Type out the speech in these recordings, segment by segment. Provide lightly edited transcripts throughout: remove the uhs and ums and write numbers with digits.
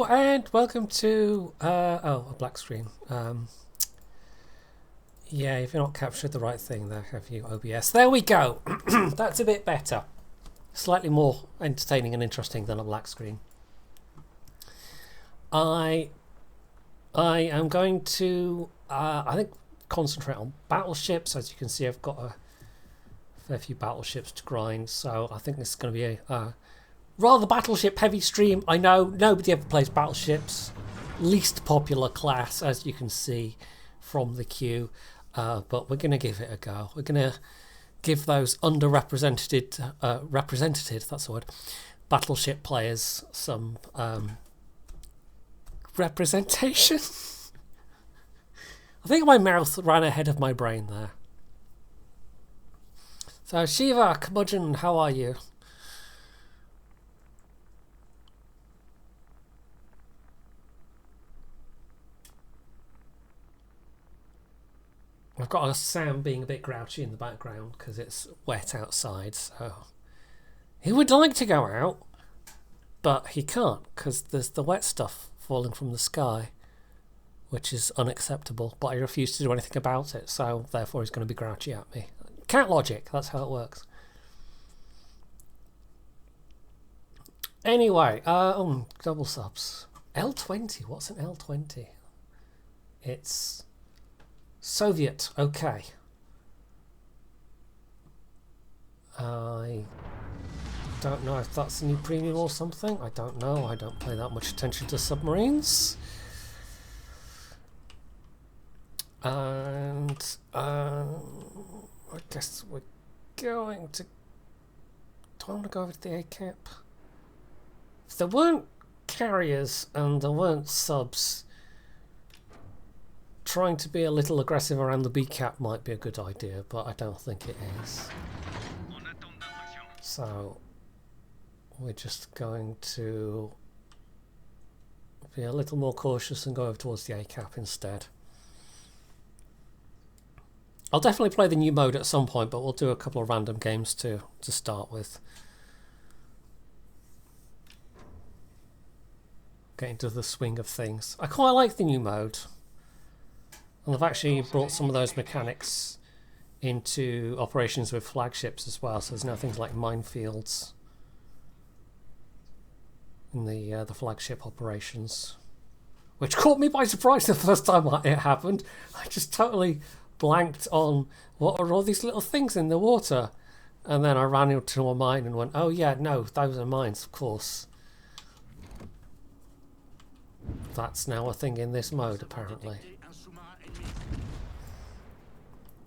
Hello and welcome to a black screen. Yeah, you've not captured the right thing there, have you, OBS? There we go. That's a bit better. Slightly more entertaining and interesting than a black screen. I am going to I think concentrate on battleships. As you can see, I've got a fair few battleships to grind, so I think this is going to be a rather battleship heavy stream. I know nobody ever plays battleships, least popular class, as you can see from the queue, but we're going to give it a go. We're going to give those underrepresented represented, that's the word, battleship players some representation. I think my mouth ran ahead of my brain there. So Shiva, Curmudgeon, how are you? I've got a Sam being a bit grouchy in the background because it's wet outside, so he would like to go out, but he can't because there's the wet stuff falling from the sky, which is unacceptable, but I refuse to do anything about it, so therefore he's going to be grouchy at me. Cat logic, that's how it works. Anyway, double subs. L20, what's an L20? It's Soviet, okay. I don't know if that's a new premium or something. I don't know. I don't pay that much attention to submarines. And I guess we're going to... Do I want to go over to the A-cap? If there weren't carriers and there weren't subs, trying to be a little aggressive around the B-cap might be a good idea, but I don't think it is. So we're just going to be a little more cautious and go over towards the A-cap instead. I'll definitely play the new mode at some point, but we'll do a couple of random games to start with. Get into the swing of things. I quite like the new mode. And they've actually brought some of those mechanics into operations with flagships as well. So there's now things like minefields in the flagship operations, which caught me by surprise the first time it happened. I just totally blanked on what are all these little things in the water, and then I ran into a mine and went, oh yeah, no, those are mines, of course. That's now a thing in this mode, apparently.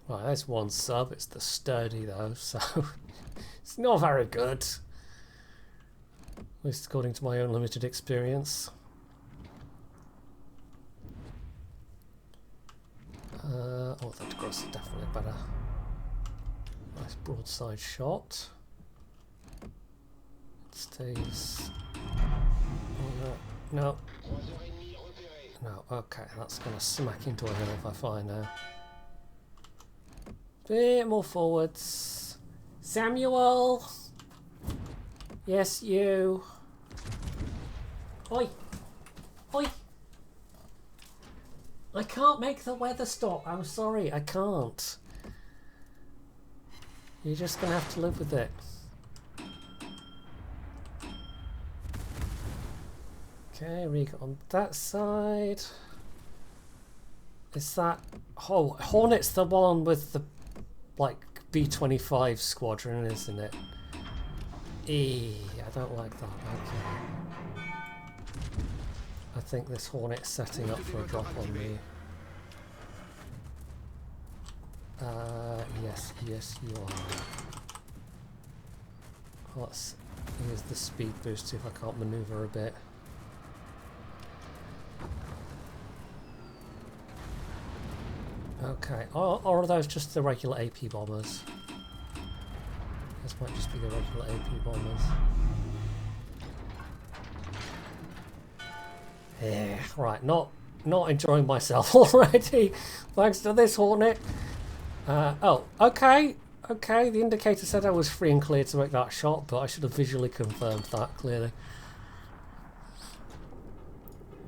Right, there's one sub. It's the Sturdy, though, so it's not very good. At least according to my own limited experience. Oh, that cross is definitely better. Nice broadside shot. It stays... Oh, no. No. No, okay, that's going to smack into a hill if I fly now. Bit more forwards. Samuel! Yes, you. Oi! Oi! I can't make the weather stop. I'm sorry, I can't. You're just going to have to live with it. Okay, Riga on that side. Is that... Oh, Hornet's the one with the, like, B-25 squadron, isn't it? I don't like that. Okay. I think this Hornet's setting up for a drop on me. Yes, you are. Let's use the speed boost, see if I can't maneuver a bit. Okay, or are those just the regular AP bombers? This might just be the regular AP bombers. Yeah, right, not enjoying myself already, thanks to this Hornet. Oh, okay, the indicator said I was free and clear to make that shot, but I should have visually confirmed that, clearly.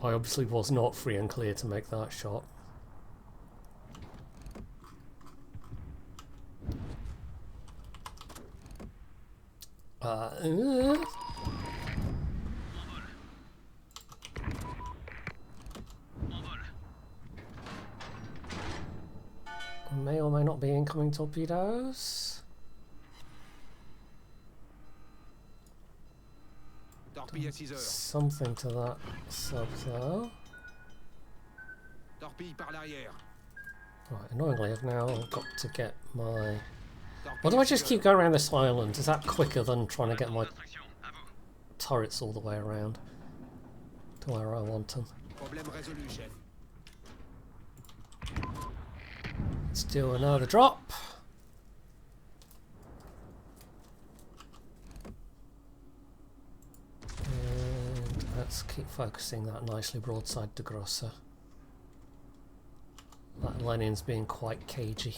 I obviously was not free and clear to make that shot. May or may not be incoming torpedoes. Something to that sub though. Right, annoyingly I've now got to get my... Why do I just keep going around this island? Is that quicker than trying to get my turrets all the way around to where I want them? Let's do another drop. And let's keep focusing that nicely broadside to Grosser. That Lenin's being quite cagey.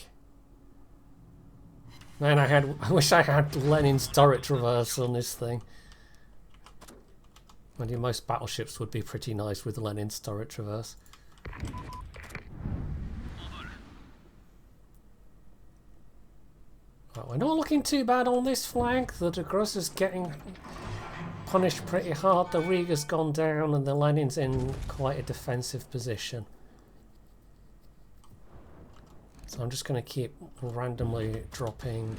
Man, I wish I had Lenin's turret reverse on this thing. I mean, most battleships would be pretty nice with Lenin's turret reverse. Right, we're not looking too bad on this flank. The de Grosser's getting punished pretty hard. The Riga's gone down and the Lenin's in quite a defensive position. So I'm just going to keep randomly dropping.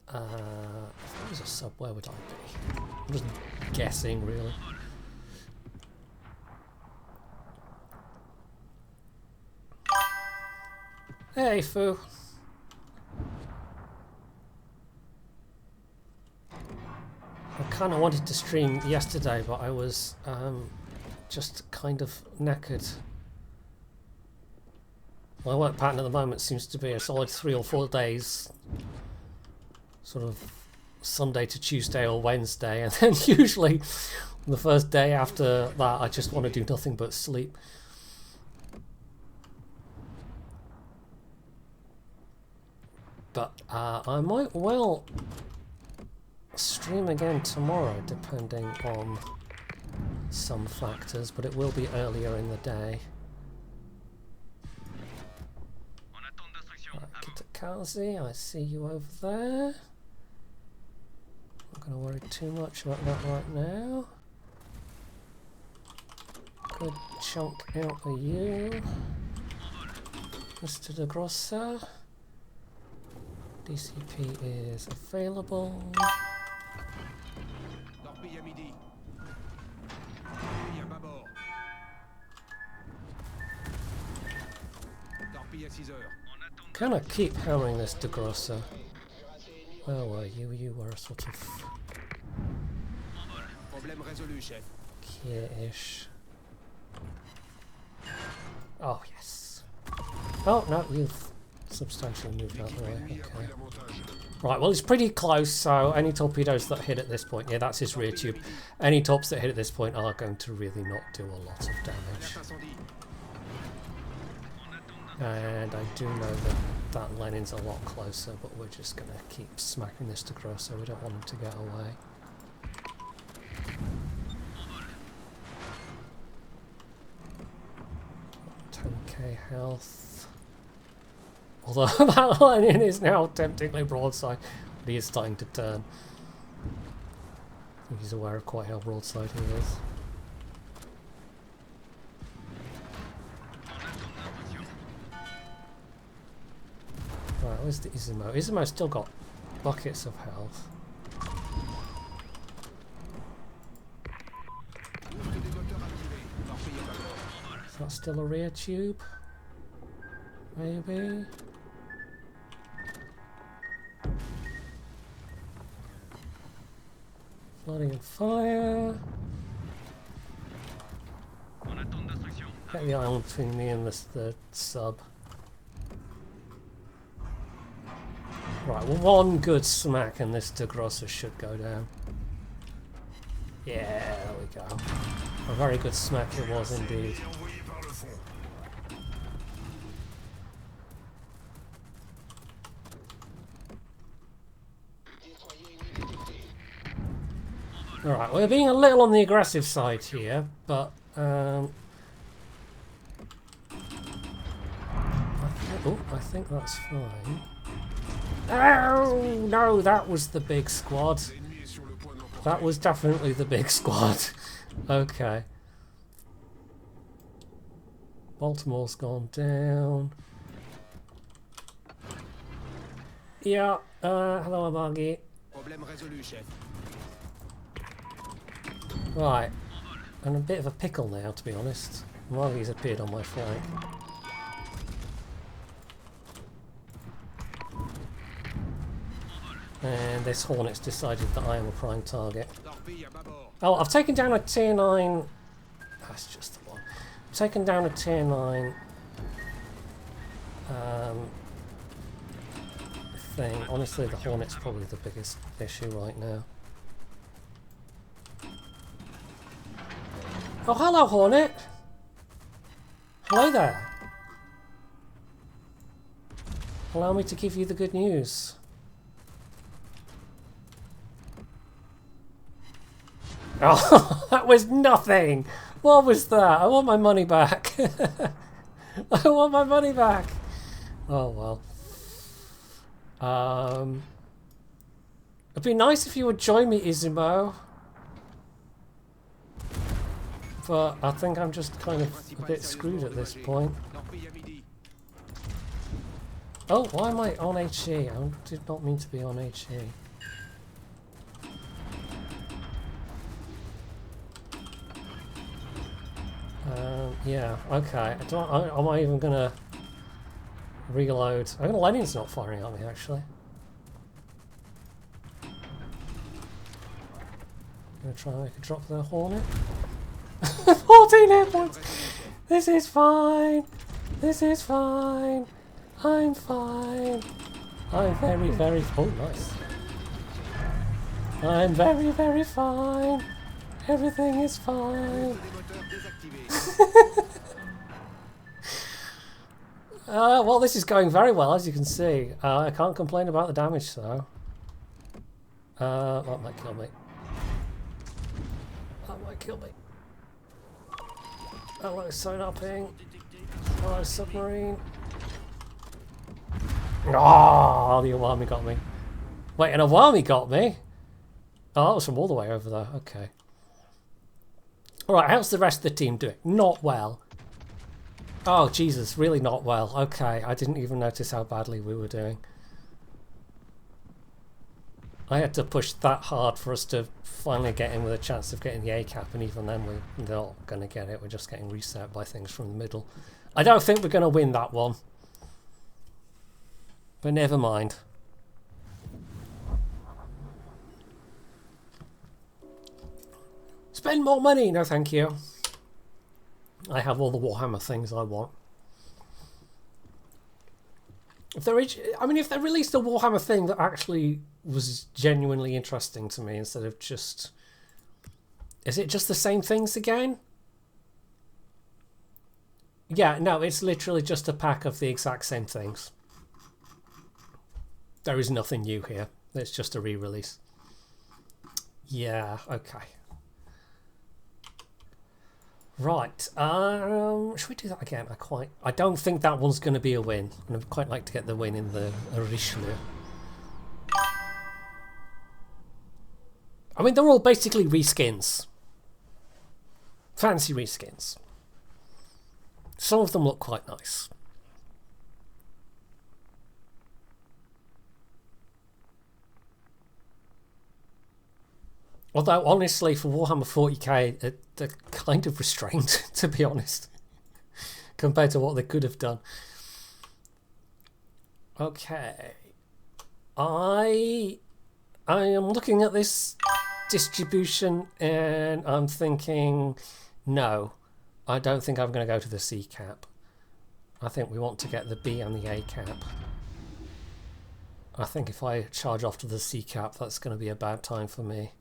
If there was a sub, where would I be? I'm just guessing, really. Hey, Foo. I kind of wanted to stream yesterday, but I was just kind of knackered. My work pattern at the moment seems to be a solid 3 or 4 days, sort of Sunday to Tuesday or Wednesday, and then usually the first day after that I just want to do nothing but sleep. But I might well stream again tomorrow depending on some factors, but it will be earlier in the day. Kitakazi, I see you over there. Not going to worry too much about that right now. Good chunk out of you, Mr. de Grosser. DCP is available. Can I keep hammering this de Grosser? Where were you? You were sort of here-ish. Oh yes. Oh no, you've substantially moved out of the way. Okay. Right, well it's pretty close, so any torpedoes that hit at this point, yeah, that's his rear tube. Any tops that hit at this point are going to really not do a lot of damage. And I do know that Lenin's a lot closer, but we're just going to keep smacking this to grow, so we don't want him to get away. .10k health. Although that Lenin is now temptingly broadside, but he is starting to turn. I think he's aware of quite how broadside he is. Right, where's the Izumo? Izumo's still got buckets of health. Is that still a rear tube? Maybe? Flooding and fire. Get the island between me and the sub. Right, well, one good smack and this de Grosser should go down. Yeah, there we go. A very good smack it was indeed. Alright, we're being a little on the aggressive side here, but I think that's fine. Oh no, that was the big squad. That was definitely the big squad. Okay. Baltimore's gone down. Yeah, hello Amagi. Right, I'm a bit of a pickle now, to be honest. Amagi's appeared on my flank. And this Hornet's decided that I am a prime target. Oh, I've taken down a tier 9... That's just the one. I've taken down a tier 9... thing. Honestly, the Hornet's probably the biggest issue right now. Oh, hello, Hornet! Hello there! Allow me to give you the good news. Oh, that was nothing! What was that? I want my money back. I want my money back! Oh, well. It'd be nice if you would join me, Izumo. But I think I'm just kind of a bit screwed at this point. Oh, why am I on HE? I did not mean to be on HE. Yeah, okay. Am I even gonna reload? I think Lenin's not firing at me, actually. Gonna try and make a drop the Hornet. 14 hit points! This is fine! This is fine! I'm fine! I'm very, very... Oh, nice. I'm very, very fine! Everything is fine! Well, this is going very well, as you can see. I can't complain about the damage, though. That might kill me. That might kill me. Hello, sonar ping. Hello, submarine. Oh, the Awami got me. Wait, an Awami got me? Oh, that was from all the way over there. Okay. Alright, how's the rest of the team doing? Not well. Oh, Jesus, really not well. Okay, I didn't even notice how badly we were doing. I had to push that hard for us to finally get in with a chance of getting the A cap, and even then we're not going to get it. We're just getting reset by things from the middle. I don't think we're going to win that one. But never mind. Spend more money! No, thank you. I have all the Warhammer things I want. If there is, I mean, if they released a Warhammer thing that actually was genuinely interesting to me instead of just... Is it just the same things again? Yeah, no, it's literally just a pack of the exact same things. There is nothing new here. It's just a re-release. Yeah, okay. Right, should we do that again? I don't think that one's going to be a win. And I'd quite like to get the win in the Richelieu. I mean, they're all basically reskins. Fancy reskins. Some of them look quite nice. Although, honestly, for Warhammer 40k, they're kind of restrained, to be honest, compared to what they could have done. Okay. I am looking at this distribution and I'm thinking, no, I don't think I'm going to go to the C cap. I think we want to get the B and the A cap. I think if I charge off to the C cap, that's going to be a bad time for me.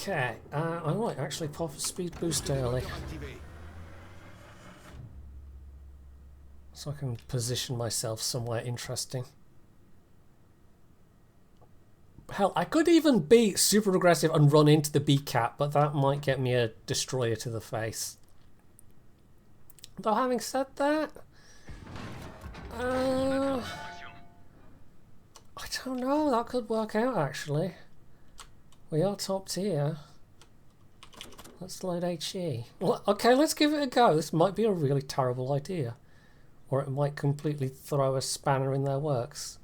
Okay, I might actually pop a speed boost early. So I can position myself somewhere interesting. Hell, I could even be super aggressive and run into the B-cap, but that might get me a destroyer to the face. Though having said that, I don't know, that could work out actually. We are top tier. Let's load HE. Well, okay, let's give it a go. This might be a really terrible idea. Or it might completely throw a spanner in their works.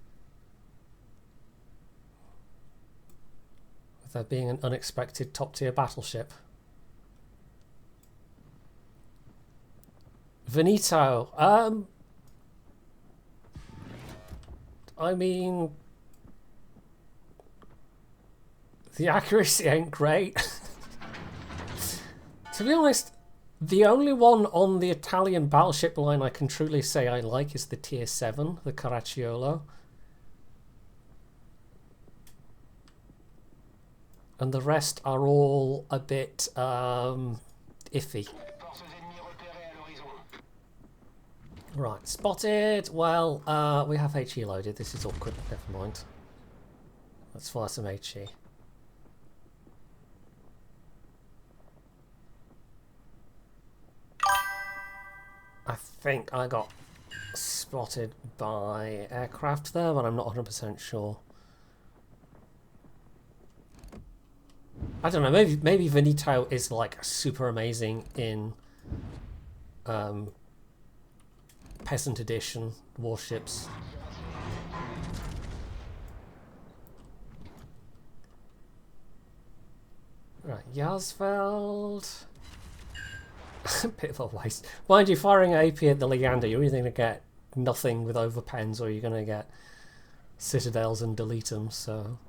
With there being an unexpected top tier battleship. Veneto. I mean, the accuracy ain't great. To be honest, the only one on the Italian battleship line I can truly say I like is the Tier 7, the Caracciolo. And the rest are all a bit iffy. Right, spotted. Well, we have HE loaded. This is awkward. Never mind. Let's fire some HE. I think I got spotted by aircraft there, but I'm not 100% sure. I don't know, maybe Veneto is like super amazing in Peasant Edition warships. Right, Jarsfeld. Bit of a waste. Mind you, firing AP at the Leander, you're either going to get nothing with overpens or you're going to get citadels and delete them, so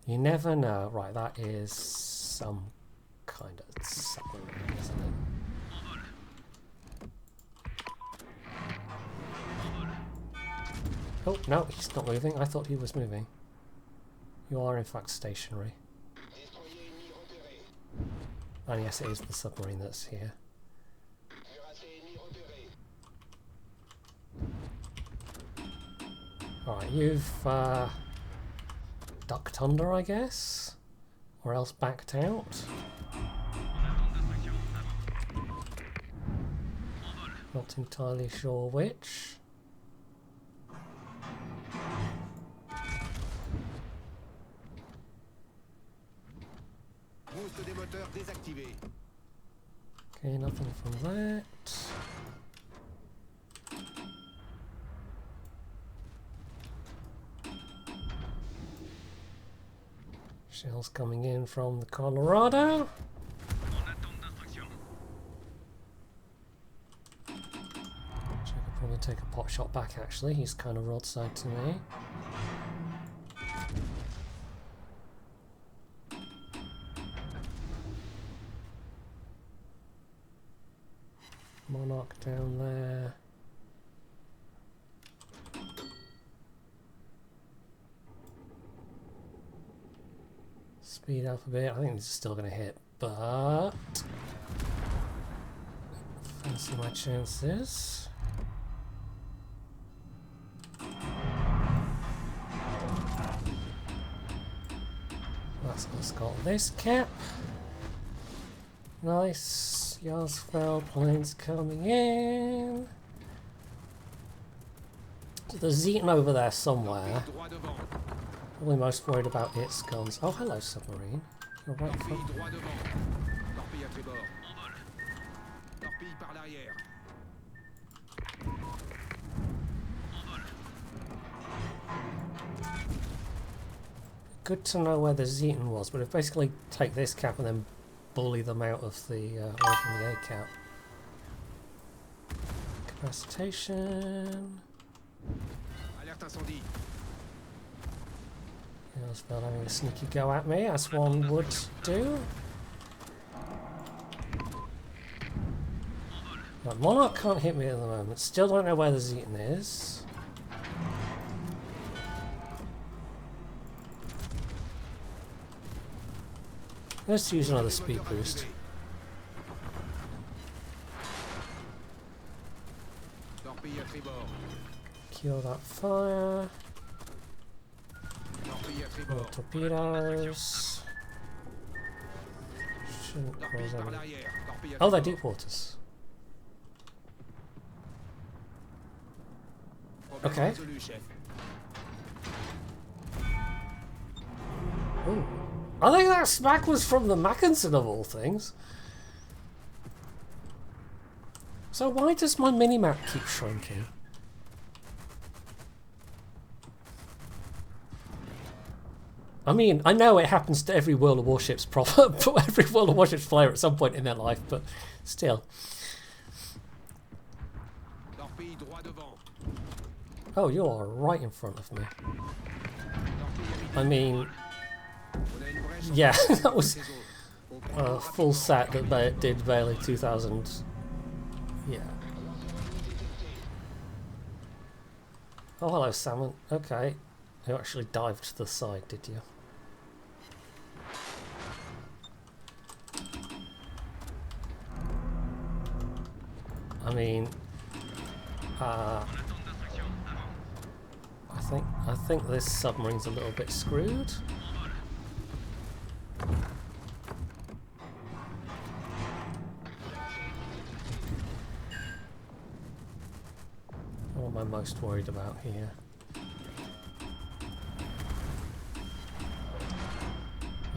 you never know. Right, that is some kind of submarine, isn't it? Oh, no, he's not moving. I thought he was moving. You are in fact stationary. And yes, it is the submarine that's here. Alright, you've ducked under, I guess? Or else backed out? Not entirely sure which. Okay, nothing from that. Shells coming in from the Colorado. Which I could probably take a pot shot back actually, he's kind of broadside to me. Monarch down there. Speed up a bit. I think this is still going to hit, but fancy my chances. Let's got this cap. Nice. Jarsfeld planes coming in. There's Zeton over there somewhere. Probably most worried about its guns. Oh, hello, submarine. You're right front. Good to know where the Zeton was, but if basically take this cap and then bully them out of the away from the A cap. Capacitation. Jarsfeld having a sneaky go at me, as one would do. Right, Monarch can't hit me at the moment. Still don't know where the Zeton is. Let's use another speed boost. Cure that fire. More torpedoes. Shouldn't cause any... Oh, they're deep waters. Okay. Ooh. I think that smack was from the Mackinson of all things. So why does my minimap keep shrinking? I mean, I know it happens to every World of Warships every World of Warships player at some point in their life, but still. Oh, you are right in front of me. I mean, yeah, that was a full set that did barely 2,000. Yeah. Oh, hello, salmon. Okay. You actually dived to the side, did you? I mean, I think this submarine's a little bit screwed. What am I most worried about here?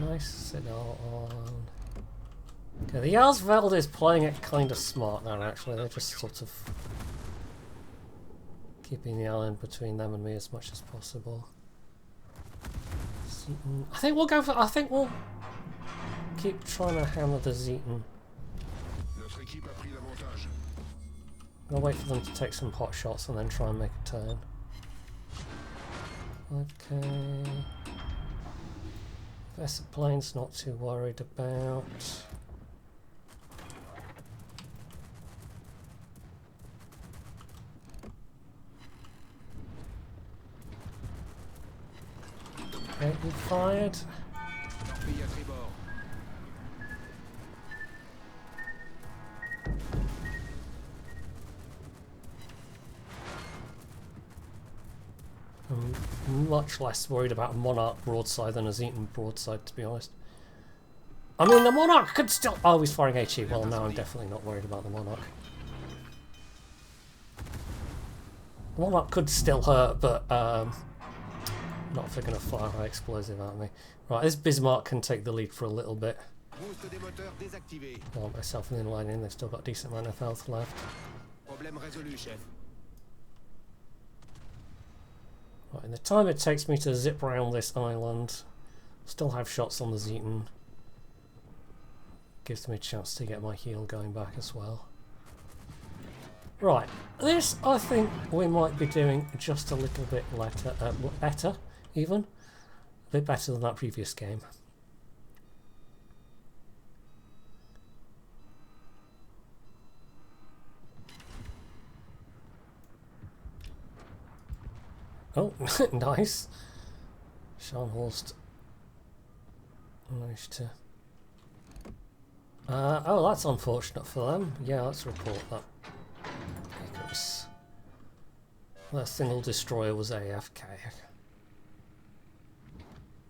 Nice signal on. Okay, the Jarlsveld is playing it kind of smart now, actually. They're just sort of keeping the island between them and me as much as possible. Zeton. I think we'll go for... I think we'll keep trying to hammer the Zeton. I'll wait for them to take some pot shots and then try and make a turn. Okay. Vessel plane's not too worried about. Okay, we fired. I'm much less worried about a Monarch broadside than a Zeton broadside, to be honest. I mean, the Monarch could still... Oh, he's firing HE. Well, now I'm definitely not worried about the Monarch. The Monarch could still hurt, but not if they're going to fire high explosive at me. Right, this Bismarck can take the lead for a little bit. I want myself an inline in. They've still got a decent amount of health left. Right, in the time it takes me to zip around this island, still have shots on the Zeton. Gives me a chance to get my heal going back as well. Right, this I think we might be doing just a little bit better, even. A bit better than that previous game. Oh, nice. Scharnhorst managed to... oh, that's unfortunate for them. Yeah, let's report that. Because their single destroyer was AFK.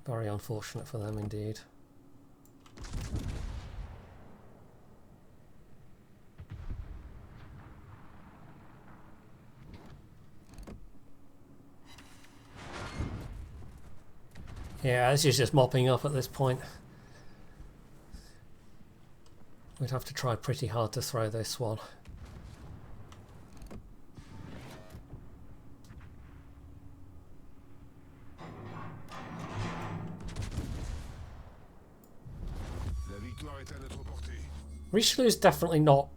Very unfortunate for them indeed. Yeah, this is just mopping up at this point. We'd have to try pretty hard to throw this one. Richelieu is definitely not...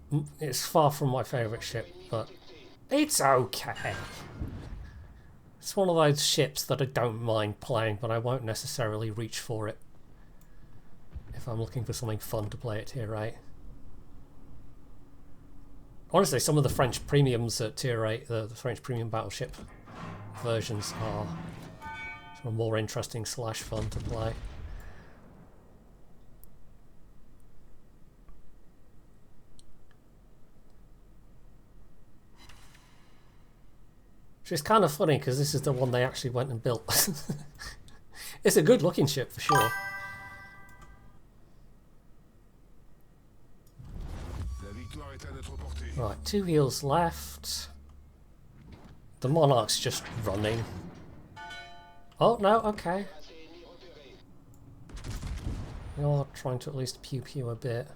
It's far from my favourite ship, but it's okay. It's one of those ships that I don't mind playing, but I won't necessarily reach for it if I'm looking for something fun to play at Tier 8. Honestly, some of the French premiums at Tier 8, the French premium battleship versions are sort of more interesting / fun to play. Which is kind of funny because this is the one they actually went and built. It's a good looking ship for sure. Right, 2 heals left. The Monarch's just running. Oh no, okay. You're trying to at least pew pew a bit.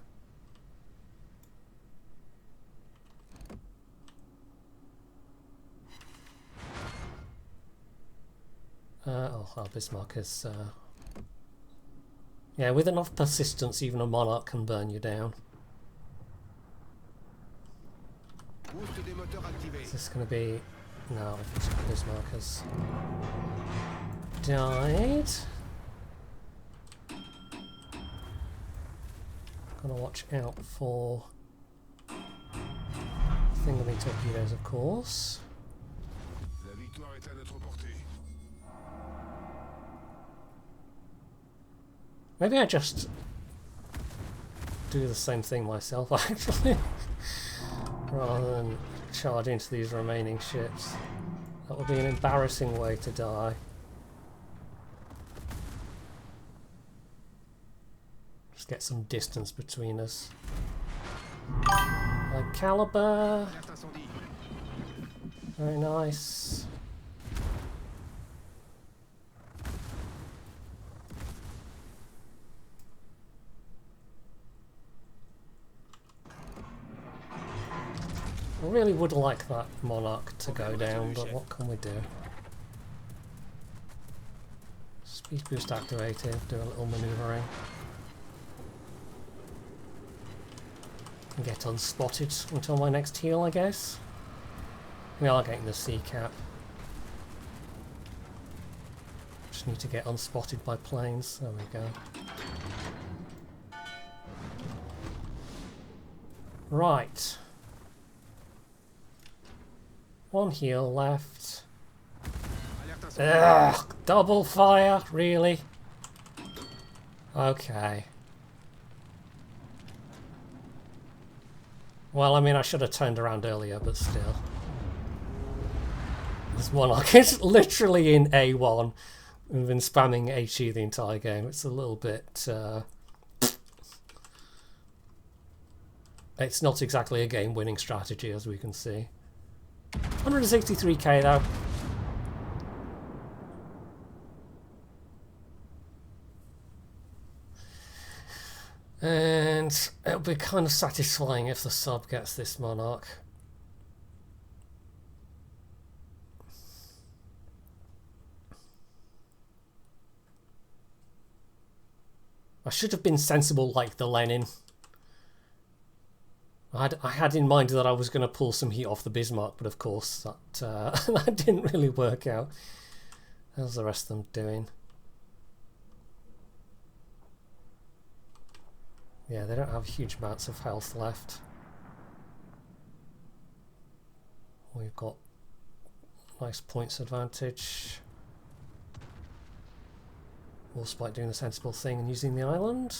Our Bismarck is... yeah, with enough persistence, even a Monarch can burn you down. Is this going to be... no, Bismarck has died. Gotta watch out for Thingamy torpedoes, of course. Maybe I just do the same thing myself, actually, rather than charge into these remaining ships. That would be an embarrassing way to die. Just get some distance between us. High caliber. Very nice. I really would like that Monarch to go down, but what can we do? Speed boost activated, do a little manoeuvring. And get unspotted until my next heal, I guess. We are getting the sea cap. Just need to get unspotted by planes. There we go. Right. 1 heal left. Ugh, double fire, really? Okay. Well, I mean, I should have turned around earlier, but still. This Monarch is literally in A1 and been spamming HE the entire game. It's a little bit... it's not exactly a game-winning strategy, as we can see. 163k though. And it'll be kind of satisfying if the sub gets this Monarch. I should have been sensible like the Lenin. I had in mind that I was going to pull some heat off the Bismarck, but of course that, that didn't really work out. How's the rest of them doing? Yeah, they don't have huge amounts of health left. We've got nice points advantage. Warspite doing the sensible thing and using the island.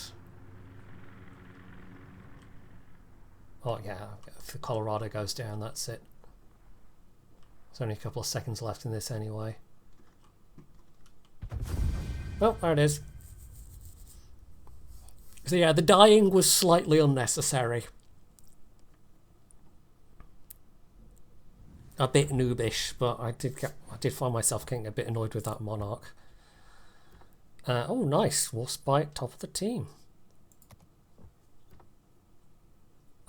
Oh yeah, if the Colorado goes down, that's it. There's only a couple of seconds left in this anyway. Oh, there it is. So yeah, the dying was slightly unnecessary. A bit noobish, but I did find myself getting a bit annoyed with that Monarch. Oh nice, Warspite, top of the team.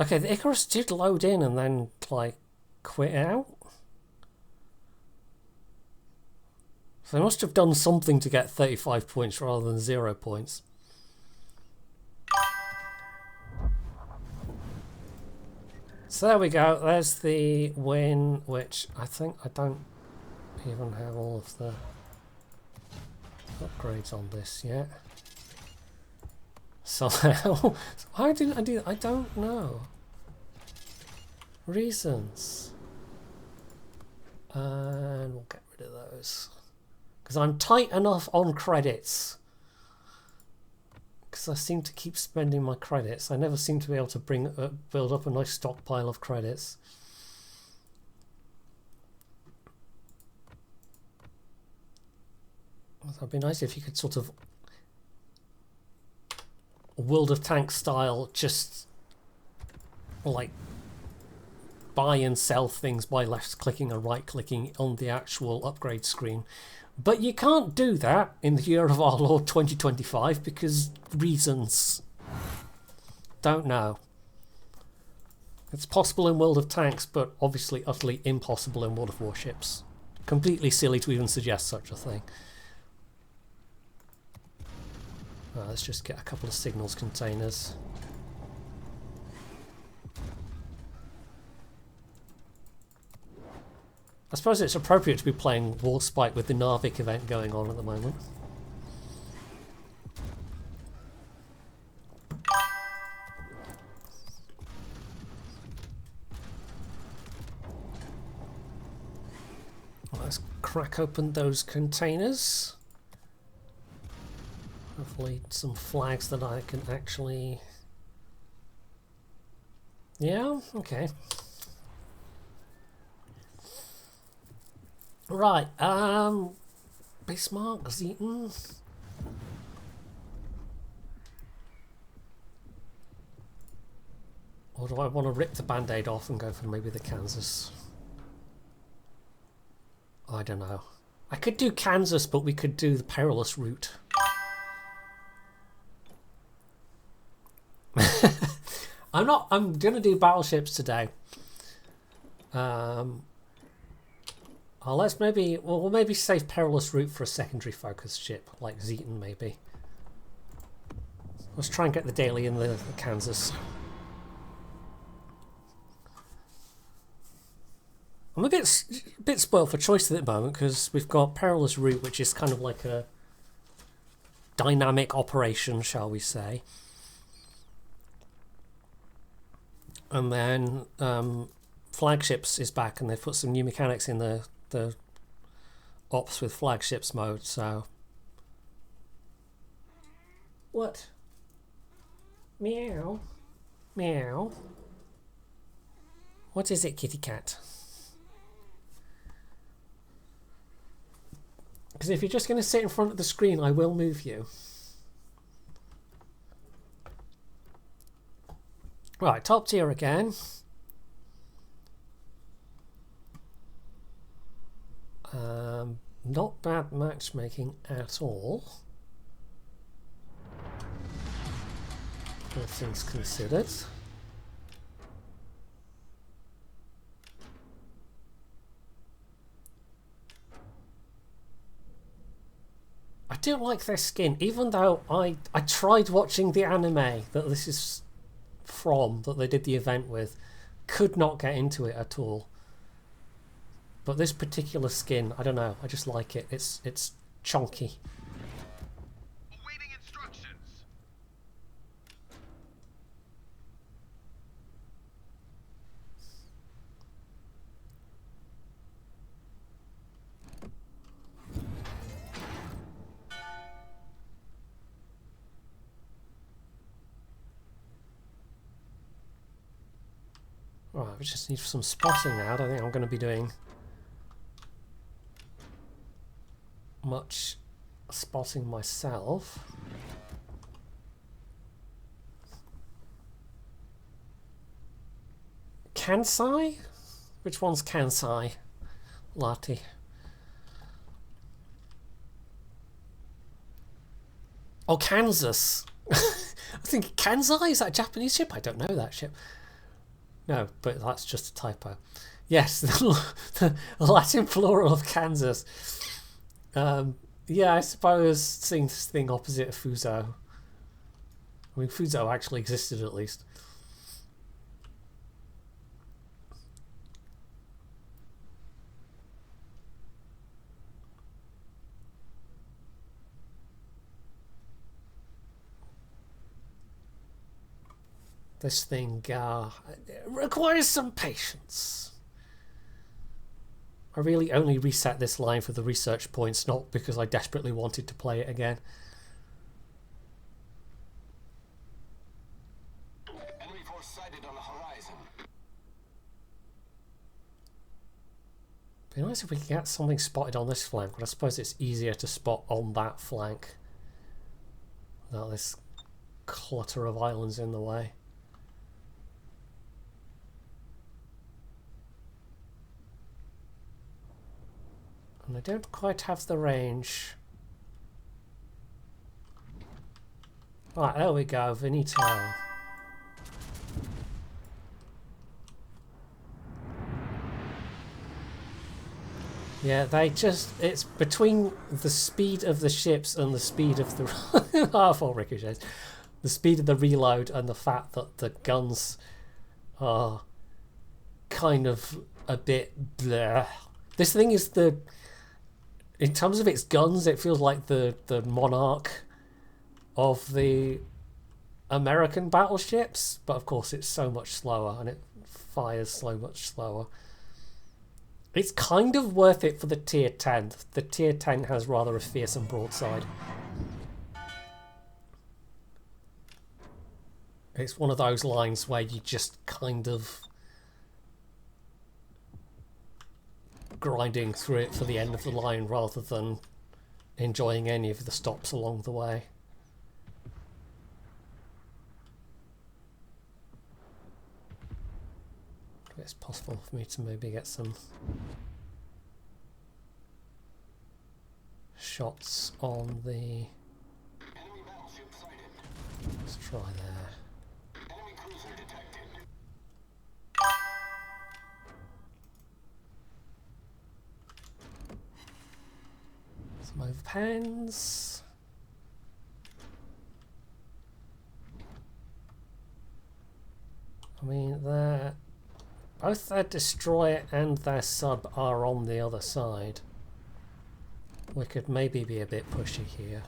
Okay, the Icarus did load in and then, like, quit out. So they must have done something to get 35 points rather than 0 points. So there we go, there's the win, which I think I don't even have all of the upgrades on this yet. Somehow. Why didn't I do that? I don't know. Reasons. And we'll get rid of those. Because I'm tight enough on credits. Because I seem to keep spending my credits. I never seem to be able to build up a nice stockpile of credits. It'd be nice if you could sort of World of Tanks style just like buy and sell things by left clicking and right clicking on the actual upgrade screen. But you can't do that in the year of our Lord 2025 because reasons. Don't know. It's possible in World of Tanks, but obviously utterly impossible in World of Warships. Completely silly to even suggest such a thing. Let's just get a couple of signals containers. I suppose it's appropriate to be playing Warspite with the Narvik event going on at the moment. Let's crack open those containers. Hopefully some flags that I can actually... Yeah, okay. Right, Bismarck, Zeton. Or do I want to rip the band-aid off and go for maybe the Kansas? I don't know. I could do Kansas, but we could do the Perilous route. I'm gonna do battleships today. Let's maybe we'll maybe save Perilous route for a secondary focus ship like Zeton maybe. Let's try and get the daily in the Kansas. I'm a bit spoiled for choice at the moment because we've got Perilous route, which is kind of like a dynamic operation, shall we say. And then Flagships is back, and they've put some new mechanics in the ops with Flagships mode, so... What? Meow. Meow. What is it, kitty cat? Because if you're just going to sit in front of the screen, I will move you. Right, top tier again. Not bad matchmaking at all. All things considered. I do like their skin, even though I tried watching the anime that this is from, that they did the event with, could not get into it at all. But this particular skin, I don't know, I just like it. It's chunky. Awaiting instructions. Right, we just need some spotting now. I don't think I'm going to be doing much spotting myself. Kansai? Which one's Kansai? Lati. Oh, Kansas. I think Kansai? Is that a Japanese ship? I don't know that ship. No, but that's just a typo. Yes, the Latin plural of Kansas. Yeah, I suppose seeing this thing opposite of Fuzo. I mean, Fuzo actually existed at least. This thing requires some patience. I really only reset this line for the research points, not because I desperately wanted to play it again. Enemy force sighted on the horizon. Be nice if we could get something spotted on this flank, but I suppose it's easier to spot on that flank without this clutter of islands in the way. And I don't quite have the range. Right, there we go, Veneto. Yeah, they just, it's between the speed of the ships and the speed of the half-all ricochets, the speed of the reload and the fact that the guns are kind of a bit bleh. This thing is in terms of its guns, it feels like the Monarch of the American battleships, but of course it's so much slower and it fires so much slower. It's kind of worth it for the tier 10. The tier 10 has rather a fearsome broadside. It's one of those lines where you just kind of grinding through it for the end of the line rather than enjoying any of the stops along the way. It's possible for me to maybe get some shots on the... Let's try there. Enemy cruiser detected. Some overpens. I mean, both their destroyer and their sub are on the other side. We could maybe be a bit pushy here.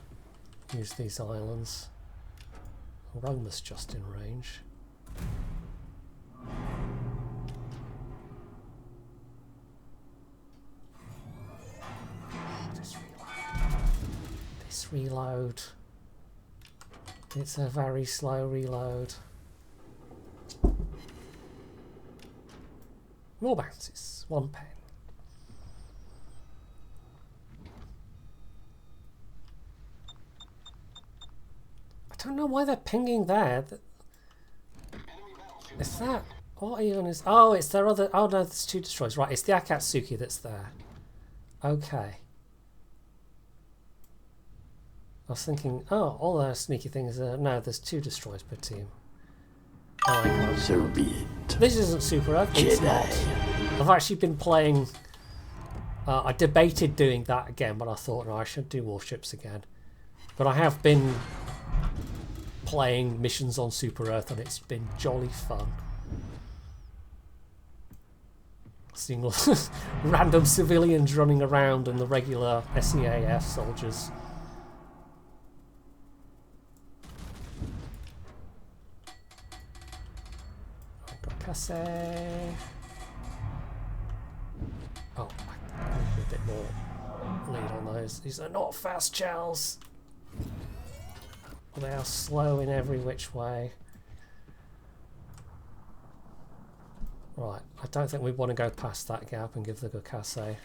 Use these islands. Roma's just in range. Oh, this reload. This reload. It's a very slow reload. More bounces. 1 pen. I don't know why they're pinging there. Is that... What even is... Oh, it's their other... Oh no, there's 2 destroyers. Right, it's the Akatsuki that's there. Okay. I was thinking... Oh, all their sneaky things are... No, there's 2 destroyers per team. Oh, So be it. this isn't Super Earth. It's not. I've actually been playing... I debated doing that again, but I thought, no, I should do Warships again. But I have been playing missions on Super Earth, and it's been jolly fun. Seeing all random civilians running around and the regular SEAF soldiers. Casse. Oh, I need a bit more lead on those. These are not fast shells. They are slow in every which way. Right, I don't think we want to go past that gap and give the Gokase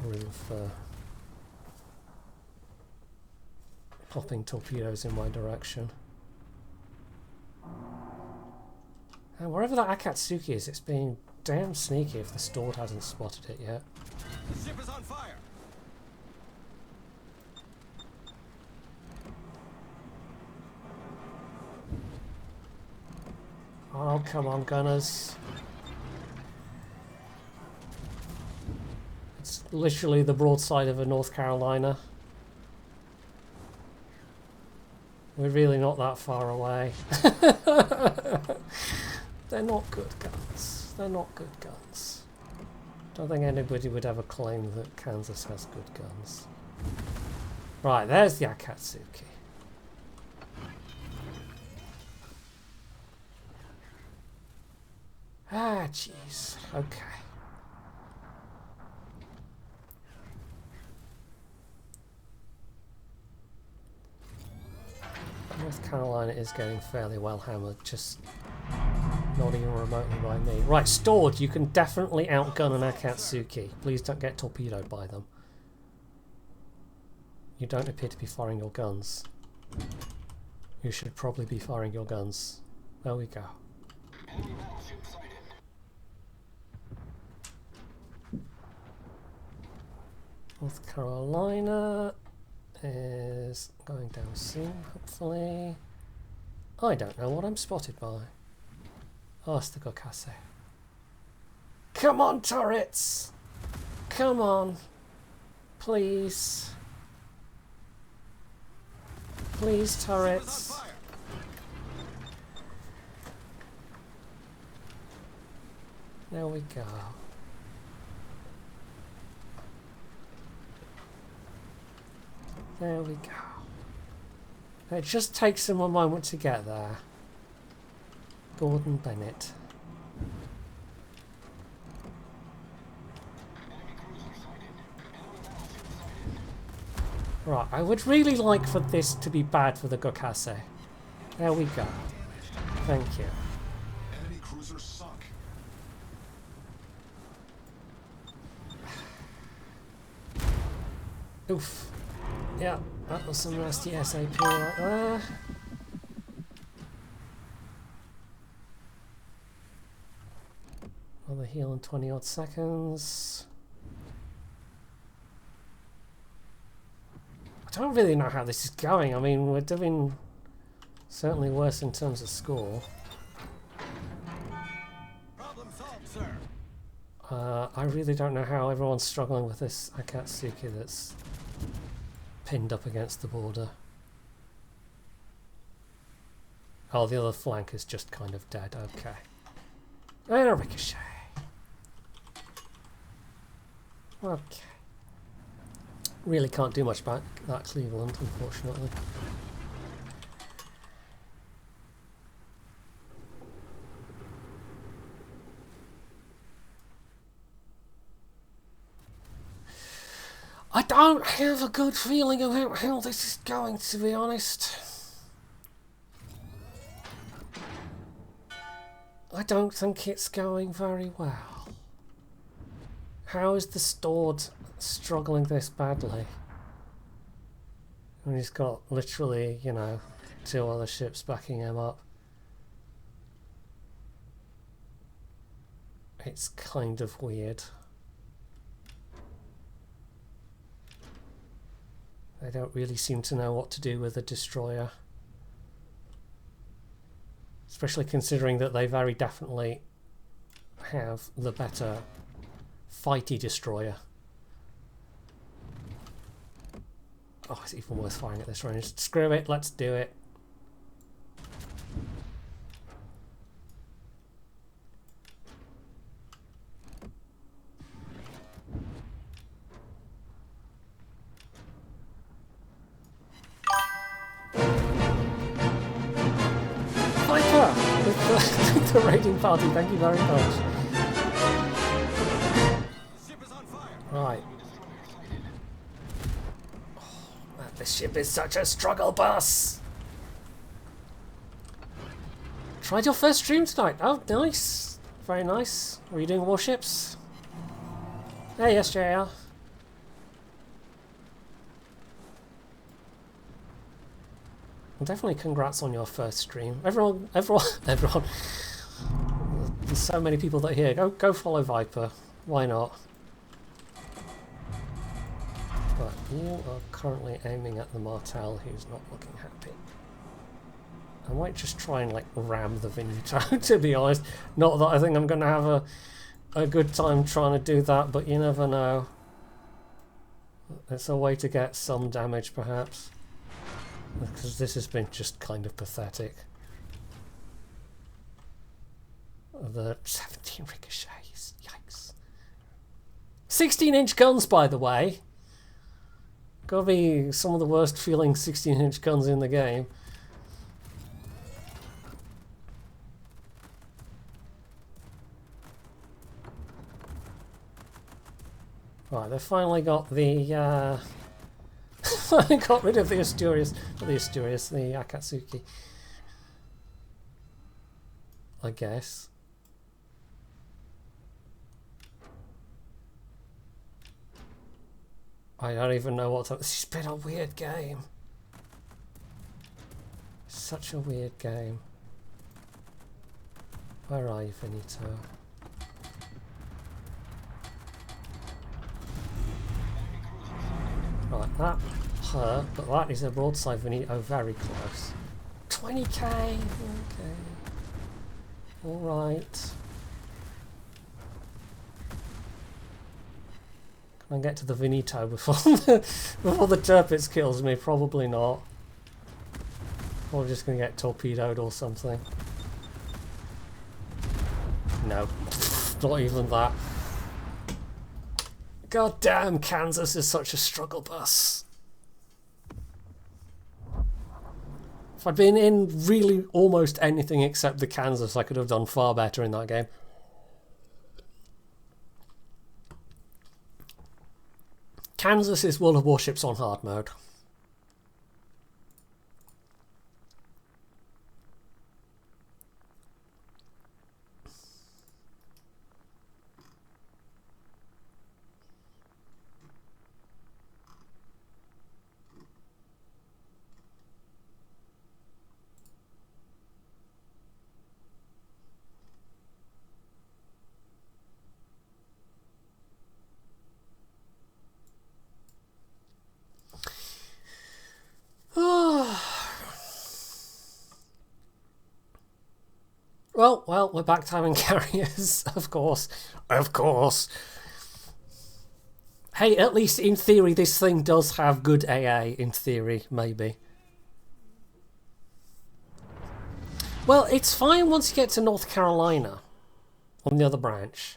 room for popping torpedoes in my direction. And wherever that Akatsuki is, it's being damn sneaky if the Stord hasn't spotted it yet. The ship is on fire. Oh, come on, gunners. It's literally the broadside of a North Carolina. We're really not that far away. They're not good guns. They're not good guns. Don't think anybody would ever claim that Kansas has good guns. Right, there's the Akatsuki. Ah, jeez. Okay. North Carolina is getting fairly well hammered. Just Not even remotely by me. Right, stored. You can definitely outgun an Akatsuki. Please don't get torpedoed by them. You don't appear to be firing your guns. You should probably be firing your guns. There we go. Enemy battleship sighted. North Carolina is going down soon, hopefully. I don't know what I'm spotted by. Oh, it's the Gokase. Come on, turrets! Come on! Please. Please, turrets. There we go. There we go. It just takes him a moment to get there. Gordon Bennett. Right, I would really like for this to be bad for the Gokase. There we go. Thank you. Enemy cruiser sunk. Oof. Yeah, that was some nasty SAP right there. Another heal in 20 odd seconds. I don't really know how this is going. I mean, we're doing certainly worse in terms of score. Problem solved, sir. I really don't know how everyone's struggling with this Akatsuki that's pinned up against the border. Oh, the other flank is just kind of dead. Okay. And a ricochet. Okay. Really can't do much about that Cleveland, unfortunately. I don't have a good feeling about how this is going, to be honest. I don't think it's going very well. How is the stored struggling this badly? And he's got literally, you know, 2 other ships backing him up. It's kind of weird. They don't really seem to know what to do with a destroyer. Especially considering that they very definitely have the better fighty destroyer. Oh, it's even worth firing at this range. Screw it, let's do it. Viper with the raiding party, thank you very much. Ship is on fire. Right. This ship is such a struggle bus. Tried your first stream tonight. Oh, nice. Very nice. Were you doing warships? Yeah, yes, JR. Well, definitely congrats on your first stream. Everyone. There's so many people that are here. Go follow Viper. Why not? But you are currently aiming at the Martel, who's not looking happy. I might just try and like ram the Venuto, to be honest. Not that I think I'm going to have a good time trying to do that, but you never know. It's a way to get some damage, perhaps. Because this has been just kind of pathetic. The 17 ricochets, yikes. 16-inch guns, by the way. Gotta be some of the worst feeling 16-inch guns in the game. Right, they finally got the finally got rid of the Asturias, not the Asturias, the Akatsuki. I guess. I don't even know what to... This has been a weird game. Such a weird game. Where are you, Finito? Right, that hurt, but that is a broadside Finito very close. 20k! Okay. Alright. Can I get to the Finito before before the Turpitz kills me? Probably not. Or just gonna get torpedoed or something. No, not even that. God damn, Kansas is such a struggle bus. If I'd been in really almost anything except the Kansas, I could have done far better in that game. Kansas is World of Warships on hard mode. Well, we're back to having carriers, of course. Of course. Hey, at least in theory, this thing does have good AA, in theory, maybe. Well, it's fine once you get to North Carolina, on the other branch.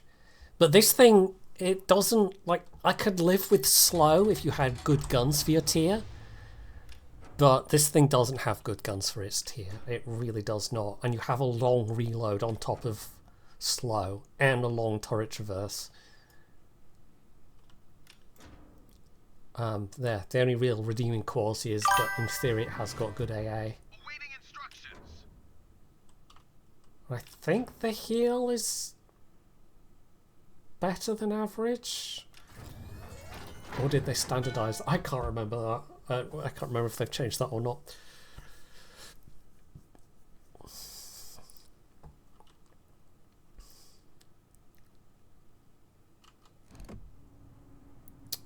But this thing, it doesn't, like, I could live with slow if you had good guns for your tier. But this thing doesn't have good guns for its tier. It really does not. And you have a long reload on top of slow and a long turret traverse. There, the only real redeeming quality is that in theory it has got good AA. Awaiting instructions. I think the heal is better than average. Or did they standardize? I can't remember that. I can't remember if they've changed that or not.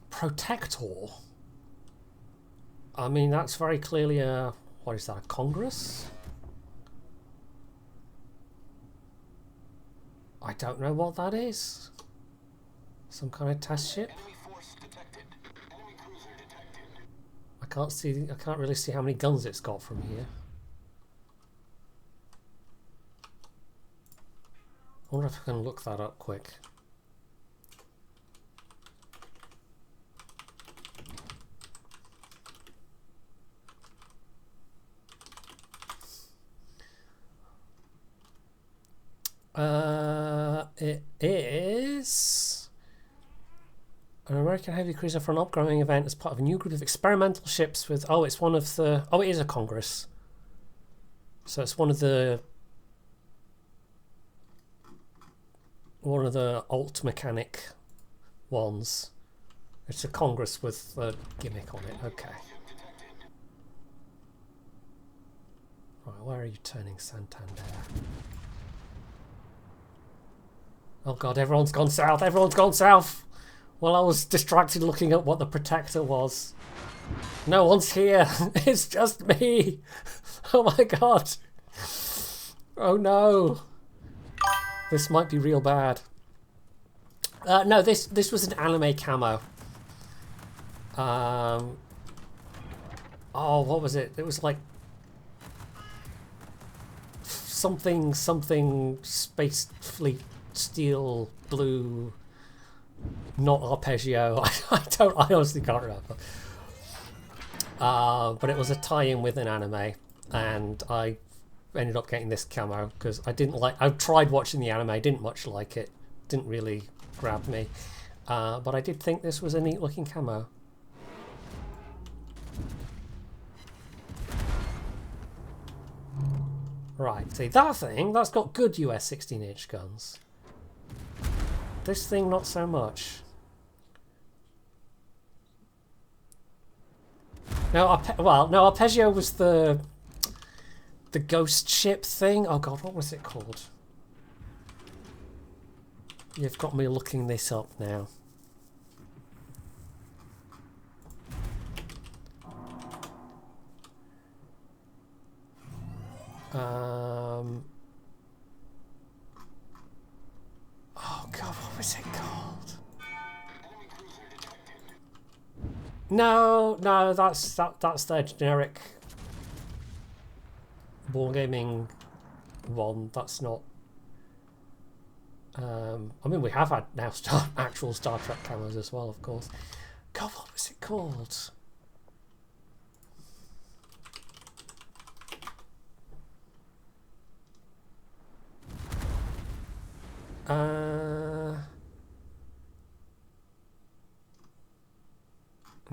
Protector? I mean, that's very clearly a... What is that, a Congress? I don't know what that is. Some kind of test ship? Enemy force detected. Enemy cruiser detected. I can't really see how many guns it's got from here. I wonder if I can look that up quick. It is an American heavy cruiser for an upgrowing event as part of a new group of experimental ships with... Oh, it's one of the... Oh, it is a Congress. So it's one of the alt mechanic ones. It's a Congress with a gimmick on it. Okay. Right, where are you turning, Santander? Oh god, everyone's gone south! Everyone's gone south! Well, I was distracted looking at what the Protector was. No one's here! It's just me! Oh my god! Oh no! This might be real bad. No, this was an anime camo. Oh, what was it? It was like... something Space Fleet Steel Blue, not Arpeggio. I honestly can't remember. But it was a tie-in with an anime, and I ended up getting this camo because I didn't like. I tried watching the anime, didn't much like it, didn't really grab me. But I did think this was a neat-looking camo. Right, see that thing, that's got good US 16-inch guns. This thing, not so much. No, Arpeggio was the ghost ship thing. Oh god, what was it called? You've got me looking this up now. Oh god, what was it called? No, that's their generic wargaming one. That's not. I mean, we have had now actual Star Trek cameras as well, of course. God, what was it called?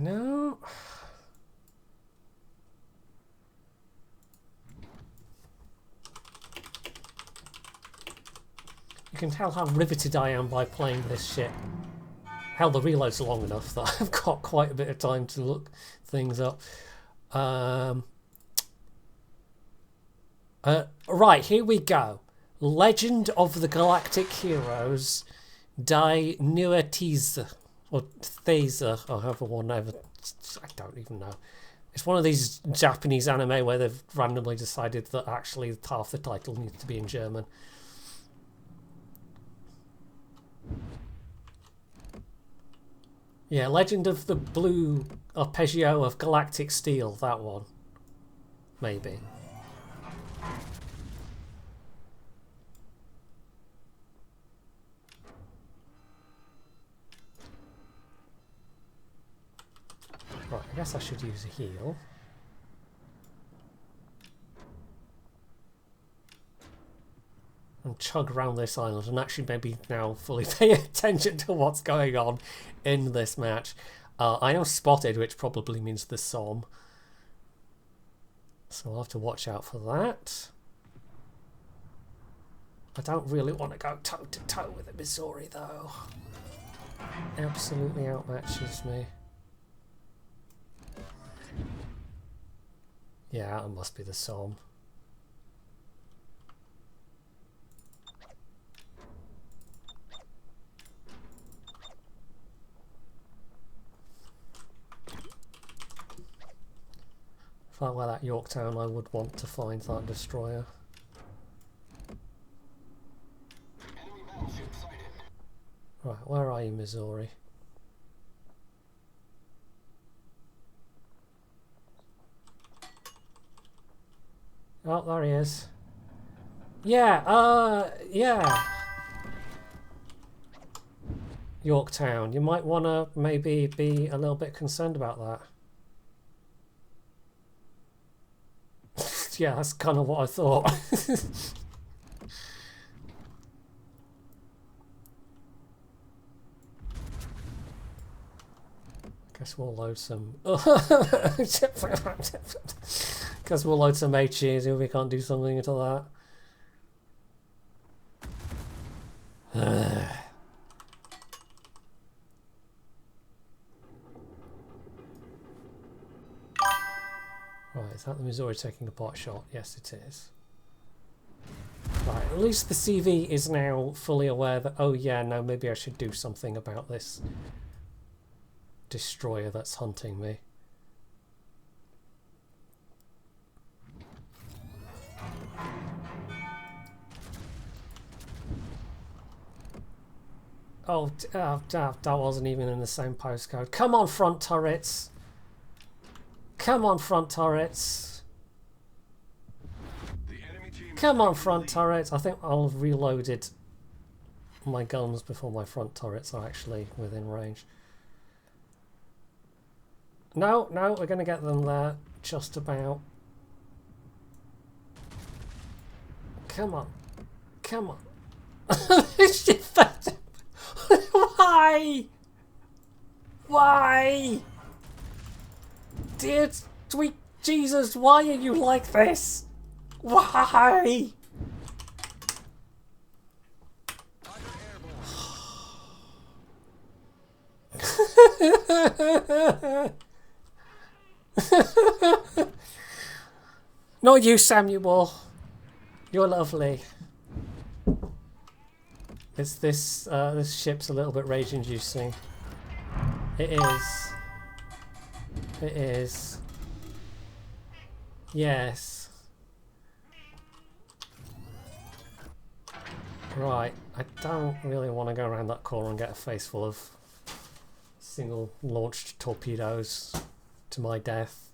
No. You can tell how riveted I am by playing this shit. Hell, the reload's long enough that I've got quite a bit of time to look things up. Right, here we go. Legend of the Galactic Heroes Die Nuetize, or Thesa, or however one ever. I don't even know. It's one of these Japanese anime where they've randomly decided that actually half the title needs to be in German. Yeah, Legend of the Blue Arpeggio of Galactic Steel, that one. Maybe. Right, I guess I should use a heal. And chug around this island and actually maybe now fully pay attention to what's going on in this match. I am spotted, which probably means the Somme. So I'll have to watch out for that. I don't really want to go toe to toe with the Missouri though. Absolutely outmatches me. Yeah, it must be the Somme. If I were that Yorktown, I would want to find that destroyer. Enemy battleship sighted. Right, where are you, Missouri? Oh, there he is. Yeah, yeah. Yorktown, you might want to maybe be a little bit concerned about that. Yeah, that's kind of what I thought. Guess we'll load some. Guess we'll load some HEs if we can't do something to that. Right, is that the Missouri taking a pot shot? Yes, it is. Right, at least the CV is now fully aware that, oh yeah, no, maybe I should do something about this destroyer that's hunting me. Oh, that wasn't even in the same postcode. Come on, front turrets! Come on, front turrets! The enemy team Come on, front turrets! I think I'll have reloaded my guns before my front turrets are actually within range. No, no, we're going to get them there. Just about. Come on. Come on. Why? Why? Dear sweet Jesus, why are you like this? Why? Not you, Samuel. You're lovely. It's this this ship's a little bit rage-inducing. It is. It is. Yes. Right. I don't really want to go around that corner and get a face full of single launched torpedoes to my death.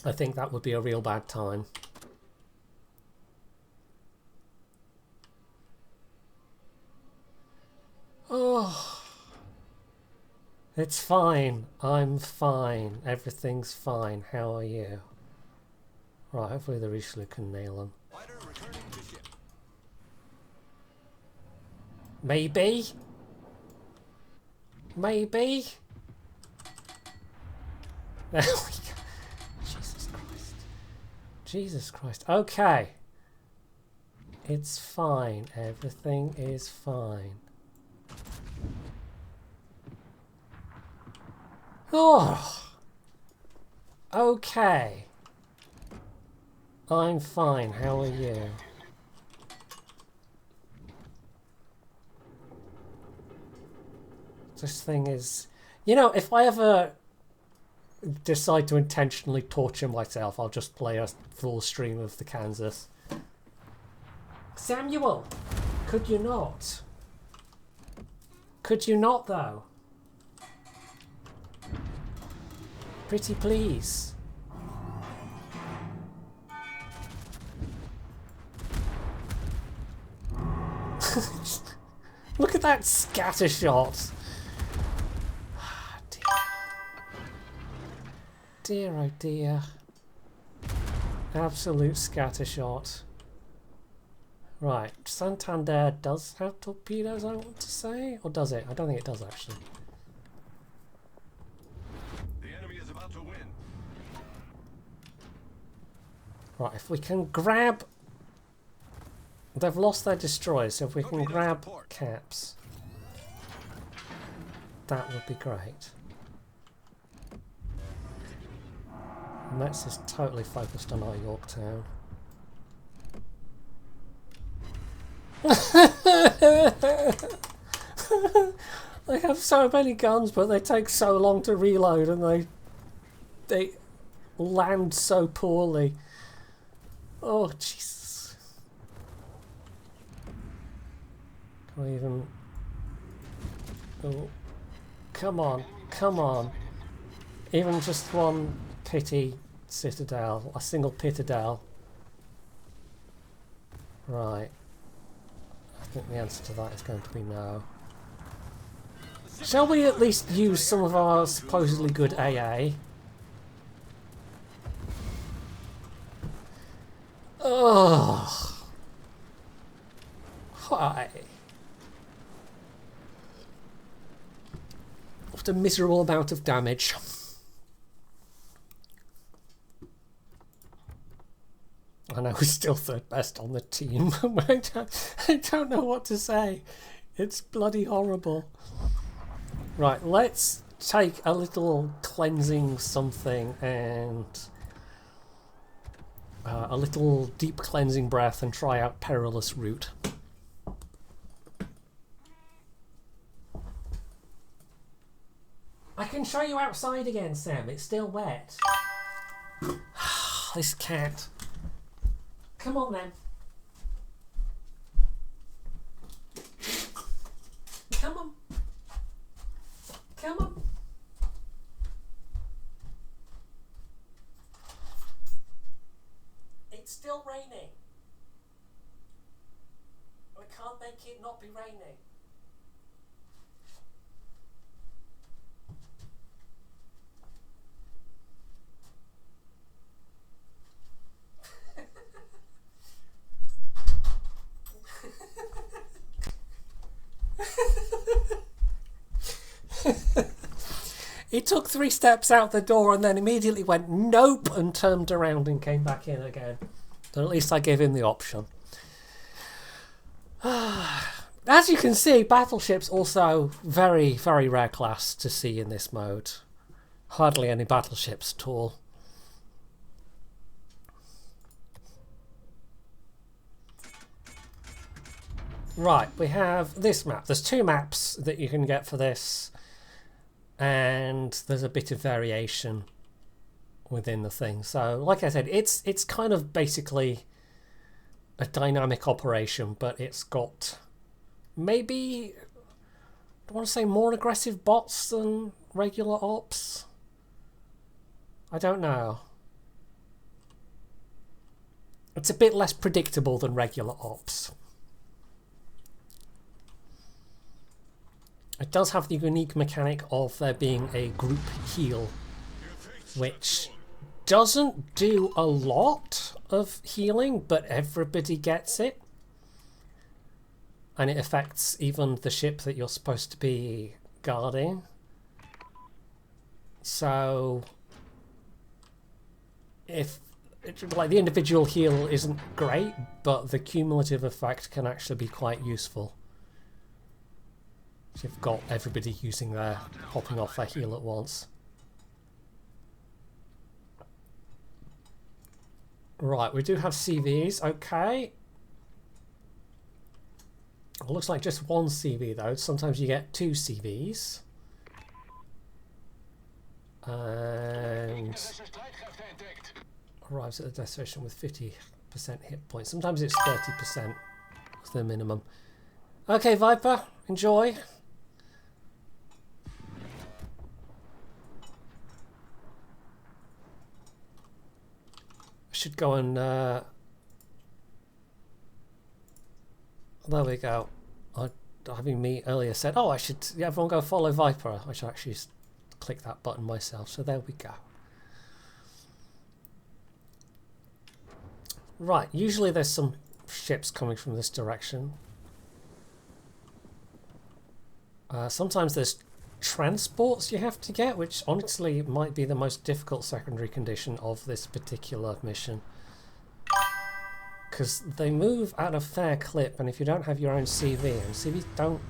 I think that would be a real bad time. Oh, it's fine. I'm fine. Everything's fine. How are you? Right, hopefully the Richelieu can nail him. Maybe? Maybe? There we go. Jesus Christ. Jesus Christ. Okay. It's fine. Everything is fine. Oh. Okay. I'm fine. How are you? This thing is... You know, if I ever decide to intentionally torture myself, I'll just play a full stream of the Kansas. Samuel! Could you not? Could you not, though? Pretty please. Look at that scatter shot. Dear. Dear, oh dear. Absolute scatter shot. Right, Santander does have torpedoes, I want to say? Or does it? I don't think it does, actually. The enemy is about to win. Right, if we can grab... They've lost their destroyers, so if we can grab caps, that would be great. Metz is totally focused on our Yorktown. They have so many guns, but they take so long to reload, and they land so poorly. Oh Jesus! Can I even? Oh, come on, come on! Even just one pity citadel, a single pitadel. Right. I think the answer to that is going to be no. Shall we at least use some of our supposedly good AA? Ugh. Why? What a miserable amount of damage. I know we're still third best on the team. I don't know what to say. It's bloody horrible. Right, let's take a little cleansing something and a little deep cleansing breath and try out Perilous route. I can show you outside again, Sam. It's still wet. This cat. Come on then. Come on. Come on. It's still raining. I can't make it not be raining. He took 3 steps out the door and then immediately went nope and turned around and came back in again. But at least I gave him the option. As you can see, Battleships also very, very rare class to see in this mode. Hardly any battleships at all. Right, we have this map. There's 2 maps that you can get for this, and there's a bit of variation within the thing. So, like I said, it's kind of basically a dynamic operation, but it's got maybe, I want to say, more aggressive bots than regular ops. I don't know. It's a bit less predictable than regular ops. It does have the unique mechanic of there being a group heal, which doesn't do a lot of healing, but everybody gets it. And it affects even the ship that you're supposed to be guarding. So, if like the individual heal isn't great, but the cumulative effect can actually be quite useful. So you've got everybody using their popping off their heal at once. Right, we do have CVs, okay. It looks like just 1 CV though. Sometimes you get 2 CVs. And arrives at the destination with 50% hit points. Sometimes it's 30% is the minimum. Okay, Viper, enjoy. I should go and there we go. Having me earlier said, oh, I should, yeah, everyone go follow Viper. I should actually click that button myself. So there we go. Right, usually there's some ships coming from this direction. Sometimes there's transports you have to get, which honestly might be the most difficult secondary condition of this particular mission. Because they move at a fair clip, and if you don't have your own CV, and CVs don't...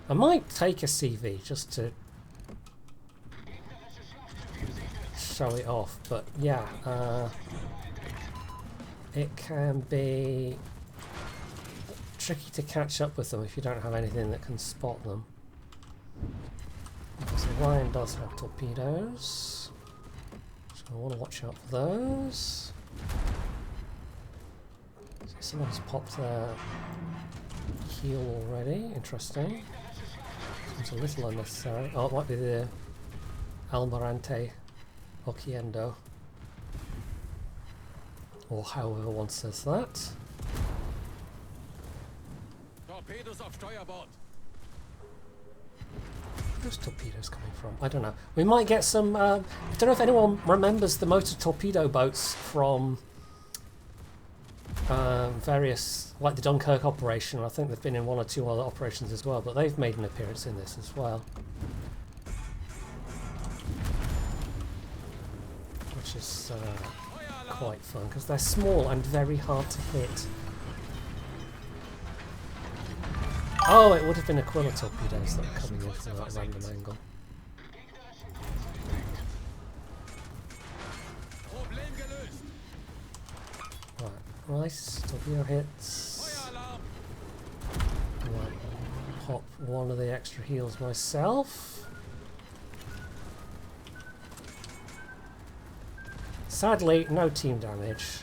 I might take a CV just to show it off, but yeah, it can be tricky to catch up with them if you don't have anything that can spot them. So Ryan does have torpedoes, so I want to watch out for those. So someone's popped their heal already, interesting. It's a little unnecessary. Oh, it might be the Almirante Occhiendo, or however one says that. Torpedos auf Steuerbord. Where's torpedoes coming from? I don't know. We might get some... I don't know if anyone remembers the motor torpedo boats from various... like the Dunkirk operation. I think they've been in 1 or 2 other operations as well, but they've made an appearance in this as well. Which is quite fun, because they're small and very hard to hit. Oh, it would have been Aquila torpedoes that were coming in from that random angle. Right, nice. Torpedo hits. Right, pop 1 of the extra heals myself. Sadly, no team damage.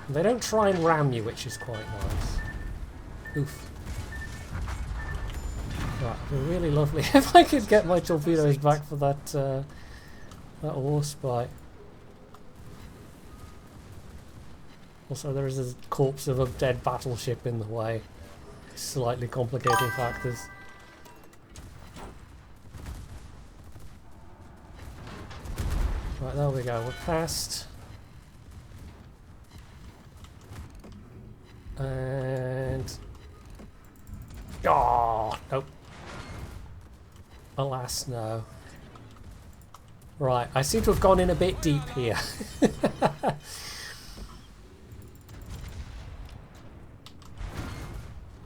They don't try and ram you, which is quite nice. Oof. Right, it'd be really lovely if I could get my torpedoes back for that that warspite. Also, there is a corpse of a dead battleship in the way. Slightly complicating factors. Right, there we go. We're past. And... oh, nope. Alas, no. Right, I seem to have gone in a bit deep here.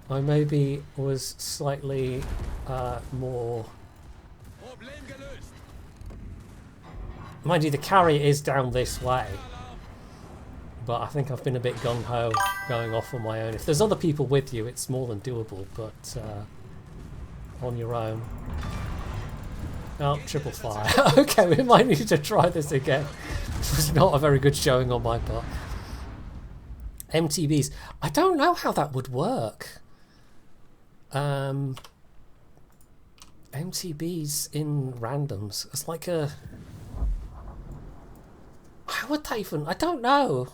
I maybe was slightly more... Problem gelöst. Mind you, the carry is down this way. But I think I've been a bit gung-ho going off on my own. If there's other people with you, it's more than doable, but on your own. Oh, triple fire. Okay, we might need to try this again. This was not a very good showing on my part. MTBs. I don't know how that would work. MTBs in randoms. It's like a... How would that even... I don't know.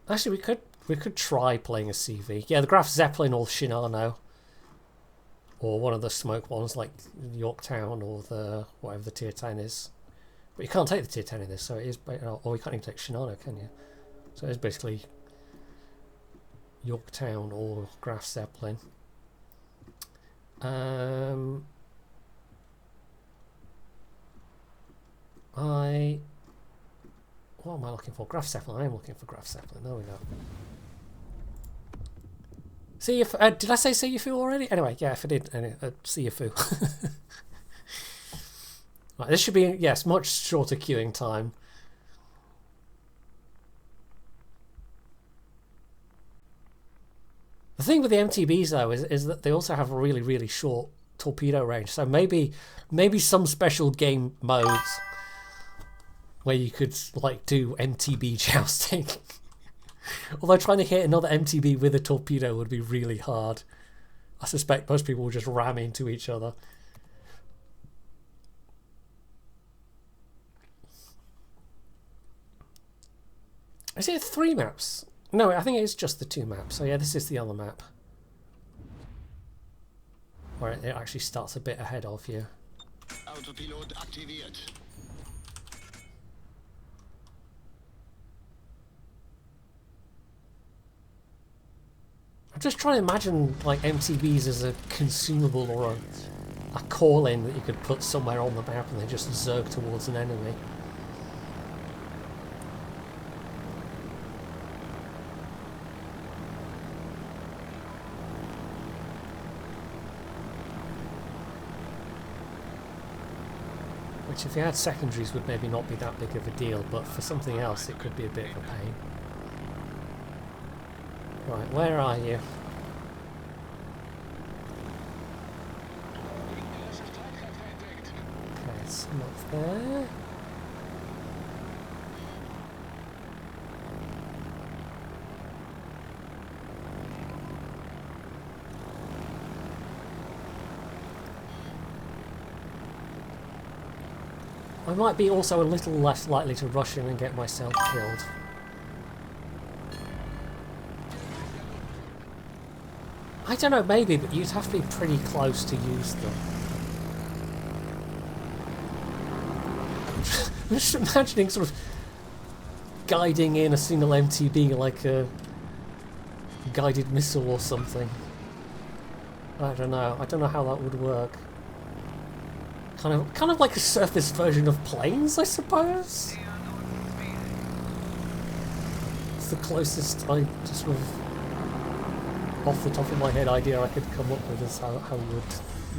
Actually, we could try playing a CV. Yeah, the Graf Zeppelin or Shinano. Or one of the smoke ones like Yorktown or the whatever the tier 10 is. But you can't take the tier 10 in this, so it is... Or you can't even take Shinano, can you? So it is basically Yorktown or Graf Zeppelin. What am I looking for? Graf Zeppelin. I am looking for Graf Zeppelin. There we go. See if did I say Siafu already? Anyway, yeah, if I did, Siafu. Right, this should be yes, much shorter queuing time. The thing with the MTBs though is that they also have a really, really short torpedo range. So maybe some special game modes where you could like do MTB jousting. Although trying to hit another MTB with a torpedo would be really hard. I suspect most people will just ram into each other. Is it 3 maps? No, I think it's just the 2 maps. So yeah, this is the other map. Where it actually starts a bit ahead of you. Autopilot aktiviert. I'm just trying to imagine like MTBs as a consumable or a call-in that you could put somewhere on the map and they just zerg towards an enemy. Which if you had secondaries would maybe not be that big of a deal, but for something else it could be a bit of a pain. Right, where are you? Okay, some up there. I might be also a little less likely to rush in and get myself killed. I don't know, maybe, but you'd have to be pretty close to use them. I'm just imagining sort of guiding in a single MTB like a guided missile or something. I don't know how that would work. Kind of like a surface version of planes, I suppose? It's the closest I just sort of off the top of my head idea I could come up with is how would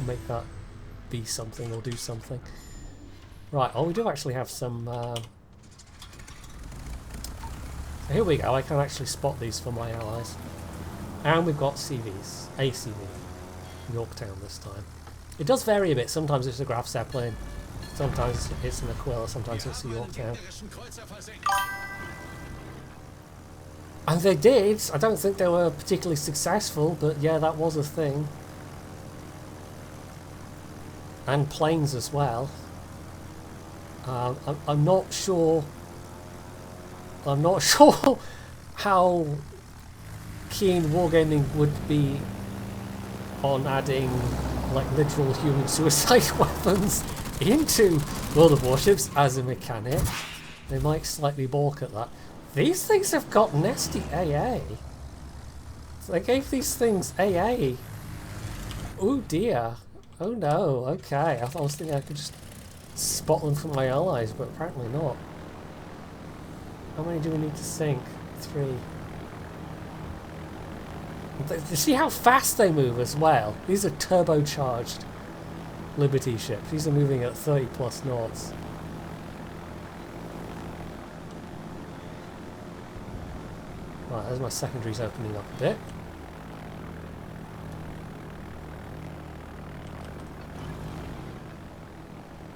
make that be something or do something. Right, oh we do actually have some so here we go, I can actually spot these for my allies. And we've got CVs, ACV, Yorktown this time. It does vary a bit, sometimes it's a Graf Zeppelin, sometimes it's an Aquila, sometimes it's a Yorktown. And they did. I don't think they were particularly successful, but yeah, that was a thing. And planes as well. I'm not sure. I'm not sure how keen Wargaming would be on adding like literal human suicide weapons into World of Warships as a mechanic. They might slightly balk at that. These things have got nasty AA. So they gave these things AA Oh dear. Oh no, okay. I was thinking I could just spot them from my allies, but apparently not. How many do we need to sink? 3. You see how fast they move as well? These are turbocharged Liberty ships. These are moving at 30 plus knots. Right, there's my secondaries opening up a bit.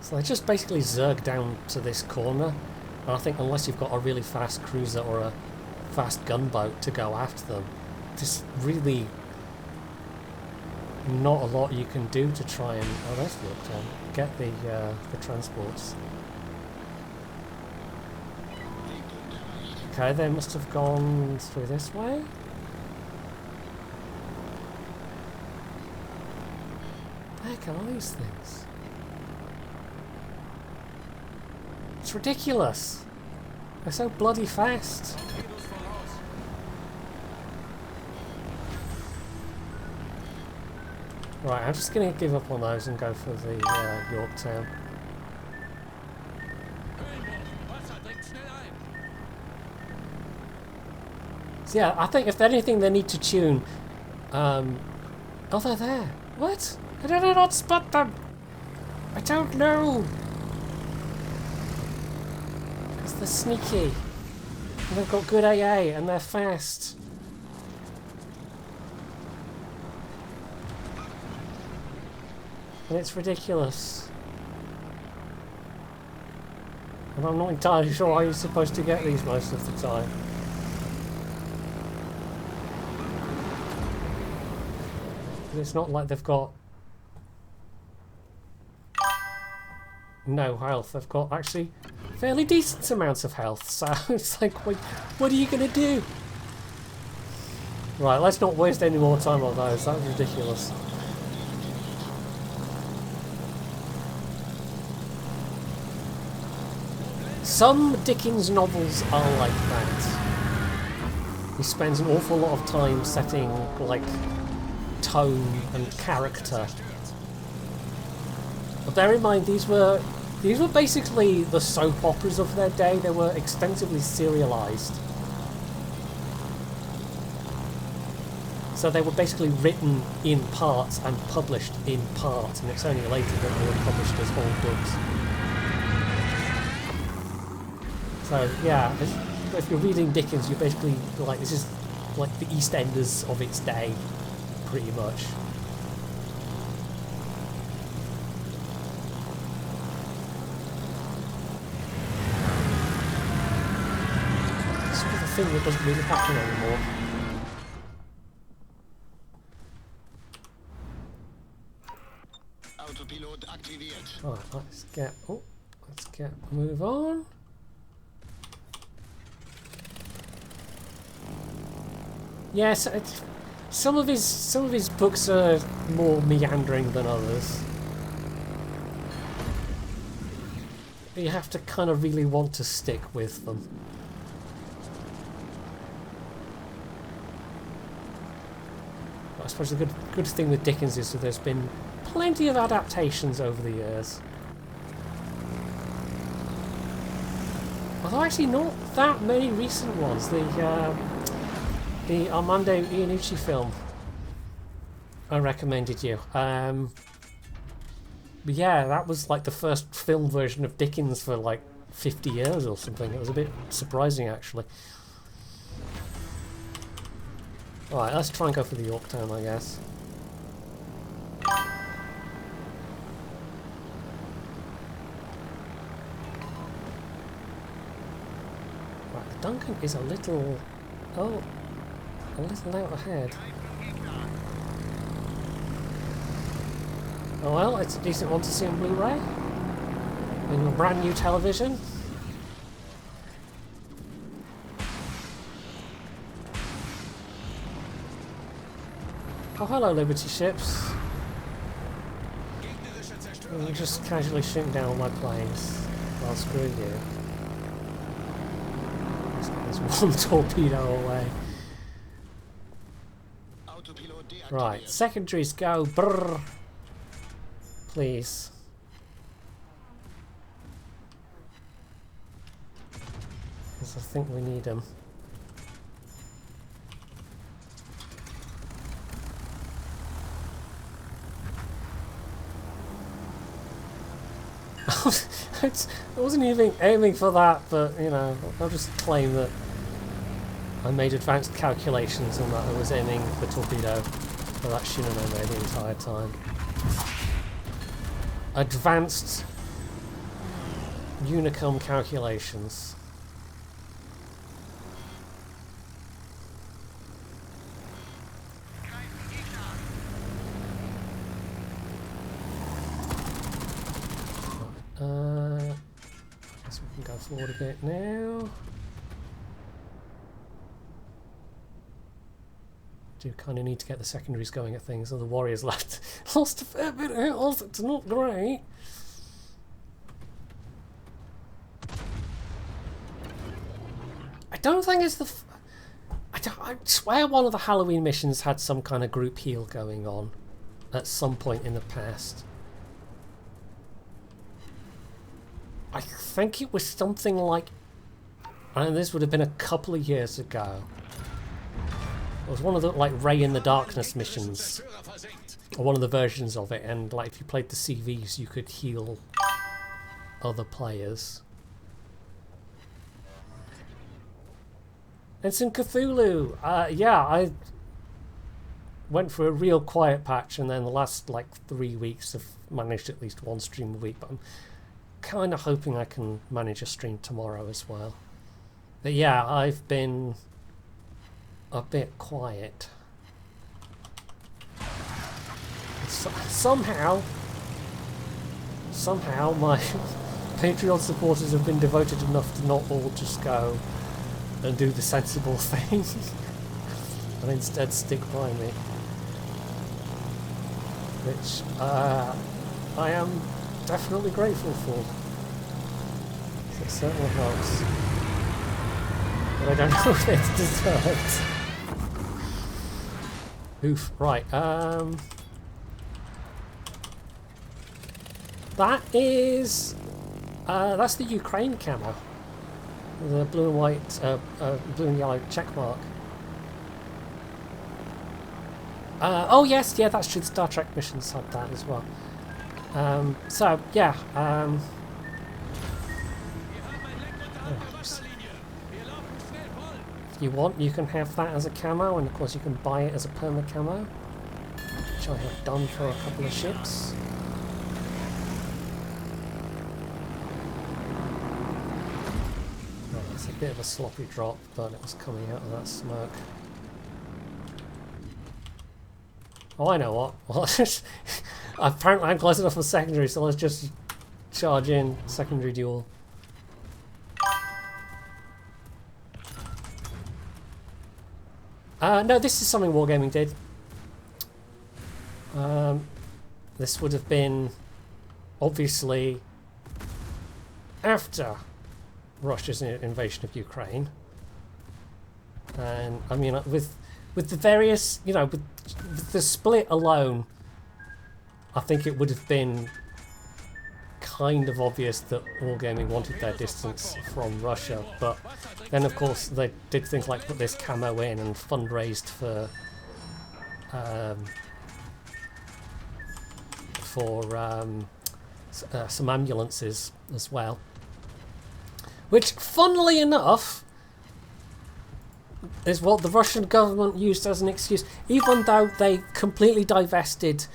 So they just basically zerg down to this corner. And I think unless you've got a really fast cruiser or a fast gunboat to go after them, there's really not a lot you can do to try and... Oh, there's the upturn. Get the transports. Okay, they must have gone through this way. What the heck are all these things? It's ridiculous. They're so bloody fast. Right, I'm just going to give up on those and go for the Yorktown. So yeah, I think if anything they need to tune... oh, they're there. What? How did I not spot them? I don't know. Because they're sneaky. And they've got good AA and they're fast. And it's ridiculous. And I'm not entirely sure how you're supposed to get these most of the time. But it's not like they've got no health. They've got actually fairly decent amounts of health. So it's like, what are you going to do? Right, let's not waste any more time on those. That's ridiculous. Some Dickens novels are like that. He spends an awful lot of time setting, like, tone and character. But bear in mind, these were basically the soap operas of their day. They were extensively serialized. So they were basically written in parts and published in parts, and it's only later that they were published as whole books. So yeah, if you're reading Dickens, you're basically like, this is like the EastEnders of its day, pretty much. This is the thing that doesn't really happen anymore. Autopilot aktiviert. Right, let's get move on. Yes, some of his books are more meandering than others. But you have to kind of really want to stick with them. I suppose the good thing with Dickens is that there's been plenty of adaptations over the years. Although actually not that many recent ones. The Armando Iannucci film I recommended you. But yeah, that was like the first film version of Dickens for like 50 years or something. It was a bit surprising actually. Alright, let's try and go for the Yorktown, I guess. Right, the Duncan is a little out ahead. Oh well, it's a decent one to see on Blu-ray. In your brand new television. Oh, hello, Liberty ships. You just casually shrink down all my planes. Well, screw you. There's one torpedo away. Autopilot Right, deaktiviert. secondaries go. Brrr. Please. Because I think we need them. I wasn't even aiming for that, but you know, I'll just claim that I made advanced calculations and that I was aiming for torpedo, but that shouldn't have made the entire time. Advanced Unicum calculations. I guess we can go forward a bit now. Do kind of need to get the secondaries going at things, or the warriors left. Lost a fair bit of health. It's not great. I don't think it's the. I swear one of the Halloween missions had some kind of group heal going on at some point in the past. I think it was something like, and this would have been a couple of years ago. It was one of the like Ray in the Darkness missions, or one of the versions of it, and like if you played the CVs, you could heal other players. It's in Cthulhu. Yeah, I went for a real quiet patch, and then the last like 3 weeks have managed at least one stream a week. But I'm kind of hoping I can manage a stream tomorrow as well. But yeah, I've been a bit quiet. Somehow my Patreon supporters have been devoted enough to not all just go and do the sensible thing and instead stick by me, which I am definitely grateful for. It certainly helps, but I don't know if it's deserved. Oof. Right. That is that's the Ukraine camo, the blue and white, blue and yellow check mark. Oh yes, yeah, that's true. The Star Trek missions had that as well. So yeah. If you want, you can have that as a camo, and of course you can buy it as a perma camo, which I have done for a couple of ships. Right, it's a bit of a sloppy drop, but it was coming out of that smoke. Oh, I know what. Well, apparently I'm close enough for secondary, so let's just charge in secondary duel. No, this is something Wargaming did. This would have been obviously after Russia's invasion of Ukraine, and I mean with the various, you know, with the split alone, I think it would have been kind of obvious that Wargaming wanted their distance from Russia, but then of course they did things like put this camo in and fundraised for some ambulances as well, which funnily enough is what the Russian government used as an excuse, even though they completely divested.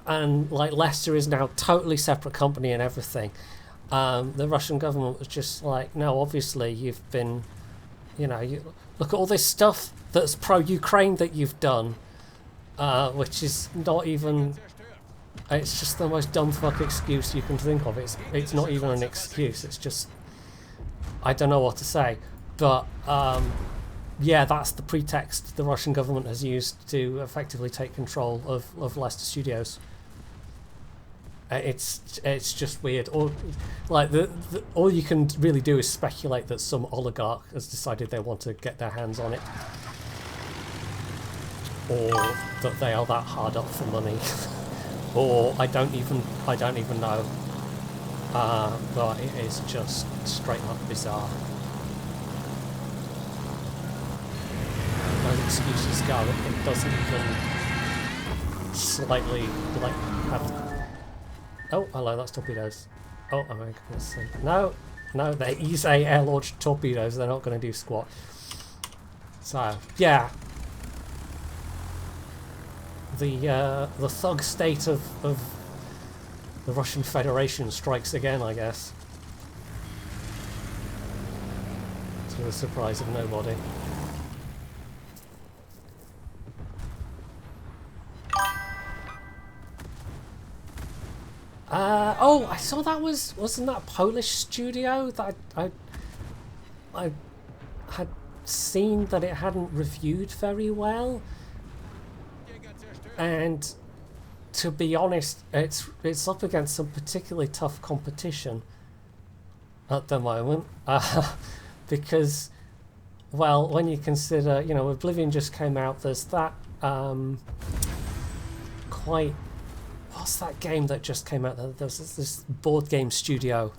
And like Leicester is now totally separate company and everything. The Russian government was just like, no, obviously you've been, you know, you look at all this stuff that's pro-Ukraine that you've done, which is not even. It's just the most dumb fuck excuse you can think of. It's not even an excuse. It's just, I don't know what to say, but yeah, that's the pretext the Russian government has used to effectively take control of Leicester Studios. It's just weird. Or like all you can really do is speculate that some oligarch has decided they want to get their hands on it. or that they are that hard up for money, or I don't even know. But it is just straight up bizarre. As excuses go, it doesn't even slightly like have. Oh, hello, that's torpedoes. Oh, I'm going to see. No, they say air launched torpedoes. They're not going to do squat. So yeah, the thug state of the Russian Federation strikes again, I guess, to the surprise of nobody. Oh, I saw that wasn't that a Polish studio that I had seen that it hadn't reviewed very well, and to be honest, it's up against some particularly tough competition at the moment, because, well, when you consider, you know, Oblivion just came out. There's that what's that game that just came out? There's this board game studio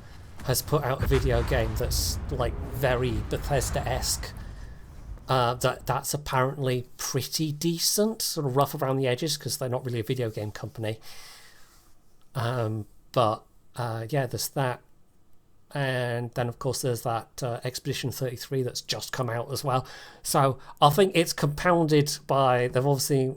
has put out a video game that's like very Bethesda-esque. That's apparently pretty decent, sort of rough around the edges because they're not really a video game company. But yeah, there's that, and then of course there's that Expedition 33 that's just come out as well. So I think it's compounded by they've obviously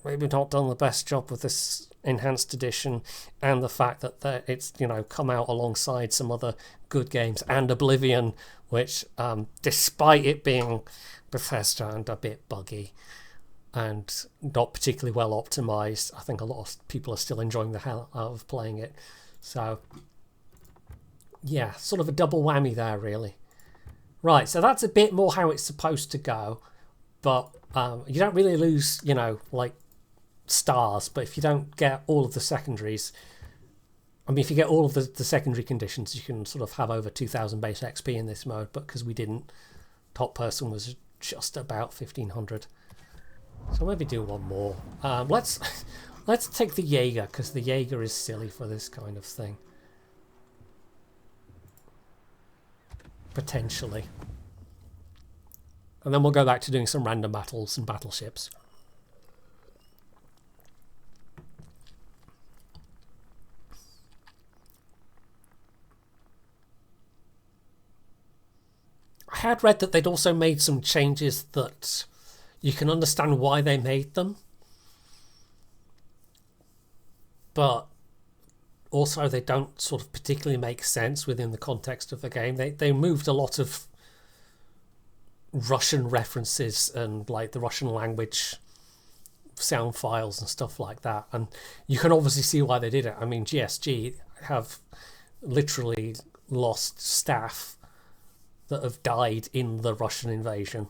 maybe not done the best job with this enhanced edition, and the fact that it's, you know, come out alongside some other good games and Oblivion, which despite it being Bethesda and a bit buggy and not particularly well optimized, I think a lot of people are still enjoying the hell out of playing it. So yeah, sort of a double whammy there, really. Right, so that's a bit more how it's supposed to go, but you don't really lose, you know, like stars, but if you don't get all of the secondaries, I mean, if you get all of the secondary conditions, you can sort of have over 2,000 base XP in this mode, but because we didn't, top person was just about 1,500. So maybe do one more. Let's take the Jaeger, because the Jaeger is silly for this kind of thing. Potentially. And then we'll go back to doing some random battles and battleships. I had read that they'd also made some changes that you can understand why they made them, but also they don't sort of particularly make sense within the context of the game. They moved a lot of Russian references and like the Russian language sound files and stuff like that, and you can obviously see why they did it. I mean, GSG have literally lost staff that have died in the Russian invasion.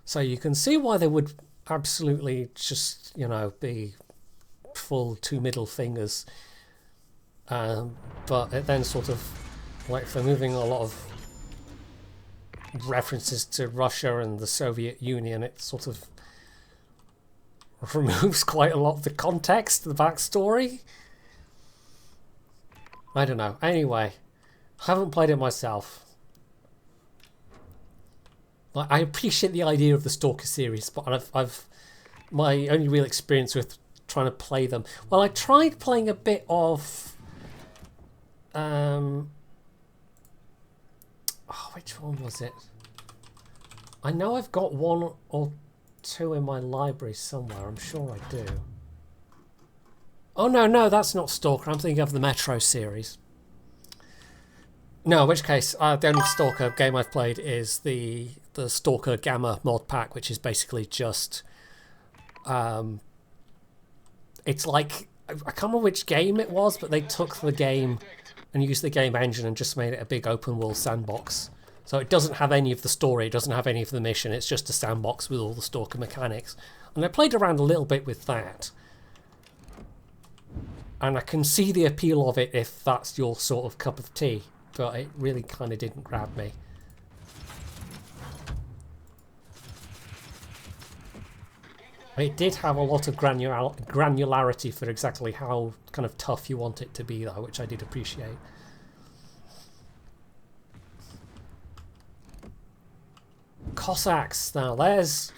So you can see why they would absolutely just, you know, be full two middle fingers. But it then sort of, like, for moving a lot of references to Russia and the Soviet Union, it sort of removes quite a lot of the context, the backstory. I don't know. Anyway, haven't played it myself. I appreciate the idea of the Stalker series, but I've my only real experience with trying to play them. Well, I tried playing a bit of which one was it? I know I've got one or two in my library somewhere. I'm sure I do. Oh no, that's not Stalker. I'm thinking of the Metro series. No, in which case, the only Stalker game I've played is the Stalker Gamma mod pack, which is basically just... it's like... I can't remember which game it was, but they took the game and used the game engine and just made it a big open world sandbox. So it doesn't have any of the story, it doesn't have any of the mission, it's just a sandbox with all the Stalker mechanics. And I played around a little bit with that. And I can see the appeal of it if that's your sort of cup of tea. But it really kind of didn't grab me. It did have a lot of granularity for exactly how kind of tough you want it to be, though, which I did appreciate. Cossacks. Now, there's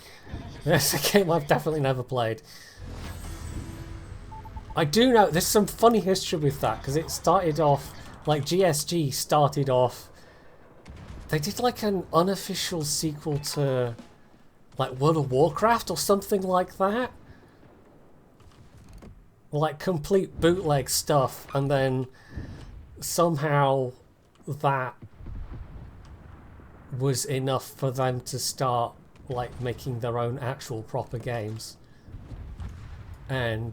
a game I've definitely never played. I do know there's some funny history with that, because it started off, like GSG started off, they did like an unofficial sequel to like World of Warcraft or something like that. Like complete bootleg stuff, and then somehow that was enough for them to start like making their own actual proper games. And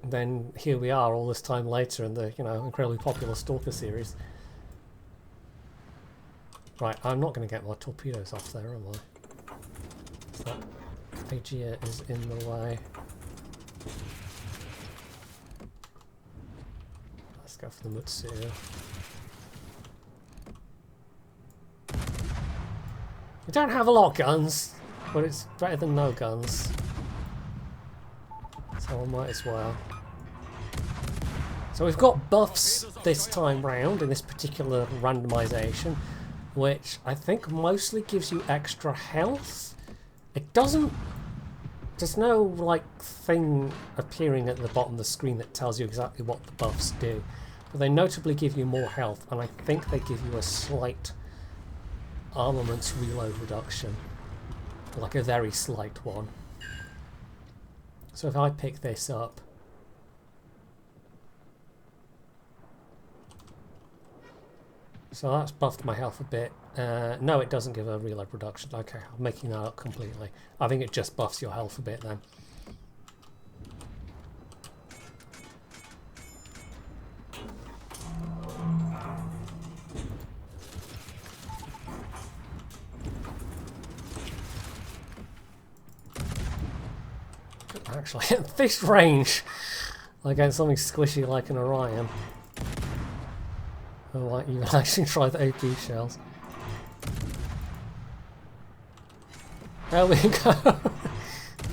then here we are all this time later in the, you know, incredibly popular Stalker series. Right, I'm not going to get my torpedoes off there, am I? So that Aegea is in the way. Let's go for the Mutsu. We don't have a lot of guns, but it's better than no guns. So I might as well. So we've got buffs this time round in this particular randomization, which I think mostly gives you extra health. It doesn't... There's no, like, thing appearing at the bottom of the screen that tells you exactly what the buffs do. But they notably give you more health, and I think they give you a slight armaments reload reduction. Like a very slight one. So if I pick this up... So that's buffed my health a bit. No, it doesn't give a reload reduction. Okay, I'm making that up completely. I think it just buffs your health a bit then. Actually, at this range, against something squishy like an Orion, I might even actually try the AP shells. There we go!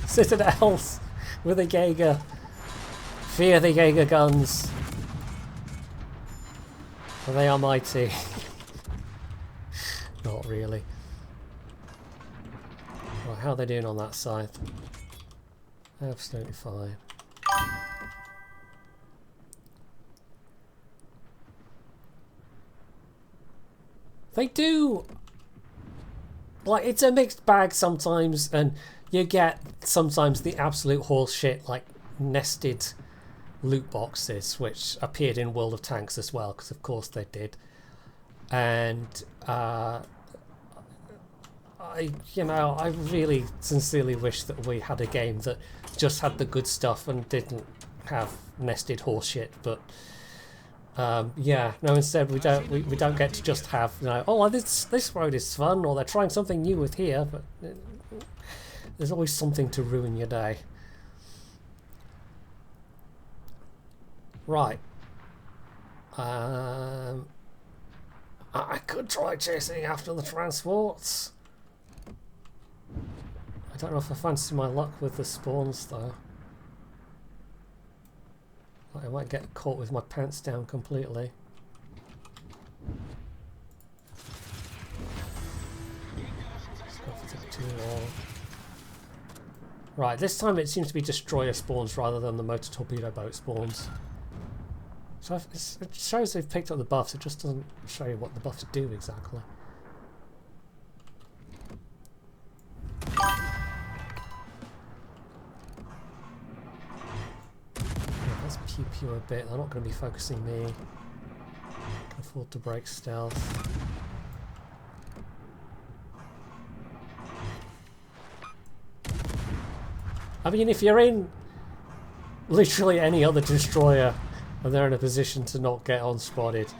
Citadels with a Jaeger. Fear the Jaeger guns. For they are mighty. Not really. Right, how are they doing on that side? Absolutely fine. They do, like, it's a mixed bag sometimes, and you get sometimes the absolute horse shit, like nested loot boxes, which appeared in World of Tanks as well, because of course they did. And I really sincerely wish that we had a game that just had the good stuff and didn't have nested horse shit, but yeah, no, instead we don't get to just have, you know, oh, this road is fun, or they're trying something new with here, but there's always something to ruin your day. Right. I could try chasing after the transports. I don't know if I fancy my luck with the spawns though. I might get caught with my pants down completely. Let's go for the 2 more. Right, this time it seems to be destroyer spawns rather than the motor torpedo boat spawns. So it shows they've picked up the buffs, it just doesn't show you what the buffs do exactly. Let's pew pew a bit, they're not going to be focusing me. Can afford to break stealth. I mean, if you're in literally any other destroyer and they're in a position to not get unspotted,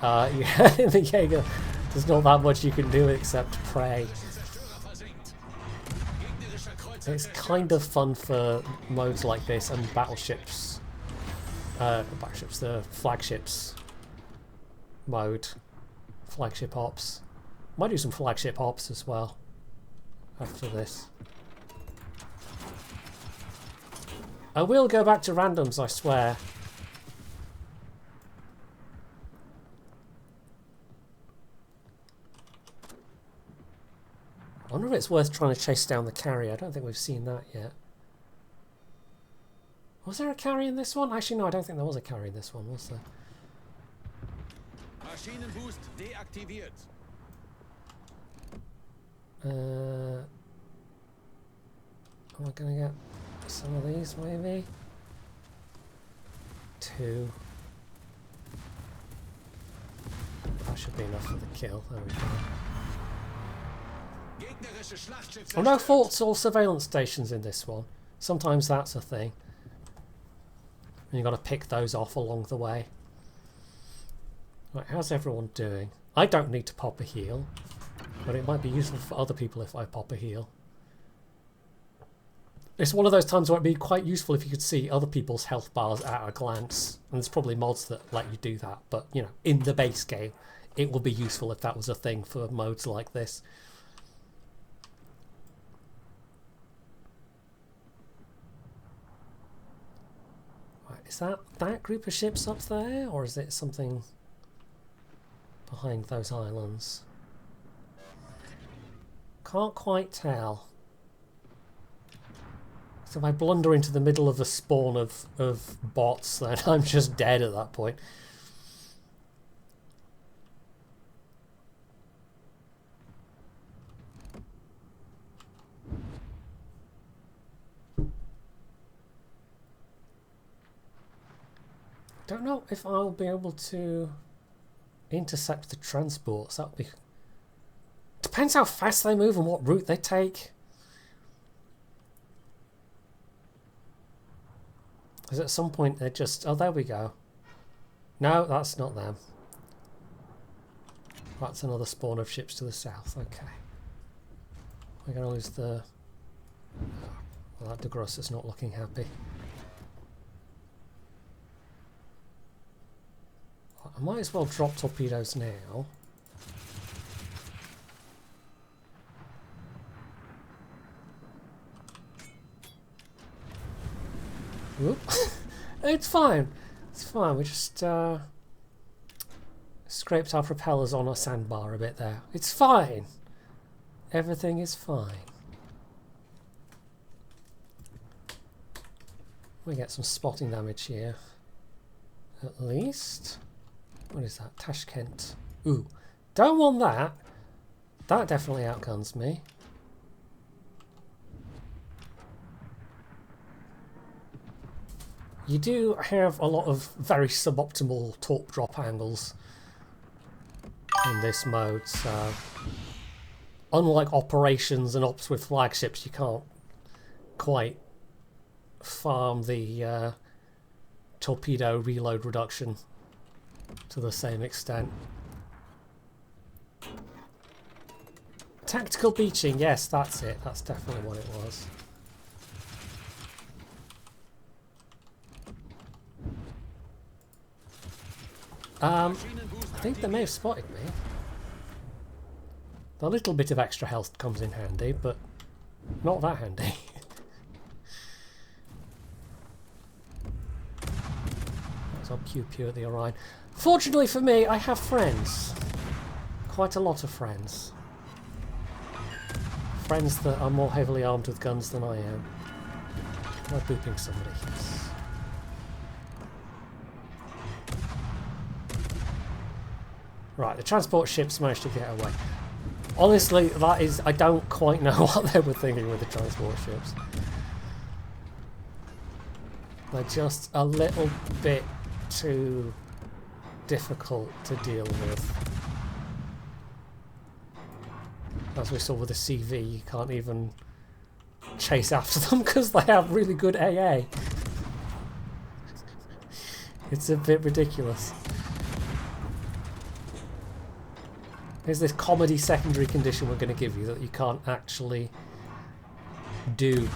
yeah, in the Jaeger, there's not that much you can do except pray. It's kind of fun for modes like this and battleships. The flagships mode. Flagship ops. Might do some flagship ops as well. after this. I will go back to randoms, I swear. I wonder if it's worth trying to chase down the carrier. I don't think we've seen that yet. Was there a carry in this one? Actually, no, I don't think there was a carry in this one, was there? Maschinenboost deaktiviert. Am I going to get some of these, maybe? 2. That should be enough for the kill. There we go. Oh, no faults or surveillance stations in this one. Sometimes that's a thing. And you've got to pick those off along the way. Right, how's everyone doing? I don't need to pop a heal, but it might be useful for other people if I pop a heal. It's one of those times where it'd be quite useful if you could see other people's health bars at a glance. And there's probably mods that let you do that, but, you know, in the base game, it would be useful if that was a thing for modes like this. Is that group of ships up there, or is it something behind those islands? Can't quite tell. So if I blunder into the middle of a spawn of bots, then I'm just dead at that point. Don't know if I'll be able to intercept the transports. That'll be... Depends how fast they move and what route they take. Because at some point they're just... Oh, there we go. No, that's not them. That's another spawn of ships to the south. Okay. We're going to lose the... Oh, well, that De Gross is not looking happy. I might as well drop torpedoes now. Whoop. It's fine. It's fine. We just scraped our propellers on a sandbar a bit there. It's fine. Everything is fine. We get some spotting damage here. At least. What is that? Tashkent. Ooh. Don't want that. That definitely outguns me. You do have a lot of very suboptimal torque drop angles in this mode, so unlike operations and ops with flagships, you can't quite farm the torpedo reload reduction to the same extent. Tactical beaching, yes, that's it. That's definitely what it was. I think they may have spotted me. A little bit of extra health comes in handy, but not that handy. That's our pew pew at the Orion. Fortunately for me, I have friends. Quite a lot of friends. Friends that are more heavily armed with guns than I am. Am I booping somebody? Yes. Right, the transport ships managed to get away. Honestly, that is... I don't quite know what they were thinking with the transport ships. They're just a little bit too difficult to deal with. As we saw with the CV, you can't even chase after them because they have really good AA. It's a bit ridiculous. Here's this comedy secondary condition we're going to give you that you can't actually do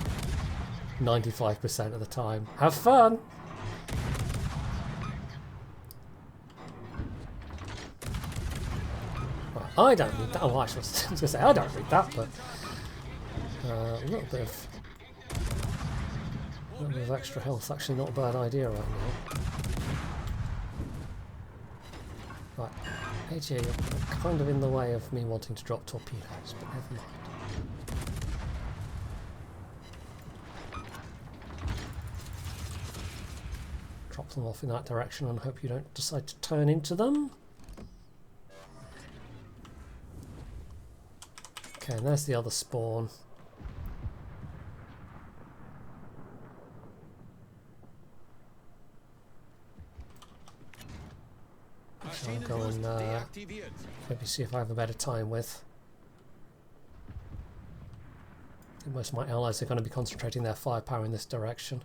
95% of the time. Have fun! Right, I don't need that. Oh, I was going to say I don't need that, but A little bit of extra health, actually not a bad idea right now. Right, AJ, you're kind of in the way of me wanting to drop torpedoes, but never mind. Drop them off in that direction and hope you don't decide to turn into them. Okay, and there's the other spawn. Which I'll go and maybe see if I have a better time with. I think most of my allies are going to be concentrating their firepower in this direction.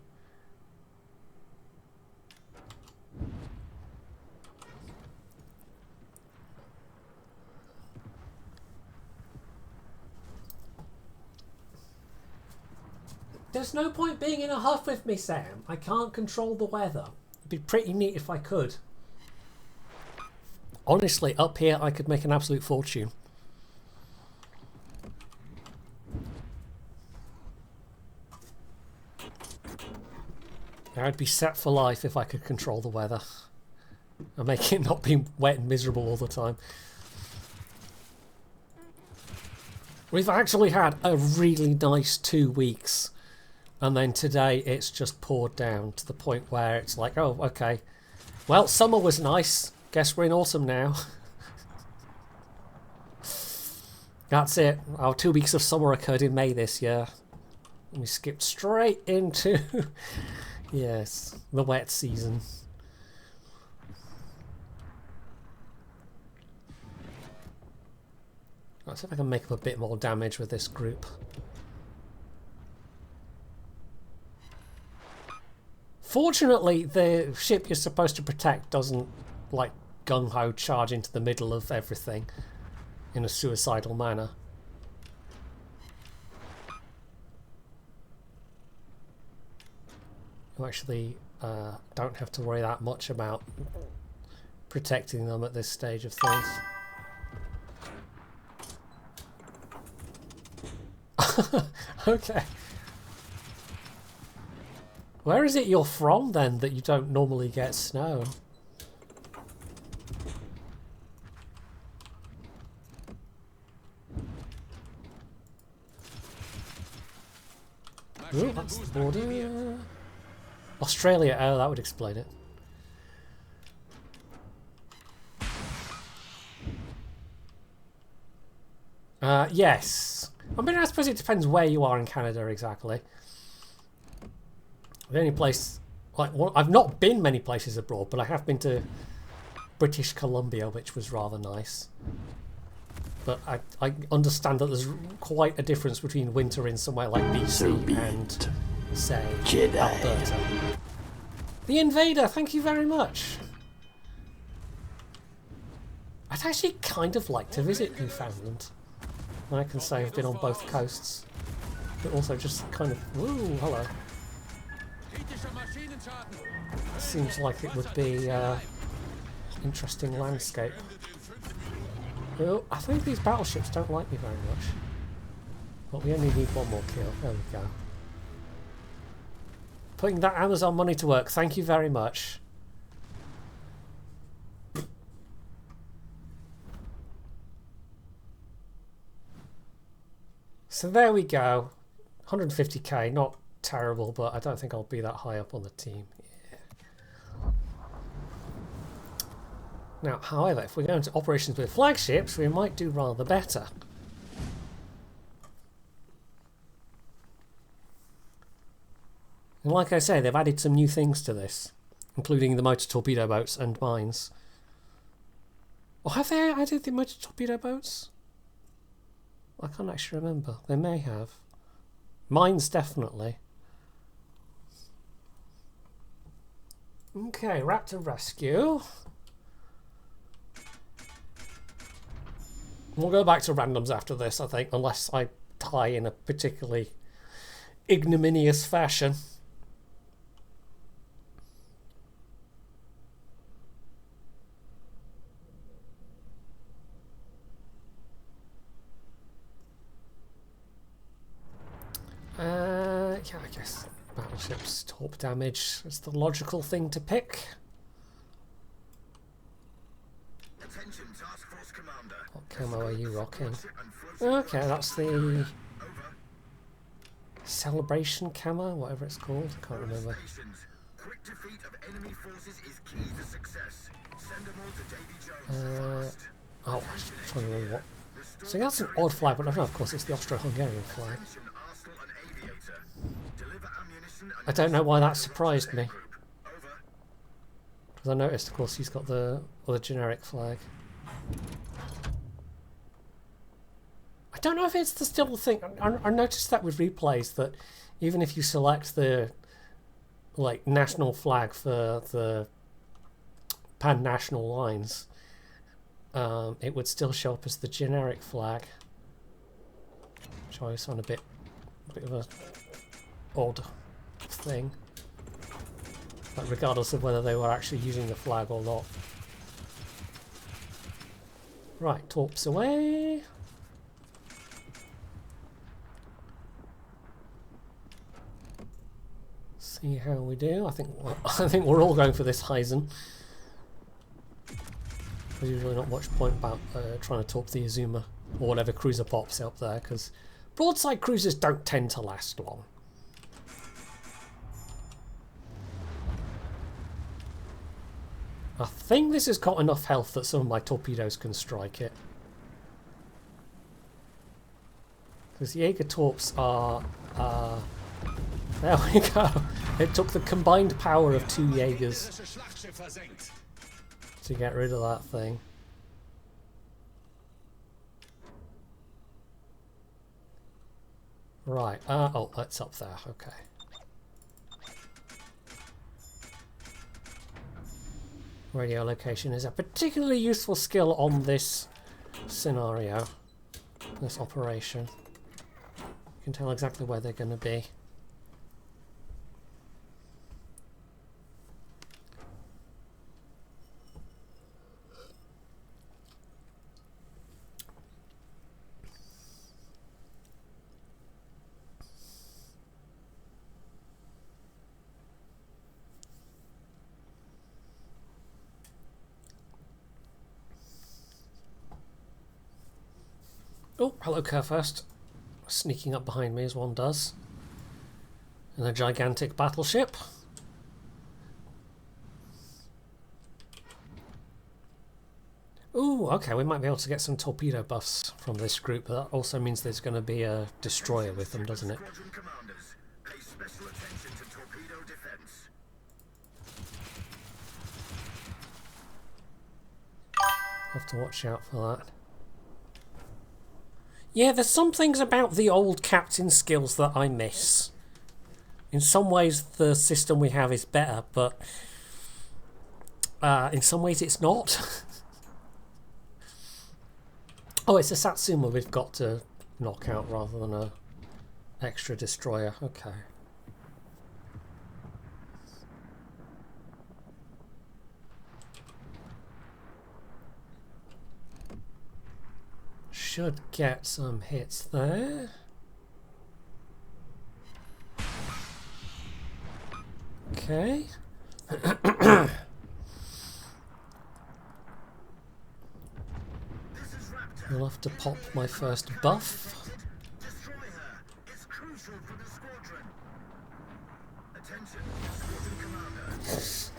There's no point being in a huff with me, Sam. I can't control the weather. It'd be pretty neat if I could. Honestly, up here I could make an absolute fortune. I'd be set for life if I could control the weather. And make it not be wet and miserable all the time. We've actually had a really nice 2 weeks. And then today it's just poured down to the point where it's like, oh, okay. Well, summer was nice. Guess we're in autumn now. That's it. Our 2 weeks of summer occurred in May this year. And we skipped straight into, yes, the wet season. Let's see if I can make up a bit more damage with this group. Fortunately, the ship you're supposed to protect doesn't, like, gung-ho charge into the middle of everything in a suicidal manner. You actually don't have to worry that much about protecting them at this stage of things. Okay. Where is it you're from, then, that you don't normally get snow? Ooh, that's the border. Australia, oh, that would explain it. Yes. I mean, I suppose it depends where you are in Canada exactly. The only place, like, well, I've not been many places abroad, but I have been to British Columbia, which was rather nice. But I understand that there's quite a difference between winter in somewhere like BC and, say, Jedi. Alberta. The Invader, thank you very much. I'd actually kind of like to visit Newfoundland. And I can say I've been on both coasts, but also just kind of, ooh, hello. Seems like it would be interesting landscape. Oh, I think these battleships don't like me very much. But we only need one more kill. There we go. Putting that Amazon money to work. Thank you very much. So there we go. 150k, not terrible, but I don't think I'll be that high up on the team. Yeah. Now, however, if we're going to operations with flagships, we might do rather better. And like I say, they've added some new things to this, including the motor torpedo boats and mines. Or have they added the motor torpedo boats? I can't actually remember. They may have. Mines, definitely. Okay, Raptor Rescue. We'll go back to randoms after this, I think, unless I die in a particularly ignominious fashion. yeah, I guess battleships torp damage is the logical thing to pick. Attention, Task Force Commander. What camo are you rocking? Okay, that's the celebration camo, whatever it's called. I can't remember. Quick defeat of enemy forces is key to success. Send them all to Davy Jones fast. Oh, I was trying to remember what. So that's an odd flag, but no, of course it's the Austro-Hungarian flag. Attention, Arsenal and Aviator. Deliver ammunition and I don't know why that surprised me. over. Because I noticed, of course, he's got the other generic flag. I don't know if it's the still thing. I noticed that with replays that even if you select the like national flag for the pan-national lines, it would still show up as the generic flag. Which I found a bit of a odd thing. Like regardless of whether they were actually using the flag or not. Right, torps away. See how we do. I think we're all going for this Heisen. There's usually not much point about trying to torp the Azuma or whatever cruiser pops up there, because broadside cruisers don't tend to last long. I think this has got enough health that some of my torpedoes can strike it. Because Jaeger torps are... there we go. It took the combined power of 2 Jaegers to get rid of that thing. Right. Oh, that's up there. Okay. Radio location is a particularly useful skill on this scenario, this operation. You can tell exactly where they're going to be. Oh, hello Kerfurst. Sneaking up behind me as one does. In a gigantic battleship. Ooh, okay, we might be able to get some torpedo buffs from this group, but that also means there's going to be a destroyer with them, doesn't it? Squadron commanders, pay special attention to torpedo defense. Have to watch out for that. Yeah, there's some things about the old captain skills that I miss. In some ways the system we have is better, but in some ways it's not. Oh, it's a Satsuma we've got to knock out rather than a extra destroyer. Okay. Should get some hits there. Okay. I'll have to pop my first buff. Destroy her. It's crucial for the squadron. Attention, squadron commander.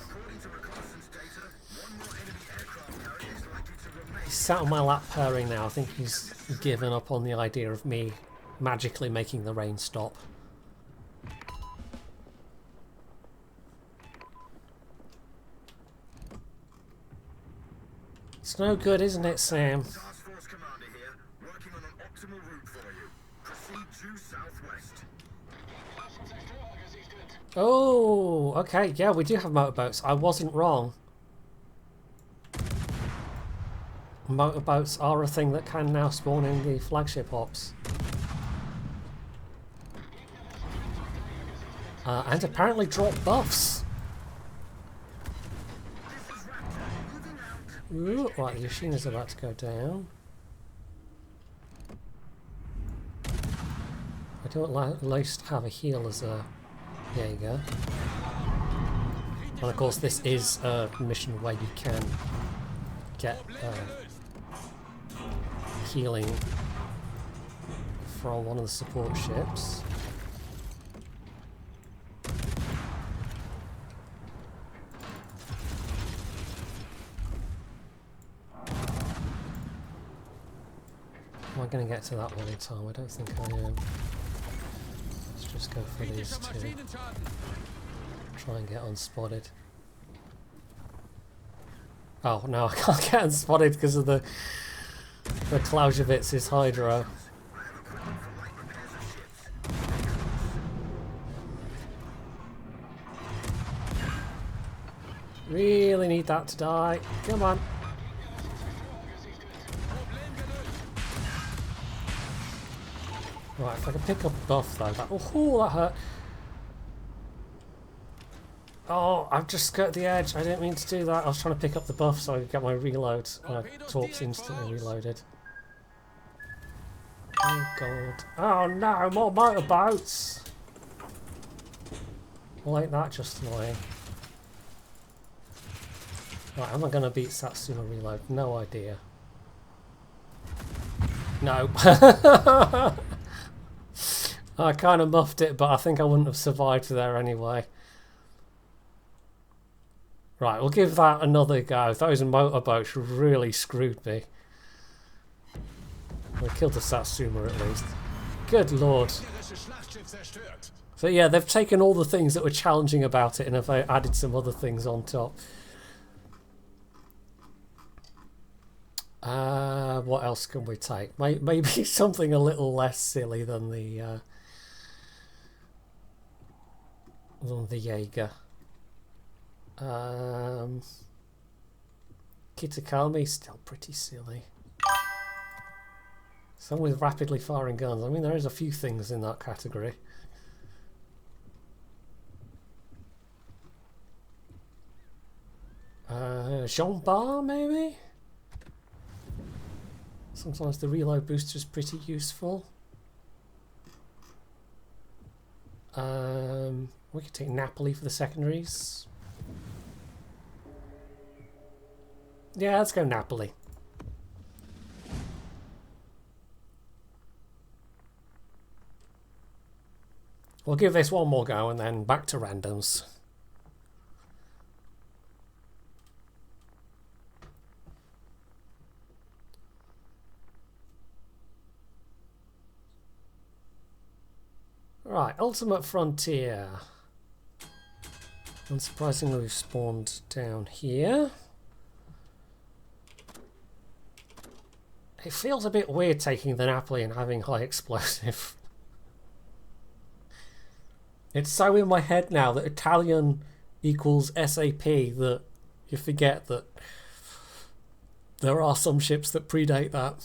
According to reconnaissance data, one more enemy aircraft carrier is likely to remain. He's sat on my lap purring now. I think he's given up on the idea of me magically making the rain stop. It's no good, isn't it, Sam? Task Force Commander here, working on an optimal route for you. Proceed due southwest. Oh, okay. Yeah, we do have motorboats. I wasn't wrong. Motorboats are a thing that can now spawn in the flagship ops. And apparently drop buffs. Ooh, right, the Yoshina's about to go down. I do at least have a heal as a Jaeger. And of course this is a mission where you can get healing from one of the support ships. Am I going to get to that one in time? I don't think I am. Let's just go for these two. Try and get unspotted. Oh no, I can't get unspotted because of the Clausewitz's Hydro. Really need that to die. Come on. Right, if I can pick up a buff though, that, oh, that hurt. Oh, I've just skirted the edge. I didn't mean to do that. I was trying to pick up the buff so I could get my reload. Torps instantly reloaded. Oh god. Oh no, more motorboats! Well, ain't that just annoying? Right, am I going to beat Satsuma reload? No idea. No. I kind of muffed it, but I think I wouldn't have survived there anyway. Right, we'll give that another go. Those motorboats really screwed me. We killed the Satsuma at least. Good lord. So yeah, they've taken all the things that were challenging about it and have added some other things on top. What else can we take? Maybe something a little less silly than the Jaeger. Kitakami still pretty silly. Some with rapidly firing guns. I mean, there is a few things in that category. Jean Bar, maybe? Sometimes the reload booster is pretty useful. We could take Napoli for the secondaries. Yeah, let's go Napoli. We'll give this one more go and then back to randoms. Right, Ultimate Frontier. Unsurprisingly, we've spawned down here. It feels a bit weird taking the Napoli and having high explosive. It's so in my head now that Italian equals SAP that you forget that there are some ships that predate that.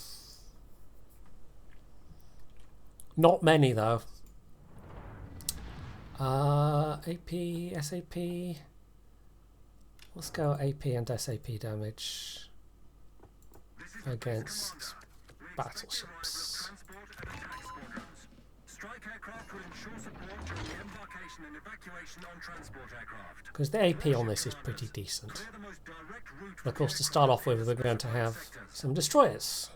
Not many though. AP, SAP. Let's go AP and SAP damage against battleships. Because the AP on this is pretty decent. Of course, to start off with, we're going to have some destroyers.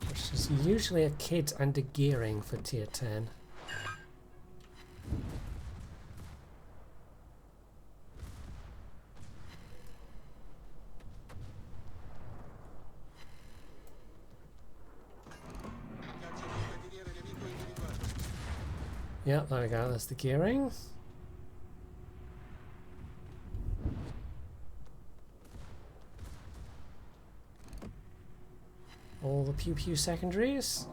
Which is usually a kit and a gearing for tier 10. Yeah, there we go, that's the gearing. All the pew pew secondaries.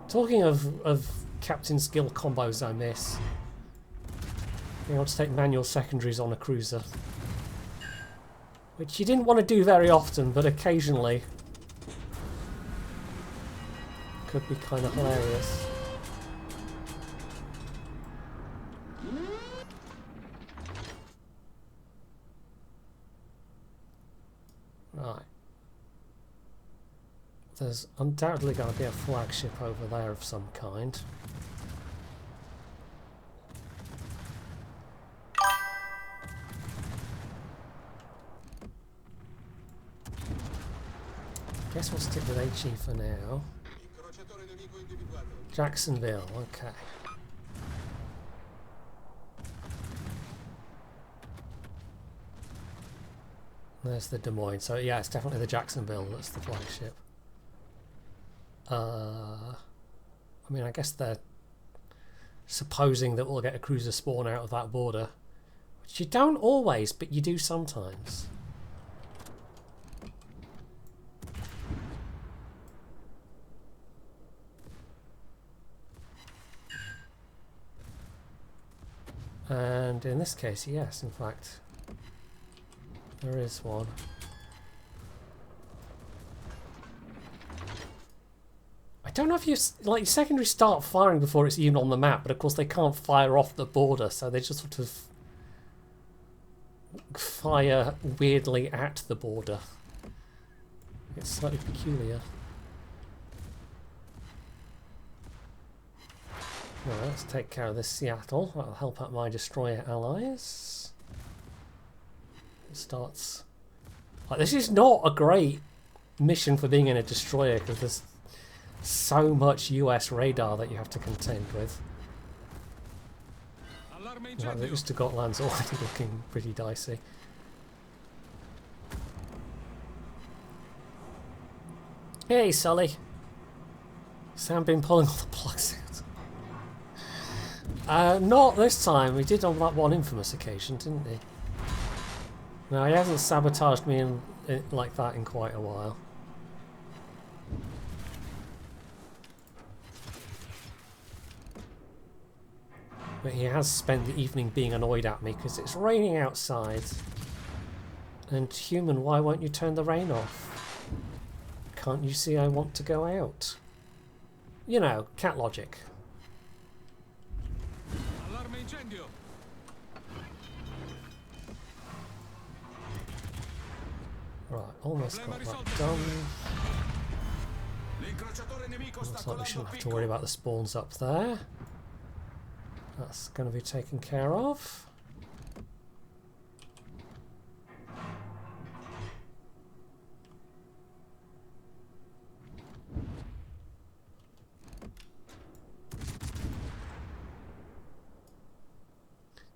Talking of captain skill combos I miss. Being able to take manual secondaries on a cruiser. Which you didn't want to do very often, but occasionally could be kind of hilarious. Right. There's undoubtedly going to be a flagship over there of some kind. Guess we'll stick with HE for now. Jacksonville, okay. There's the Des Moines. So yeah, it's definitely the Jacksonville that's the flagship. I mean, I guess they're supposing that we'll get a cruiser spawn out of that border. Which you don't always, but you do sometimes. And in this case, yes, in fact, there is one. I don't know if you, like, secondary start firing before it's even on the map, but of course they can't fire off the border, so they just sort of fire weirdly at the border. It's slightly peculiar. Right, let's take care of this Seattle. That'll help out my destroyer allies. It starts... Like, this is not a great mission for being in a destroyer because there's so much US radar that you have to contend with. Like, the Oostergotland's already looking pretty dicey. Hey, Sully. Sam been pulling all the plugs out. Not this time. We did on that one infamous occasion, didn't he? No, he hasn't sabotaged me like that in quite a while. But he has spent the evening being annoyed at me because it's raining outside. And human, why won't you turn the rain off? Can't you see I want to go out? You know, cat logic. Right, almost got that done. Looks like we shouldn't have to worry about the spawns up there. That's going to be taken care of.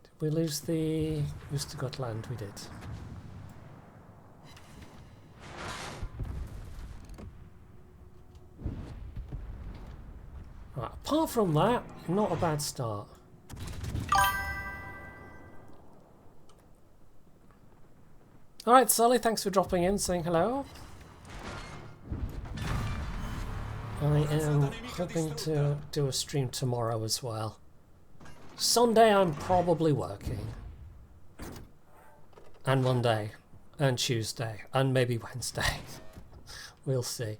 Did we lose the Oostergotland? We did. Right, apart from that, not a bad start. Alright, Sully, thanks for dropping in, saying hello. I am hoping to do a stream tomorrow as well. Sunday I'm probably working. And Monday. And Tuesday. And maybe Wednesday. We'll see.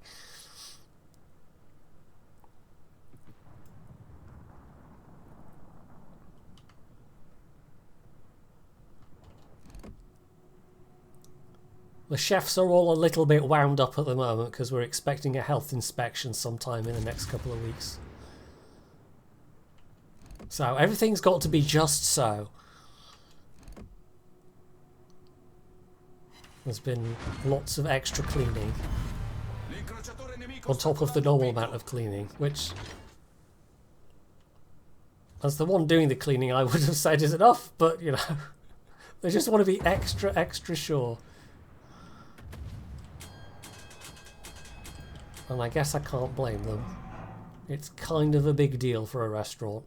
The chefs are all a little bit wound up at the moment because we're expecting a health inspection sometime in the next couple of weeks. So everything's got to be just so. There's been lots of extra cleaning on top of the normal amount of cleaning, which, as the one doing the cleaning, I would have said is enough, but you know, they just want to be extra sure. And I guess I can't blame them. It's kind of a big deal for a restaurant.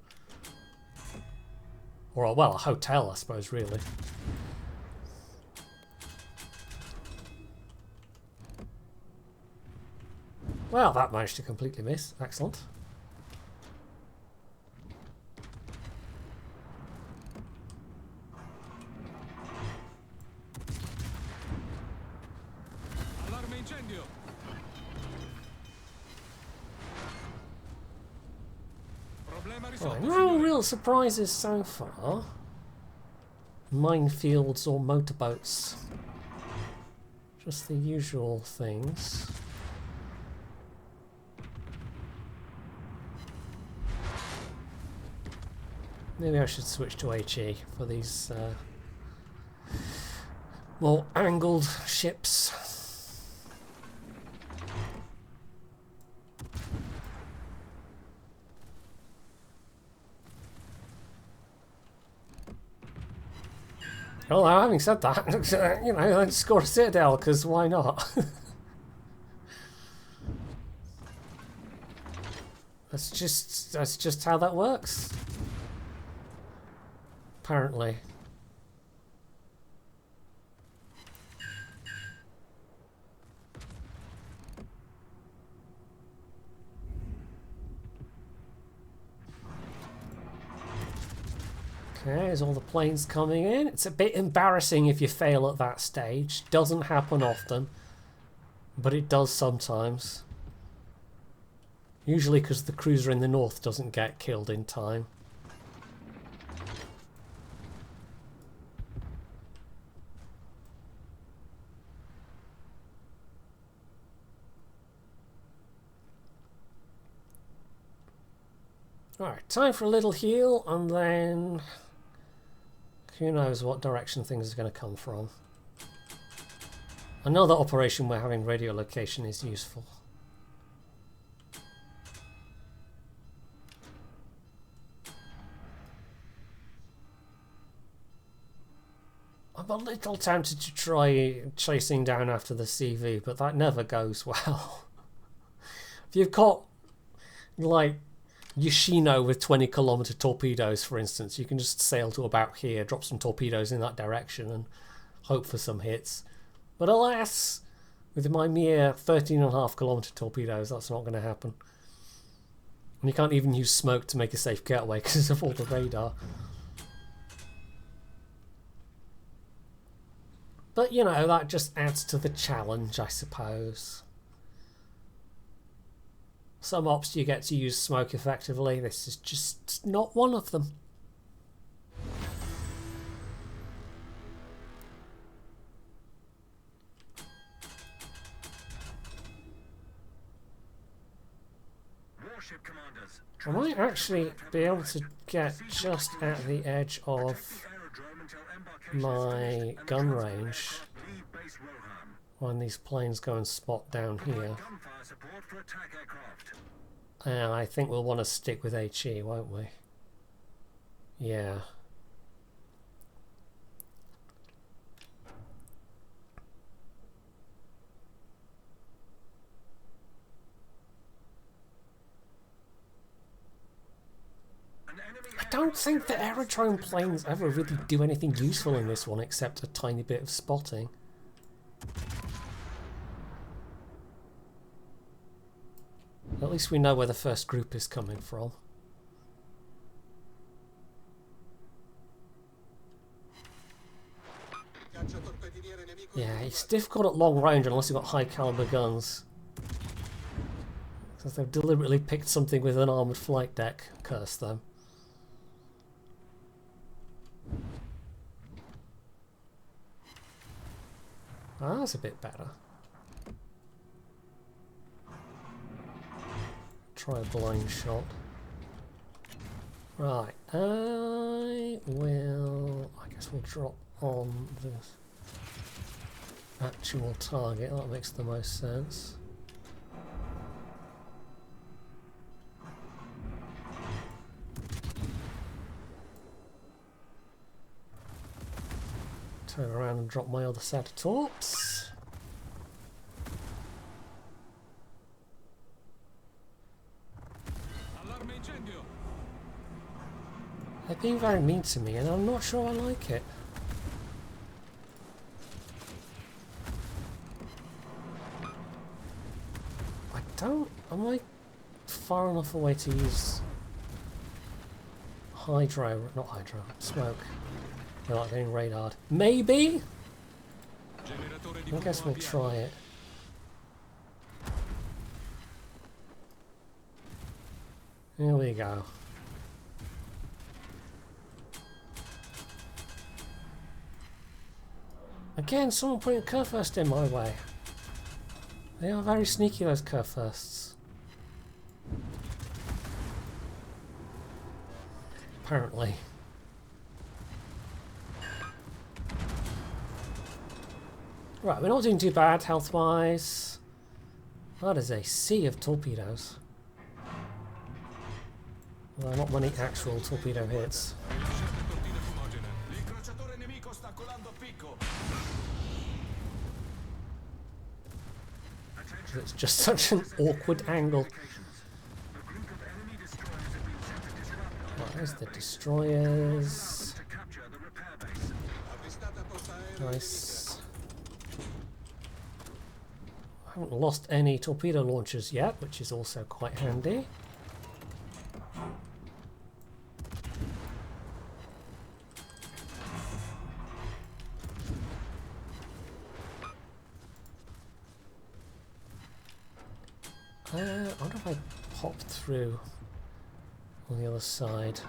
Or, well, a hotel, I suppose, really. Well, that managed to completely miss. Excellent. Right, no real surprises so far. Minefields or motorboats Just the usual things. Maybe I should switch to HE for these more angled ships. Although, having said that, you know, let's score a citadel, because why not? That's just how that works. Apparently. Okay, there's all the planes coming in. It's a bit embarrassing if you fail at that stage. Doesn't happen often, but it does sometimes. Usually because the cruiser in the north doesn't get killed in time. Alright, time for a little heal, and then who knows what direction things are going to come from. Another operation where having radio location is useful. I'm a little tempted to try chasing down after the CV, but that never goes well. If you've got, like, Yoshino with 20-kilometer torpedoes, for instance, you can just sail to about here, drop some torpedoes in that direction, and hope for some hits. But alas, with my mere 13.5-kilometer torpedoes, that's not going to happen. And you can't even use smoke to make a safe getaway because of all the radar. But, you know, that just adds to the challenge, I suppose. Some ops you get to use smoke effectively. This is just not one of them. Warship commanders. I might actually be able to get just at the edge of my gun range when these planes go and spot down here. And I think we'll want to stick with HE, won't we? Yeah. I don't think the aerodrome planes ever really do anything useful in this one except a tiny bit of spotting. At least we know where the first group is coming from. Yeah, it's difficult at long range unless you've got high caliber guns. Because they've deliberately picked something with an armoured flight deck. Curse them. Ah, that's a bit better. Try a blind shot. Right, I guess we'll drop on the actual target. That makes the most sense. Turn around and drop my other set of torps. They're being very mean to me and I'm not sure I like it. Am I far enough away to use not hydro, smoke? They're not getting radared. Maybe? I guess we'll try it. Here we go. Again, someone putting Kurfürst in my way. They are very sneaky, those Kurfürsts. Apparently. Right, we're not doing too bad health-wise. That is a sea of torpedoes. Well, not many actual torpedo hits. It's just such an awkward angle. Right, there's the destroyers. Nice. I haven't lost any torpedo launchers yet, which is also quite handy. I wonder if I pop through on the other side.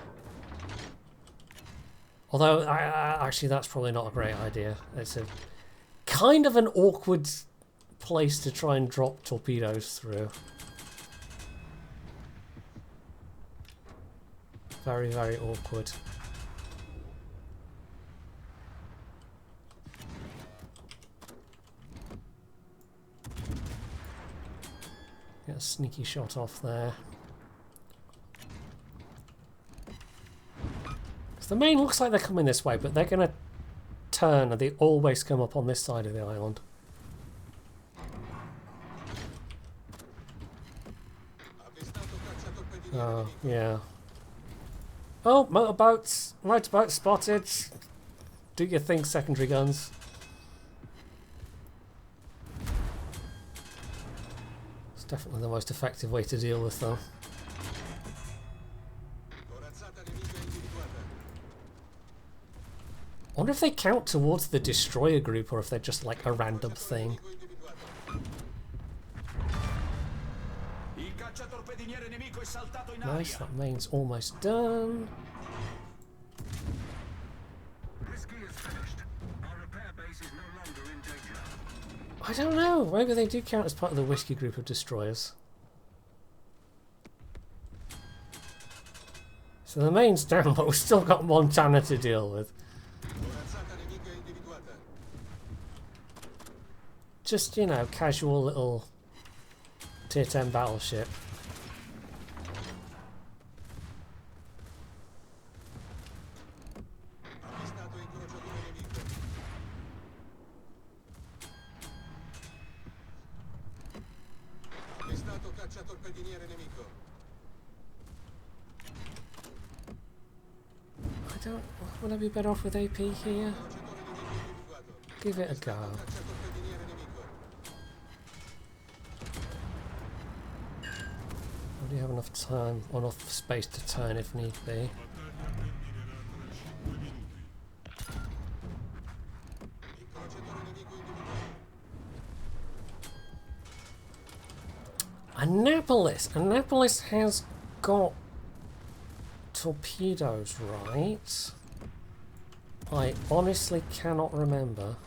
Although, actually, that's probably not a great idea. It's a kind of an awkward place to try and drop torpedoes through. Very, very awkward. Get a sneaky shot off there. So the main looks like they're coming this way, but they're going to turn, and they always come up on this side of the island. Oh, yeah. Oh, motorboats! Motorboats spotted! Do your thing, secondary guns. It's definitely the most effective way to deal with them. I wonder if they count towards the destroyer group or if they're just like a random thing. Nice, that main's almost done. I don't know, maybe they do count as part of the whiskey group of destroyers. So the main's down, but we've still got Montana to deal with. Just, you know, casual little tier 10 battleship. Would I be better off with AP here? Give it a go. Do you have enough time, or enough space to turn if need be? Annapolis! Annapolis has got torpedoes, right? I honestly cannot remember.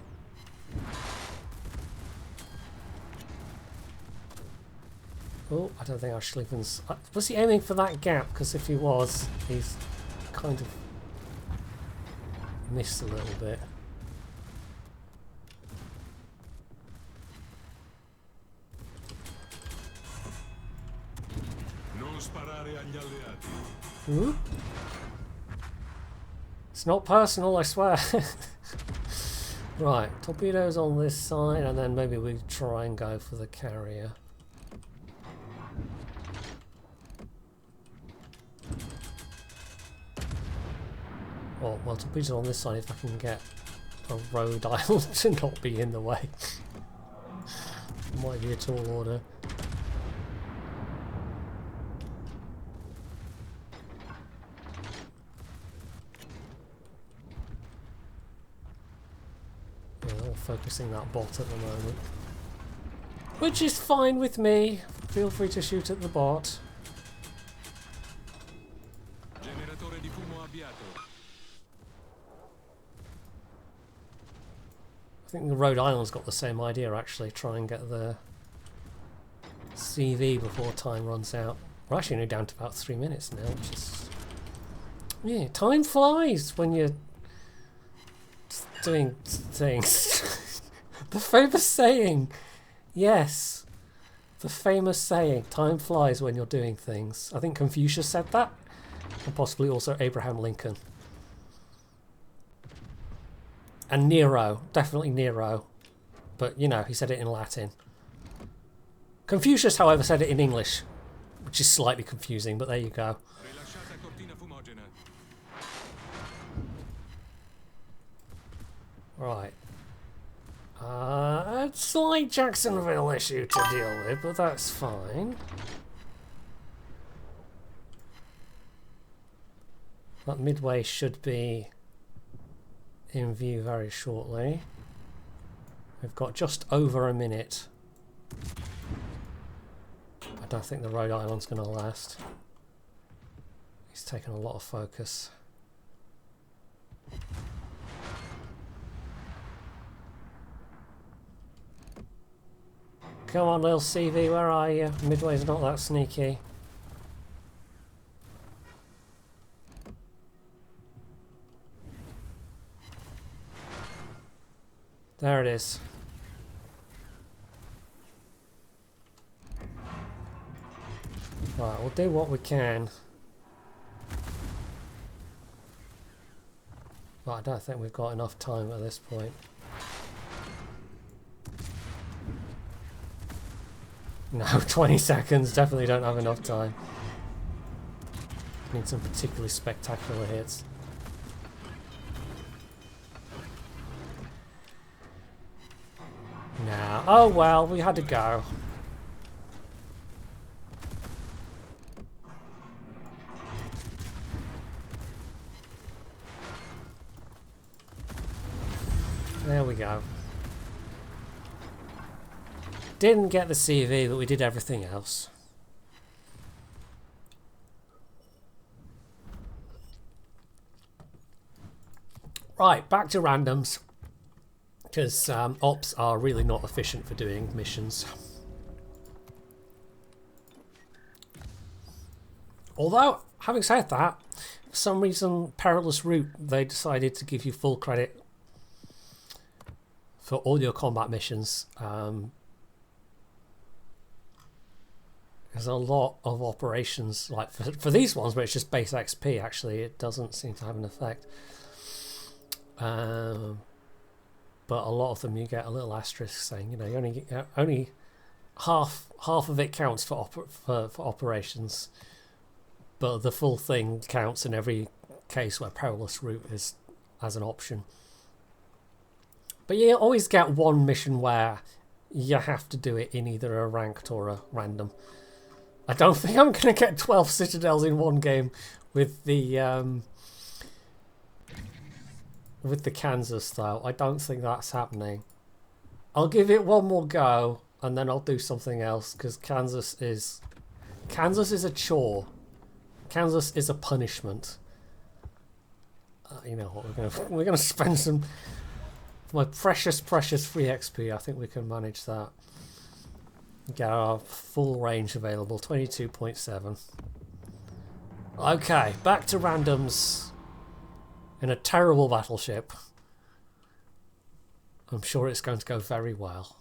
Oh, I don't think our Schlieffen's... Was he aiming for that gap? Because if he was, he's kind of missed a little bit. Hmm? It's not personal, I swear. Right, torpedoes on this side, and then maybe we try and go for the carrier. Oh, well, torpedoes on this side if I can get a road island to not be in the way. Might be a tall order. Focusing that bot at the moment, which is fine with me. Feel free to shoot at the bot. I think the Rhode Island's got the same idea actually. Try and get the CV before time runs out. We're actually only down to about 3 minutes now, which is... Yeah, time flies when you're doing things. The famous saying. Yes. The famous saying. Time flies when you're doing things. I think Confucius said that. And possibly also Abraham Lincoln. And Nero. Definitely Nero. But, you know, he said it in Latin. Confucius, however, said it in English. Which is slightly confusing, but there you go. Right. A slight Jacksonville issue to deal with, but that's fine. That Midway should be in view very shortly. We've got just over a minute. I don't think the Rhode Island's going to last. He's taken a lot of focus. Come on, little CV, where are you? Midway's not that sneaky. There it is. Right, we'll do what we can. But I don't think we've got enough time at this point. No, 20 seconds. Definitely don't have enough time. Need some particularly spectacular hits. Now, oh well, we had to go. There we go. Didn't get the CV, but we did everything else. Right, back to randoms. Because ops are really not efficient for doing missions. Although, having said that, for some reason, Perilous Route, they decided to give you full credit for all your combat missions. There's a lot of operations, like for these ones, where it's just base XP, actually, it doesn't seem to have an effect. But a lot of them you get a little asterisk saying, you know, you only half of it counts for operations, but the full thing counts in every case where Perilous Route is as an option. But you always get one mission where you have to do it in either a ranked or a random. I don't think I'm going to get 12 citadels in one game with the Kansas though. I don't think that's happening. I'll give it one more go and then I'll do something else, because Kansas is a chore. Kansas is a punishment. You know what? We're gonna spend some. For my precious free XP, I think we can manage that. Get our full range available, 22.7. Okay, back to randoms in a terrible battleship. I'm sure it's going to go very well.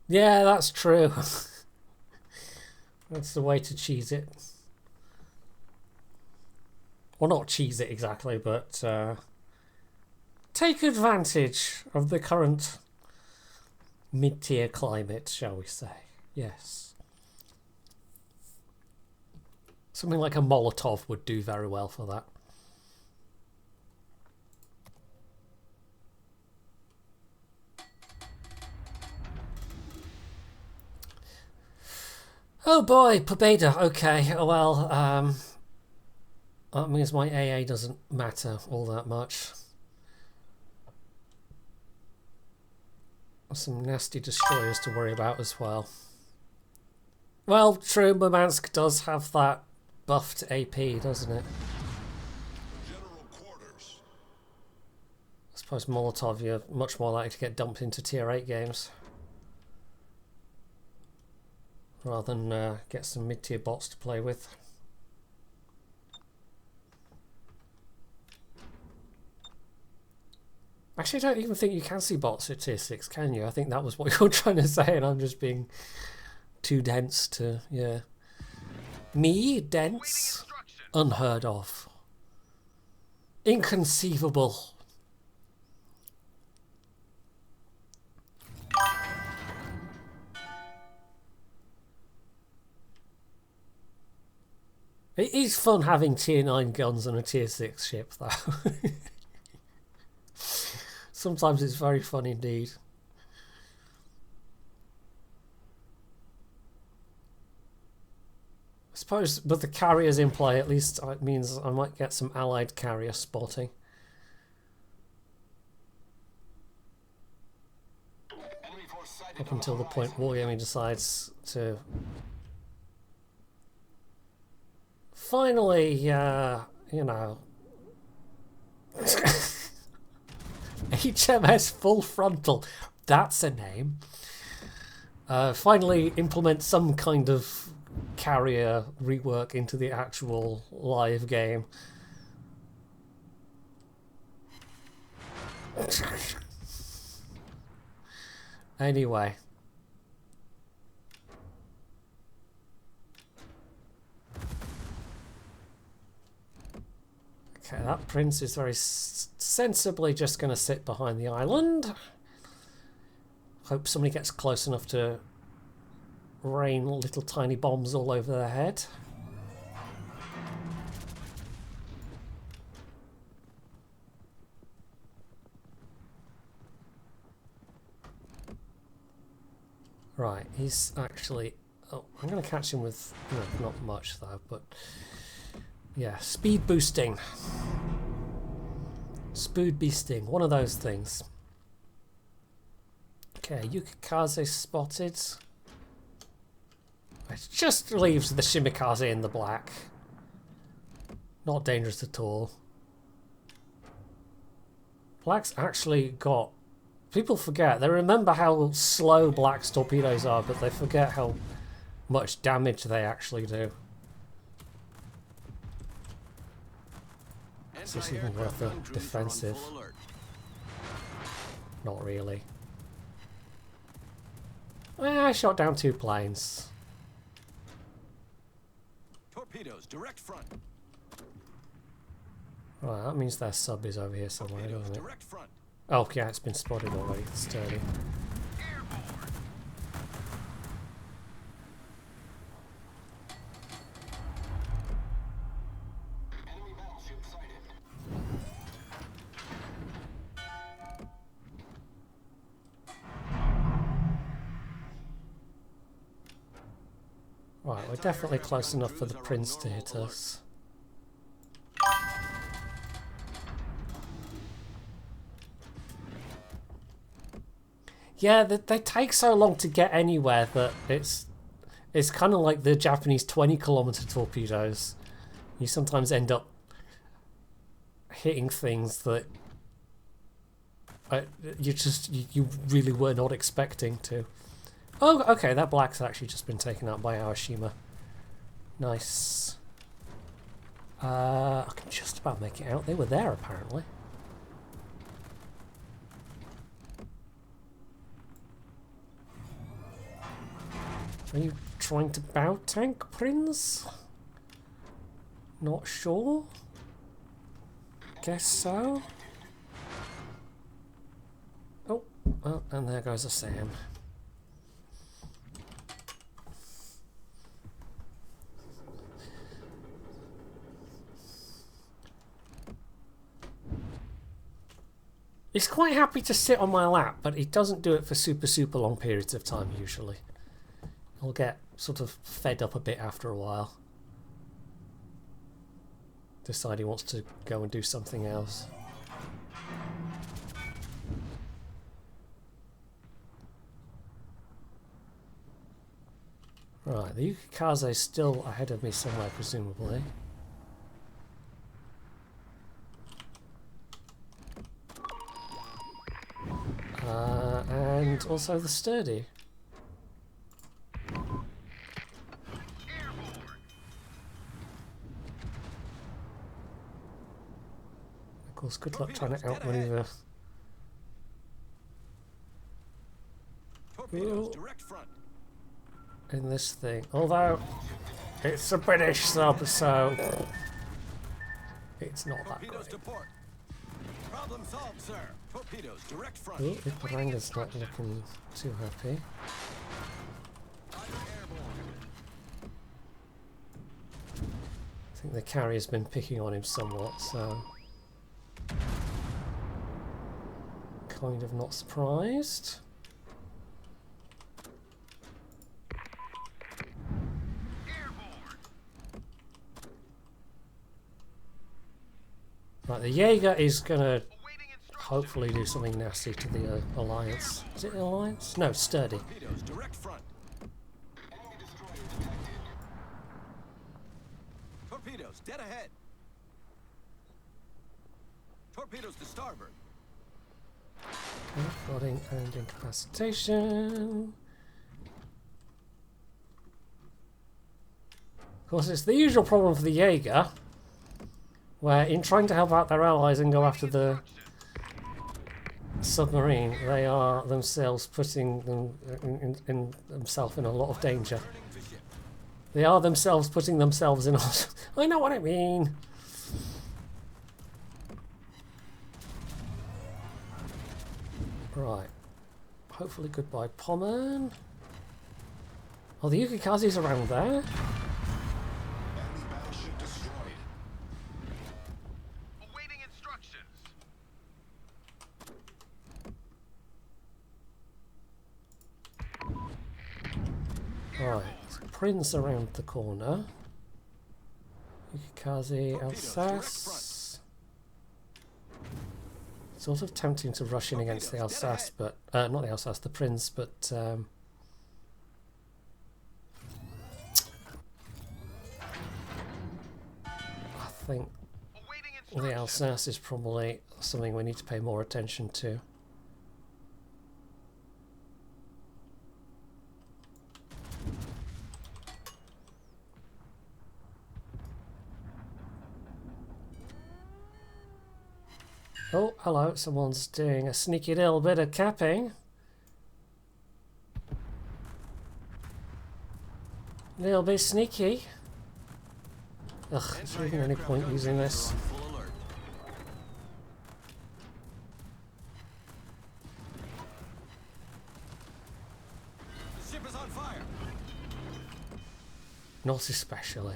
Yeah, that's true. That's the way to cheese it. Well, not cheese it exactly, but take advantage of the current mid-tier climate, shall we say. Yes. Something like a Molotov would do very well for that. Oh boy, Pobeda. Okay, well, that means my AA doesn't matter all that much. Some nasty destroyers to worry about as well. Well, true, Murmansk does have that buffed AP, doesn't it? General quarters. I suppose Molotov, you're much more likely to get dumped into tier 8 games. Rather than get some mid-tier bots to play with. Actually, I don't even think you can see bots at tier 6, can you? I think that was what you were trying to say, and I'm just being too dense to, yeah. Me? Dense? Unheard of. Inconceivable. It is fun having tier 9 guns on a tier 6 ship, though. Sometimes it's very fun indeed. I suppose with the carriers in play, at least it means I might get some allied carrier spotting. Up until the point Wargaming decides to finally, you know, HMS Full Frontal, that's a name. Finally implement some kind of carrier rework into the actual live game. Anyway. Okay, that prince is very sensibly just going to sit behind the island. Hope somebody gets close enough to rain little tiny bombs all over their head. Right, he's actually... Oh, I'm going to catch him with... No, not much though, but... Yeah, speed boosting. Speed boosting, one of those things. Okay, Yukikaze spotted. It just leaves the Shimikaze in the black. Not dangerous at all. Black's actually got... People forget. They remember how slow Black's torpedoes are, but they forget how much damage they actually do. Is this even worth a defensive? Not really. I shot down 2 planes. Torpedoes, direct front. Right, that means their sub is over here somewhere, doesn't it? Direct front. Oh, yeah, it's been spotted already. It's sturdy. Enemy battleship sighted. Right, we're definitely close enough for the prince to hit us. Yeah, they take so long to get anywhere that it's kind of like the Japanese 20-kilometer torpedoes. You sometimes end up hitting things that you really were not expecting to. Oh, okay, that black's actually just been taken out by Aoshima. Nice. I can just about make it out. They were there, apparently. Are you trying to bow tank, Prince? Not sure. Guess so. Oh, well, and there goes a Sam. He's quite happy to sit on my lap, but he doesn't do it for super long periods of time usually. He'll get sort of fed up a bit after a while. Decide he wants to go and do something else. Right, the Yukikaze is still ahead of me somewhere, presumably. And also the Sturdy. Of course, good luck trying to outmaneuver. Torpedoes, direct front. In this thing. Although, it's a British sub, so it's not that Torpedoes to great. port. Problem solved, sir. Torpedoes, direct front. Oh, Iparanga's not looking too happy. Either airborne. I think the carrier's been picking on him somewhat, so kind of not surprised. Right, the Jaeger is gonna hopefully do something nasty to the Alliance. Is it Alliance? No, Sturdy. Torpedoes, direct front. Torpedoes, dead ahead. Torpedoes to starboard. Flooding and incapacitation. Of course, it's the usual problem for the Jaeger, where in trying to help out their allies and go after the submarine, they are themselves putting them themselves in a lot of danger. Turning to ship. They are themselves putting themselves in. I know what I mean. Right. Hopefully, goodbye, Pommern. Oh, the Yukikaze's around there. Enemy battleship destroyed. Awaiting instructions. Right. Prince around the corner. Yukikaze, Alsace. Sort of tempting to rush in against the Alsace, but not the Alsace, the Prince, but I think the Alsace is probably something we need to pay more attention to. Oh, hello, someone's doing a sneaky little bit of capping. Little bit sneaky. Ugh, is there even any point using this? Full alert. The ship is on fire. Not especially.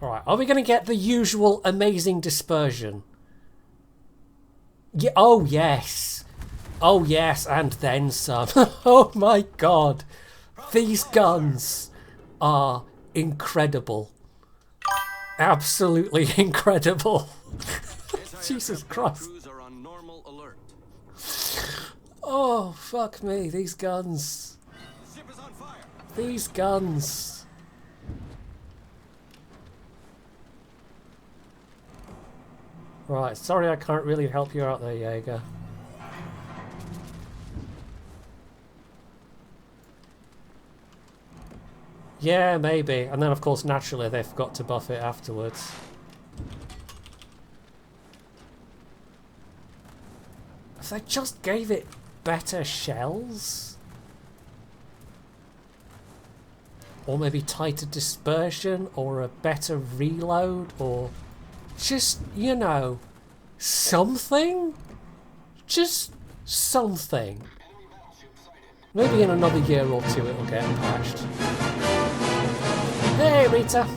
Alright, are we going to get the usual amazing dispersion? Yeah, oh yes. Oh yes, and then some. Oh my god. These guns are incredible. Absolutely incredible. Jesus Christ. Crews are on normal alert. Oh, fuck me. These guns. The ship is on fire. These guns. Right, sorry I can't really help you out there, Jaeger. Yeah, maybe. And then, of course, naturally, they forgot to buff it afterwards. If they just gave it better shells? Or maybe tighter dispersion, or a better reload, or just, you know, something? Just something. Maybe in another year or two it'll get patched. Hey, Rita!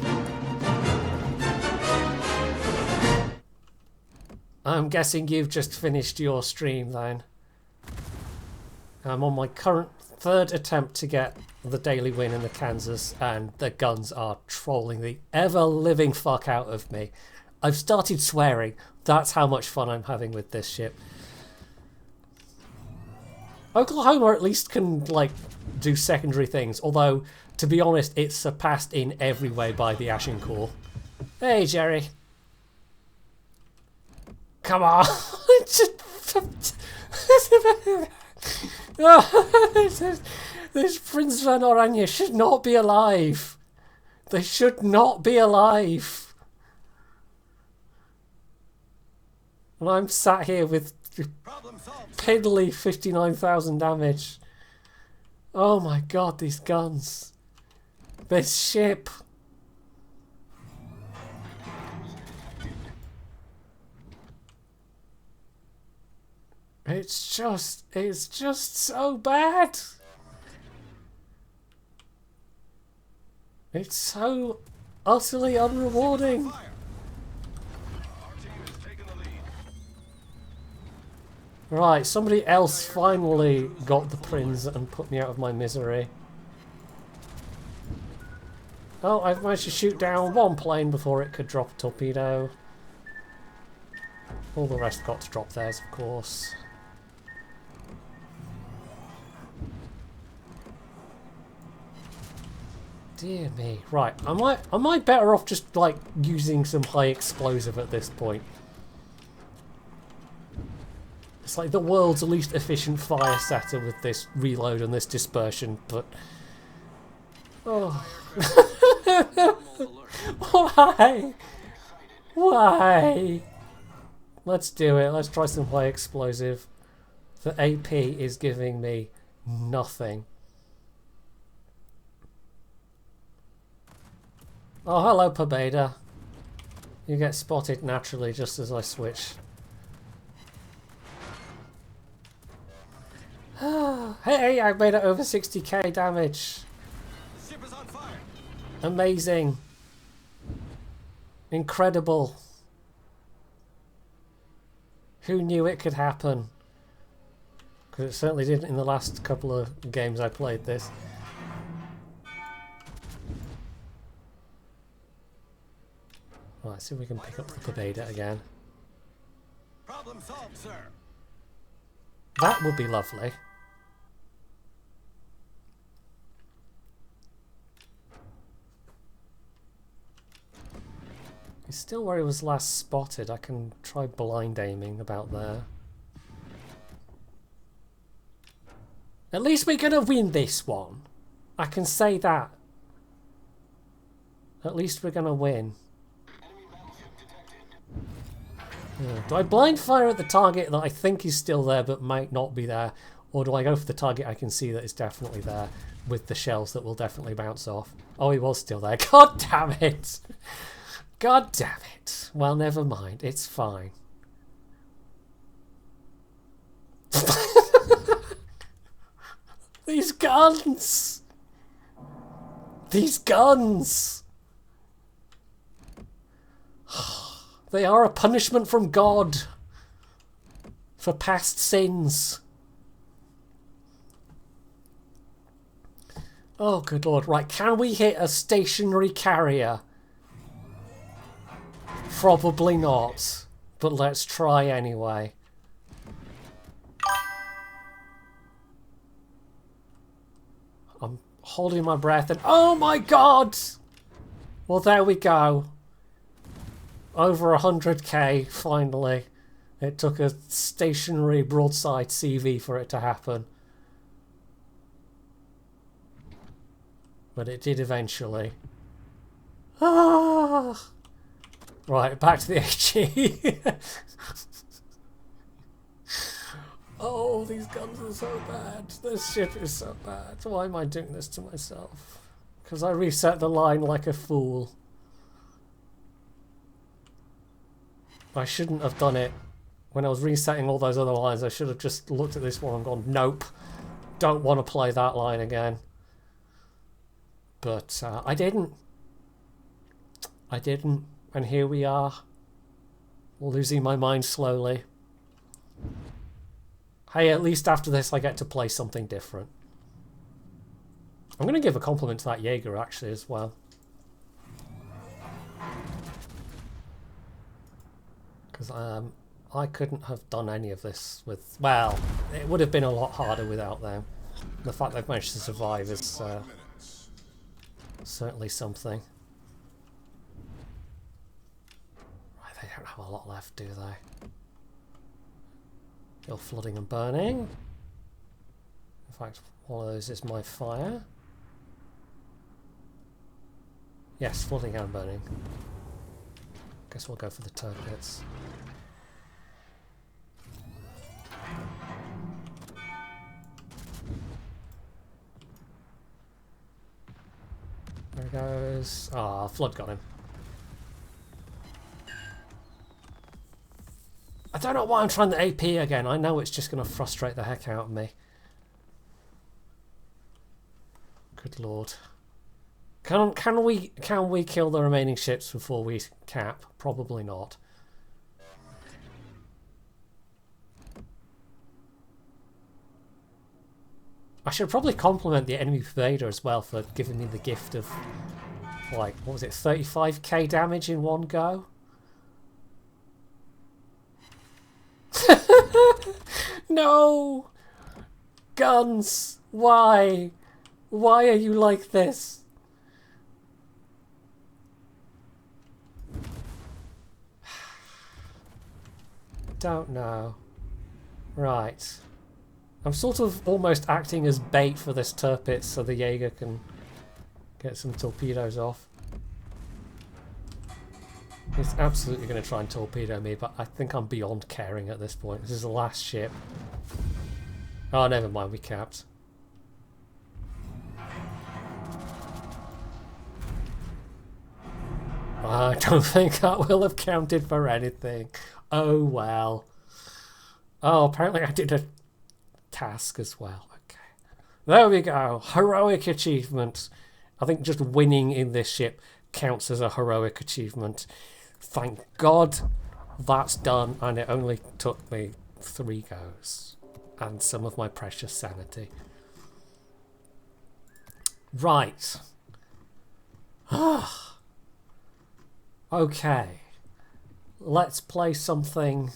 I'm guessing you've just finished your stream then. I'm on my current third attempt to get the daily win in the Kansas, and the guns are trolling the ever-living fuck out of me. I've started swearing. That's how much fun I'm having with this ship. Oklahoma at least can, like, do secondary things. Although, to be honest, it's surpassed in every way by the Ashen Core. Hey, Jerry. Come on. This Prince Van Oranje should not be alive. They should not be alive. And I'm sat here with piddly 59,000 damage. Oh my god, these guns. This ship. It's just so bad. It's so utterly unrewarding. Right, somebody else finally got the prince and put me out of my misery. Oh, I've managed to shoot down one plane before it could drop a torpedo. All the rest got to drop theirs, of course. Dear me. Right, am I better off just, like, using some high explosive at this point? It's like the world's least efficient fire setter with this reload and this dispersion, but... Oh. Why? Why? Let's do it. Let's try some high explosive. The AP is giving me nothing. Oh, hello, Pobeda. You get spotted naturally just as I switch. Hey, I made it over 60k damage. The ship is on fire. Amazing. Incredible. Who knew it could happen? Because it certainly didn't in the last couple of games I played this. Right, see if we can pick up the Pobeda again. Problem solved, sir. That would be lovely. He's still where he was last spotted. I can try blind aiming about there. At least we're going to win this one. I can say that. At least we're going to win. Yeah. Do I blind fire at the target that I think is still there but might not be there? Or do I go for the target I can see that is definitely there with the shells that will definitely bounce off? Oh, he was still there. God damn it! God damn it. Well, never mind. It's fine. These guns! These guns! They are a punishment from God for past sins. Oh, good lord. Right, can we hit a stationary carrier? Probably not, but let's try anyway. I'm holding my breath and... Oh my god! Well, there we go. Over 100k, finally. It took a stationary broadside CV for it to happen. But it did eventually. Ah! Right, back to the HE. Oh, these guns are so bad. This ship is so bad. Why am I doing this to myself? Because I reset the line like a fool. I shouldn't have done it. When I was resetting all those other lines, I should have just looked at this one and gone, nope, don't want to play that line again. But I didn't. I didn't. And here we are. Losing my mind slowly. Hey, at least after this I get to play something different. I'm going to give a compliment to that Jaeger actually as well. Because I couldn't have done any of this with... Well, it would have been a lot harder without them. The fact they've managed to survive is certainly something. Right, they don't have a lot left, do they? You're flooding and burning. In fact, one of those is my fire. Yes, flooding and burning. Guess we'll go for the turpits. There he goes. Ah, flood got him. I don't know why I'm trying the AP again. I know it's just going to frustrate the heck out of me. Good lord. Can we kill the remaining ships before we cap? Probably not. I should probably compliment the enemy invader as well for giving me the gift of, like, what was it, 35k damage in one go? No! Guns! Why? Why are you like this? Don't know. Right. I'm sort of almost acting as bait for this turpit so the Jaeger can get some torpedoes off. He's absolutely going to try and torpedo me, but I think I'm beyond caring at this point. This is the last ship. Oh, never mind, we capped. I don't think that will have counted for anything. Oh well. Oh, apparently I did a task as well. Okay. There we go. Heroic achievement. I think just winning in this ship counts as a heroic achievement. Thank God that's done, and it only took me 3 goes. And some of my precious sanity. Right. Okay. Let's play something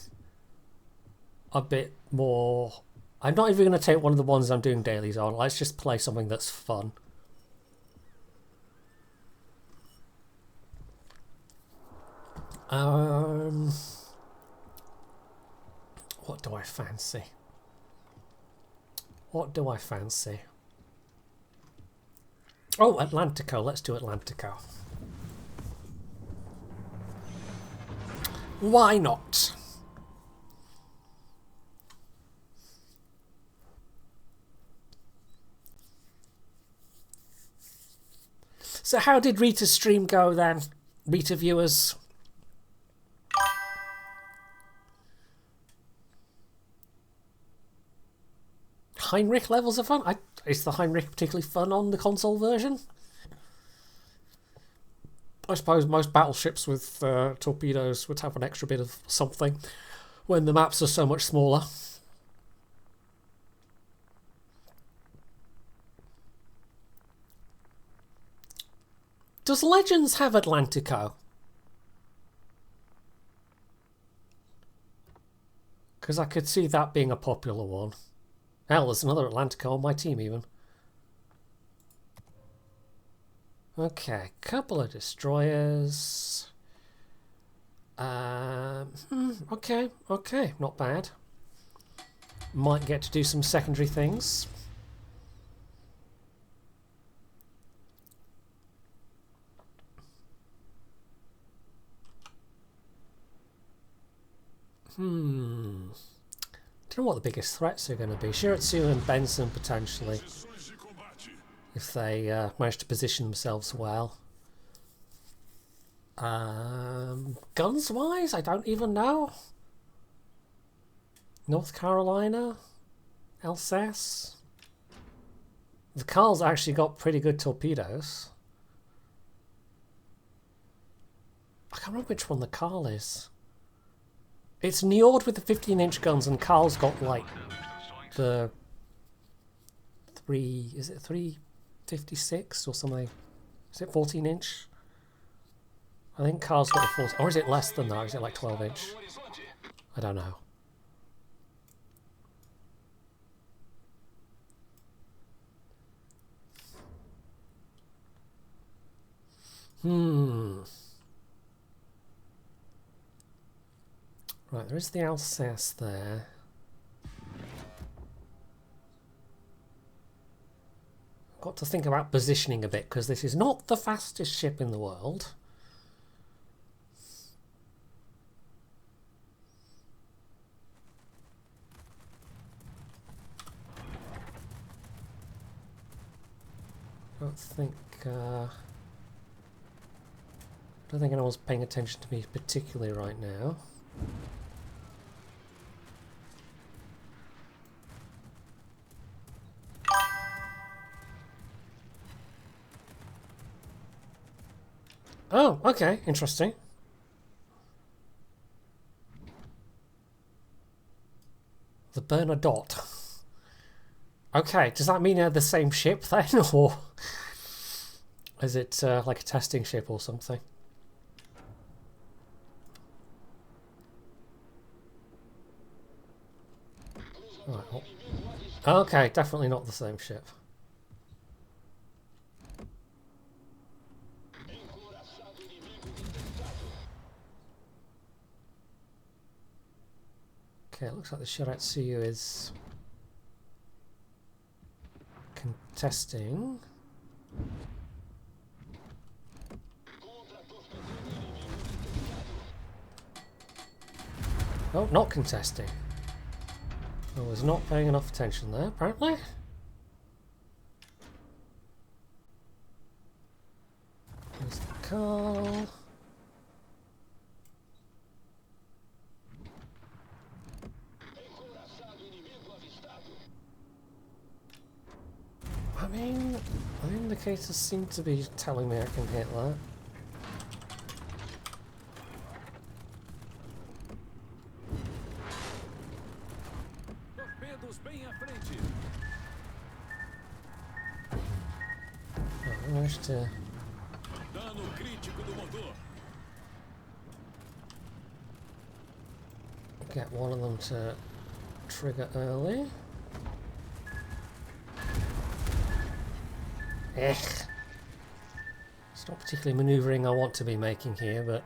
a bit more... I'm not even going to take one of the ones I'm doing dailies on. Let's just play something that's fun. What do I fancy? What do I fancy? Oh, Atlantico. Let's do Atlantico. Why not? So how did Rita's stream go then? Rita viewers? Heinrich levels are fun? Is the Heinrich particularly fun on the console version? I suppose most battleships with torpedoes would have an extra bit of something when the maps are so much smaller. Does Legends have Atlantico? Because I could see that being a popular one. Hell, there's another Atlantico on my team even. Okay, couple of destroyers. Okay, not bad. Might get to do some secondary things. Don't know what the biggest threats are going to be. Shiratsu and Benson potentially, if they manage to position themselves well. Guns wise, I don't even know. North Carolina, Alsace. The Carl's actually got pretty good torpedoes. I can't remember which one the Carl is. It's Njord with the 15-inch guns, and Carl's got like the 356 or something? Is it 14-inch? I think Carl's got the full... Or is it less than that? Is it like 12 inch? I don't know. Right, there is the Alsace there. Got to think about positioning a bit, because this is not the fastest ship in the world. I don't think anyone's paying attention to me particularly right now. Oh, okay, interesting. The Bernadotte. Okay, does that mean they're the same ship then, or is it like a testing ship or something? Right, well. Okay, definitely not the same ship. Okay, it looks like the Shiratsuyu is contesting. Oh, not contesting. I was not paying enough attention there, apparently. There's the Carl. I mean, the indicators seem to be telling me I can hit that. I managed to get one of them to trigger early. It's not particularly manoeuvring I want to be making here, but...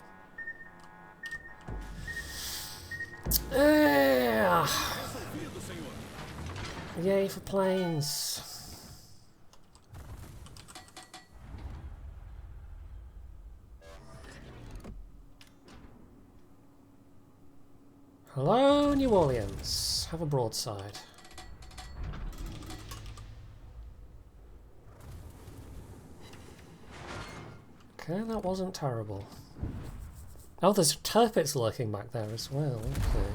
Yay for planes! Hello, New Orleans. Have a broadside. Okay, that wasn't terrible. Oh, there's turpits lurking back there as well. Okay.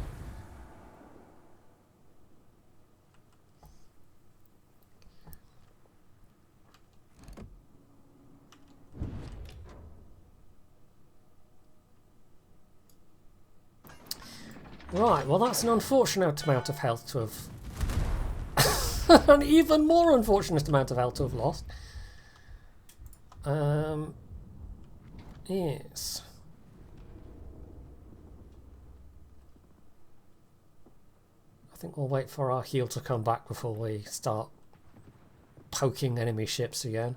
Right, well that's an unfortunate amount of health to have... an even more unfortunate amount of health to have lost. Yes. I think we'll wait for our heal to come back before we start poking enemy ships again.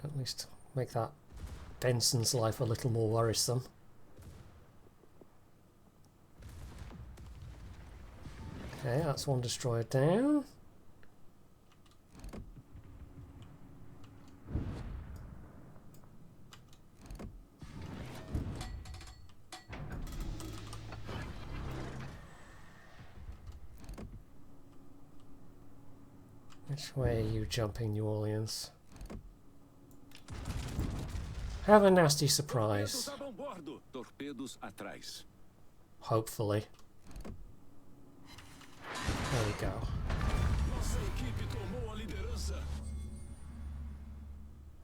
At least make that Benson's life a little more worrisome. Okay, that's one destroyer down. Which way are you jumping, New Orleans? Have a nasty surprise. Hopefully. There we go.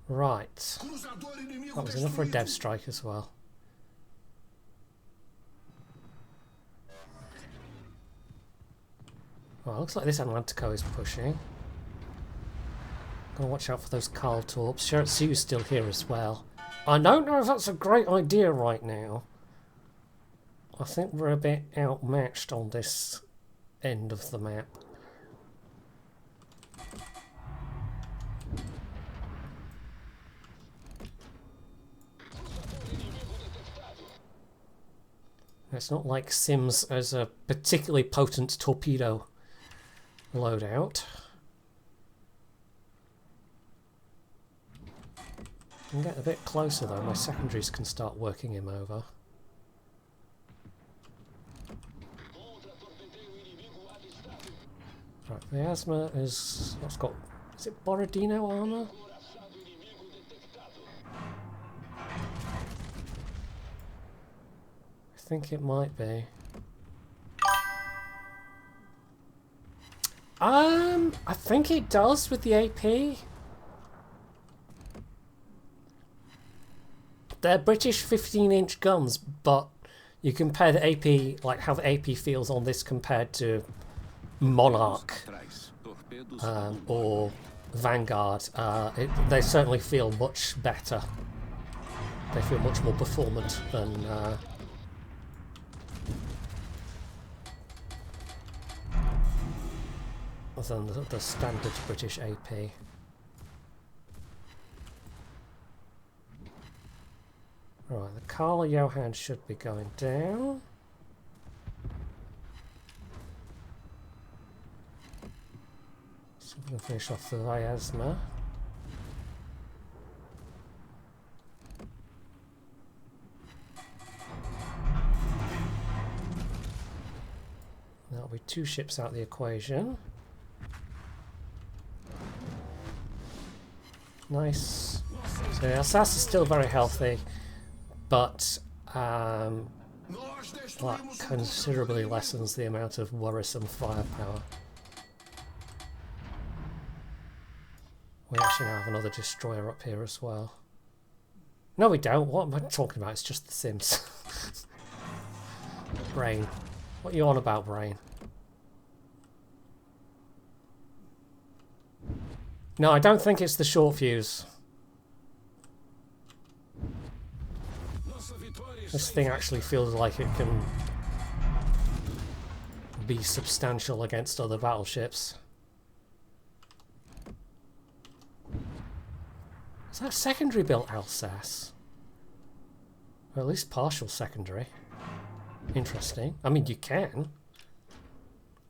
Right. That was enough for a dev strike as well. Well, looks like this Atlantico is pushing. Gotta watch out for those Carl Torps. Shiratsu's still here as well. I don't know if that's a great idea right now. I think we're a bit outmatched on this end of the map. It's not like Sims as a particularly potent torpedo loadout. I can get a bit closer though, my secondaries can start working him over. Right, the Asthma is... what's got... is it Borodino armour? I think it might be. I think it does with the AP. They're British 15-inch guns, but you compare the AP, like how the AP feels on this compared to Monarch or Vanguard. They certainly feel much better. They feel much more performant than the standard British AP. Right, the Carl Johan should be going down. So we're going to finish off the Vyazma. That'll be 2 ships out of the equation. Nice. So Alsace is still very healthy, but that considerably lessens the amount of worrisome firepower. We actually now have another destroyer up here as well. No, we don't. What am I talking about? It's just the Sims. Brain. What are you on about, Brain? No, I don't think it's the short fuse. This thing actually feels like it can be substantial against other battleships. Is that secondary built Alsace? Or at least partial secondary. Interesting. I mean, you can.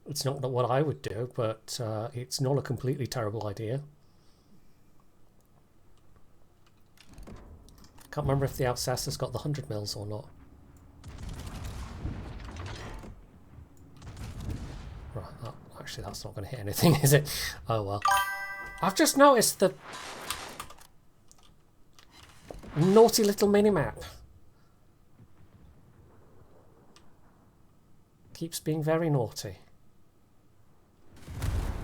It's not what I would do, but it's not a completely terrible idea. Can't remember if the Alsace has got the 100 mils or not. Right, actually that's not going to hit anything, is it? Oh well. I've just noticed the naughty little mini-map. Keeps being very naughty.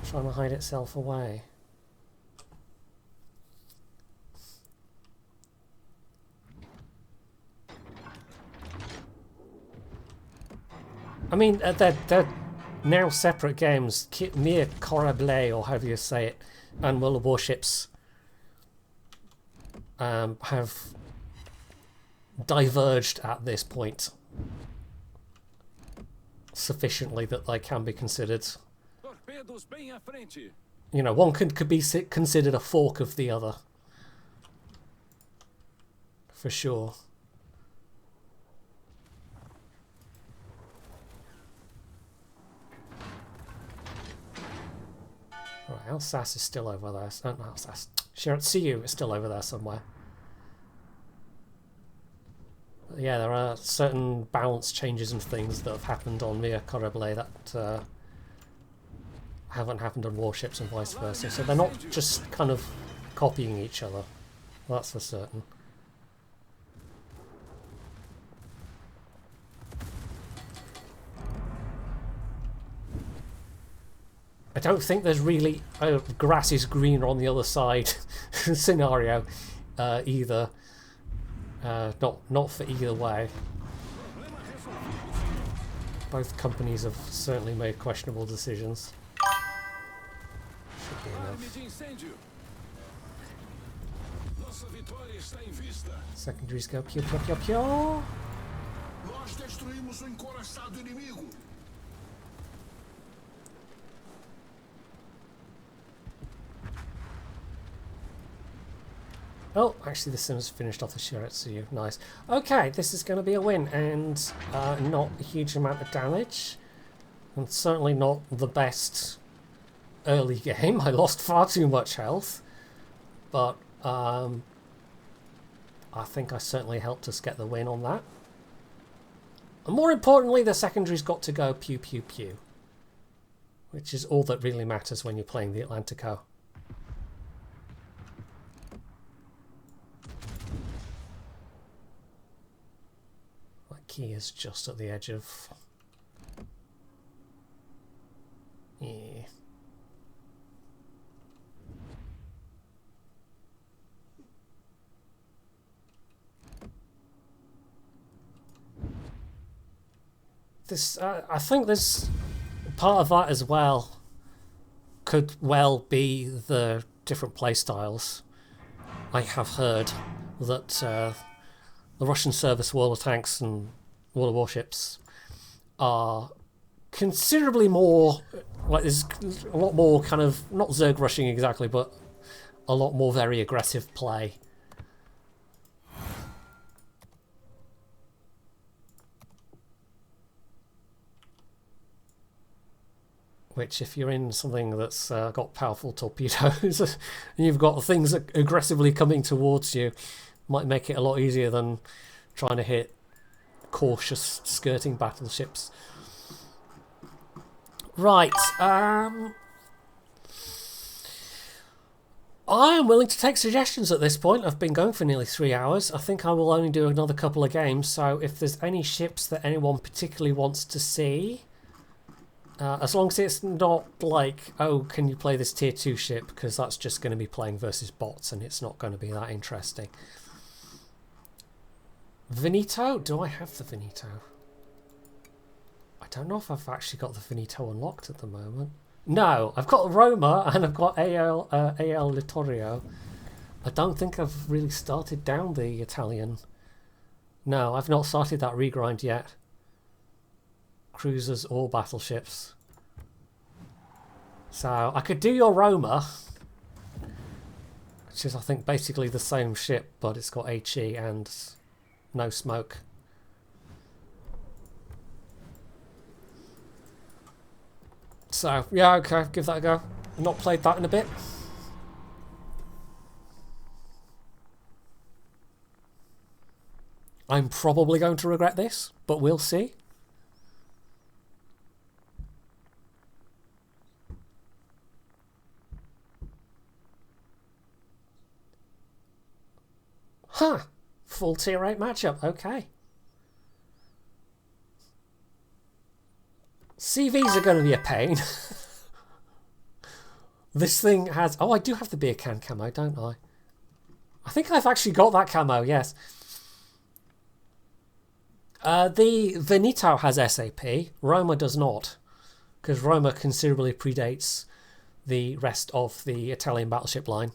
Trying to hide itself away. I mean, they're now separate games. Mir Corable, or however you say it, and World of Warships have diverged at this point sufficiently that they can be considered. You know, one could be considered a fork of the other. For sure. Right, Alsace is still over there. Not Alsace. Shiratsu is still over there somewhere. But yeah, there are certain balance changes and things that have happened on Mir Corable that haven't happened on warships and vice versa. So they're not just kind of copying each other. That's for certain. I don't think there's really grass is greener on the other side scenario either. Not for either way. Both companies have certainly made questionable decisions. Should be enough. Nossa vitória está em vista. Secondaries go pew pew pew pew. Nós destruímos o encoraçado inimigo. Oh, actually the Sims finished off the Shiratsu. Nice. Okay, this is going to be a win, and not a huge amount of damage. And certainly not the best early game. I lost far too much health. But I think I certainly helped us get the win on that. And more importantly, the secondaries got to go pew pew pew. Which is all that really matters when you're playing the Atlantico. My key is just at the edge of... Yeah. This, I think this part of that as well could well be the different playstyles. I have heard that the Russian service World of Tanks and World of Warships are considerably more, like there's a lot more kind of, not Zerg rushing exactly, but a lot more very aggressive play. Which, if you're in something that's got powerful torpedoes and you've got things aggressively coming towards you, might make it a lot easier than trying to hit cautious skirting battleships. Right, I am willing to take suggestions at this point. I've been going for nearly 3 hours. I think I will only do another couple of games, so if there's any ships that anyone particularly wants to see... as long as it's not like, oh, can you play this tier 2 ship? Because that's just going to be playing versus bots and it's not going to be that interesting. Veneto? Do I have the Veneto? I don't know if I've actually got the Veneto unlocked at the moment. No, I've got Roma and I've got AL Littorio. I don't think I've really started down the Italian. No, I've not started that regrind yet. Cruisers or battleships. So I could do your Roma, which is I think basically the same ship, but it's got HE and no smoke. So yeah, okay, give that a go. I've not played that in a bit. I'm probably going to regret this, but we'll see. Huh. Full tier 8 matchup. Okay. CVs are going to be a pain. This thing has... Oh, I do have the beer can camo, don't I? I think I've actually got that camo, yes. The Veneto has SAP. Roma does not. Because Roma considerably predates the rest of the Italian battleship line.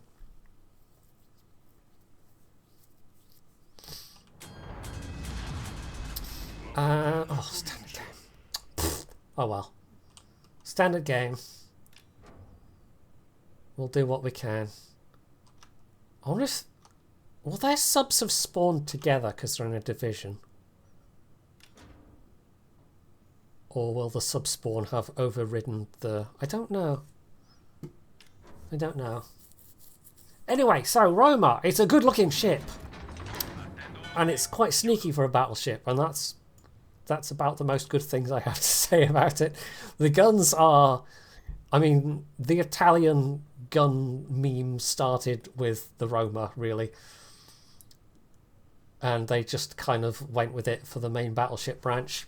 Oh, standard game. Pfft. Oh well. Standard game. We'll do what we can. I wonder if... Will their subs have spawned together because they're in a division? Or will the sub spawn have overridden the... I don't know. I don't know. Anyway, so Roma. It's a good looking ship. And it's quite sneaky for a battleship. And that's about the most good things I have to say about it. The guns are... I mean, the Italian gun meme started with the Roma, really. And they just kind of went with it for the main battleship branch.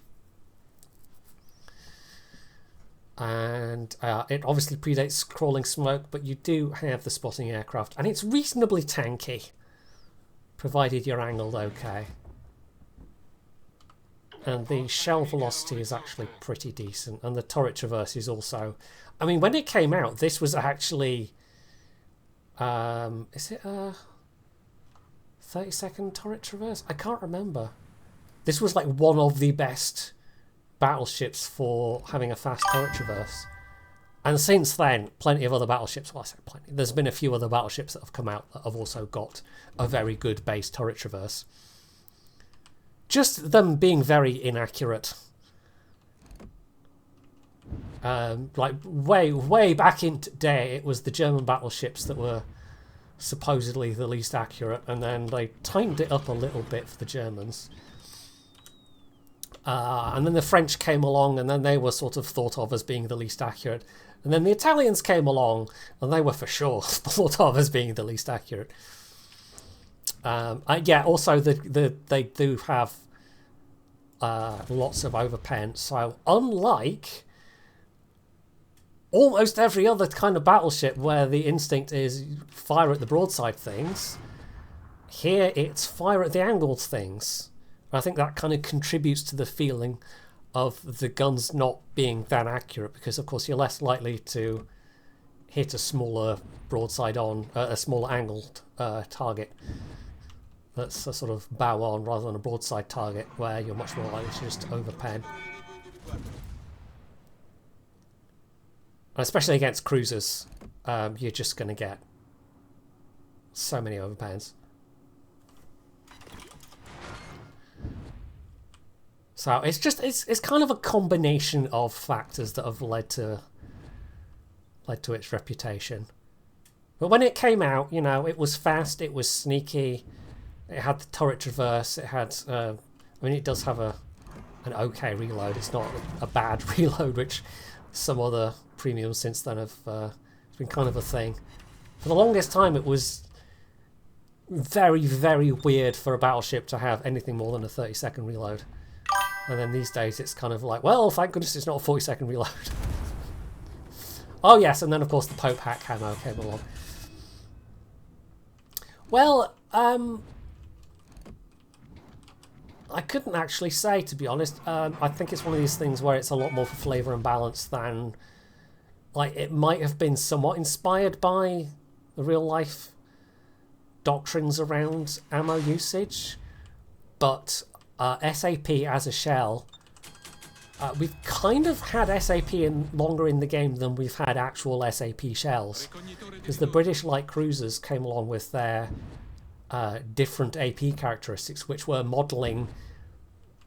And it obviously predates crawling smoke, but you do have the spotting aircraft. And it's reasonably tanky, provided you're angled okay. And the shell velocity is actually pretty decent. And the turret traverse is also... I mean, when it came out, this was actually... is it 30-second turret traverse? I can't remember. This was like one of the best battleships for having a fast turret traverse. And since then, plenty of other battleships, well I say plenty, there's been a few other battleships that have come out that have also got a very good base turret traverse. Just them being very inaccurate. Like way back in day, it was the German battleships that were supposedly the least accurate, and then they tightened it up a little bit for the Germans. And then the French came along, and then they were sort of thought of as being the least accurate. And then the Italians came along, and they were for sure thought of as being the least accurate. Yeah, also they do have lots of overpen. So unlike almost every other kind of battleship where the instinct is fire at the broadside things, here it's fire at the angled things. I think that kind of contributes to the feeling of the guns not being that accurate, because of course you're less likely to hit a smaller broadside on, a smaller angled target that's a sort of bow on rather than a broadside target where you're much more likely to just overpen. And especially against cruisers, you're just going to get so many overpans. So it's kind of a combination of factors that have led to its reputation. But when it came out, you know, it was fast, it was sneaky, it had the turret traverse, it had I mean, it does have an okay reload. It's not a bad reload, which some other premiums since then have it's been kind of a thing. For the longest time, it was very, very weird for a battleship to have anything more than a 30-second reload. And then these days, it's kind of like, well, thank goodness it's not a 40-second reload. Oh yes, and then of course the Pope hack camo came along. Well, I couldn't actually say, to be honest. I think it's one of these things where it's a lot more for flavour and balance than... Like, it might have been somewhat inspired by the real-life doctrines around ammo usage, but SAP as a shell... we've kind of had SAP longer in the game than we've had actual SAP shells, because the British light cruisers came along with their different AP characteristics, which were modelling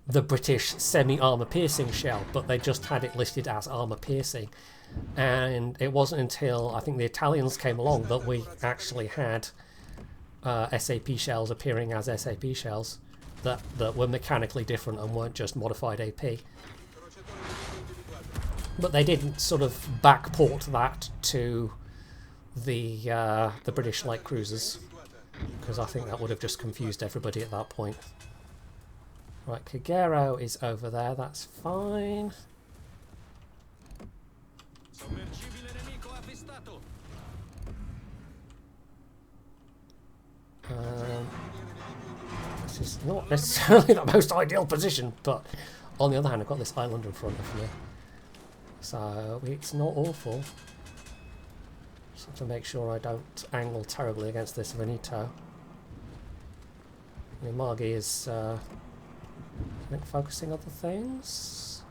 the British semi-armour piercing shell, but they just had it listed as armour piercing. And it wasn't until I think the Italians came along that we actually had SAP shells appearing as SAP shells that were mechanically different and weren't just modified AP. But they didn't sort of backport that to the British light cruisers, because I think that would have just confused everybody at that point. Right, Kagero is over there, that's fine. This is not necessarily the most ideal position, but on the other hand, I've got this island in front of me, so it's not awful. Just have to make sure I don't angle terribly against this Veneto. Margie is, I think, focusing other things.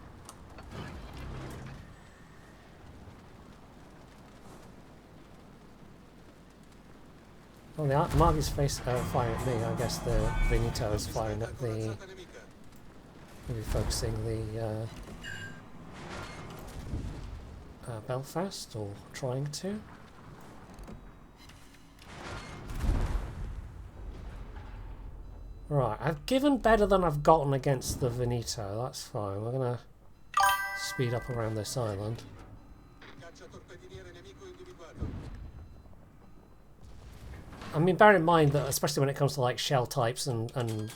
Well, Margie's firing at me. I guess the Veneto is firing at the... Maybe focusing the Belfast, or trying to. Right, I've given better than I've gotten against the Veneto. That's fine. We're gonna speed up around this island. I mean, bear in mind that, especially when it comes to like shell types and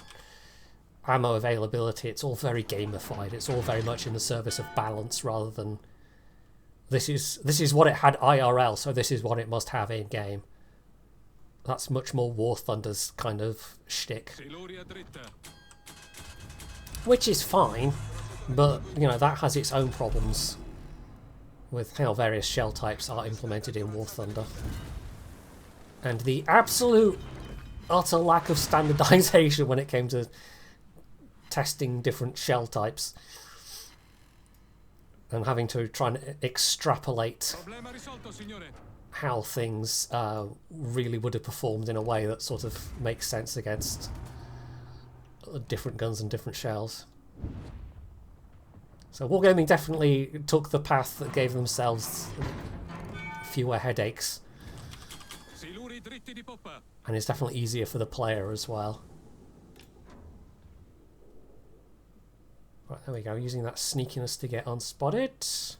ammo availability, it's all very gamified. It's all very much in the service of balance rather than this is what it had IRL, so this is what it must have in game. That's much more War Thunder's kind of shtick, which is fine, but you know that has its own problems with how various shell types are implemented in War Thunder. And the absolute utter lack of standardization when it came to testing different shell types and having to try and extrapolate how things really would have performed in a way that sort of makes sense against different guns and different shells. So Wargaming definitely took the path that gave themselves fewer headaches, and it's definitely easier for the player as well. Right, there we go, using that sneakiness to get unspotted.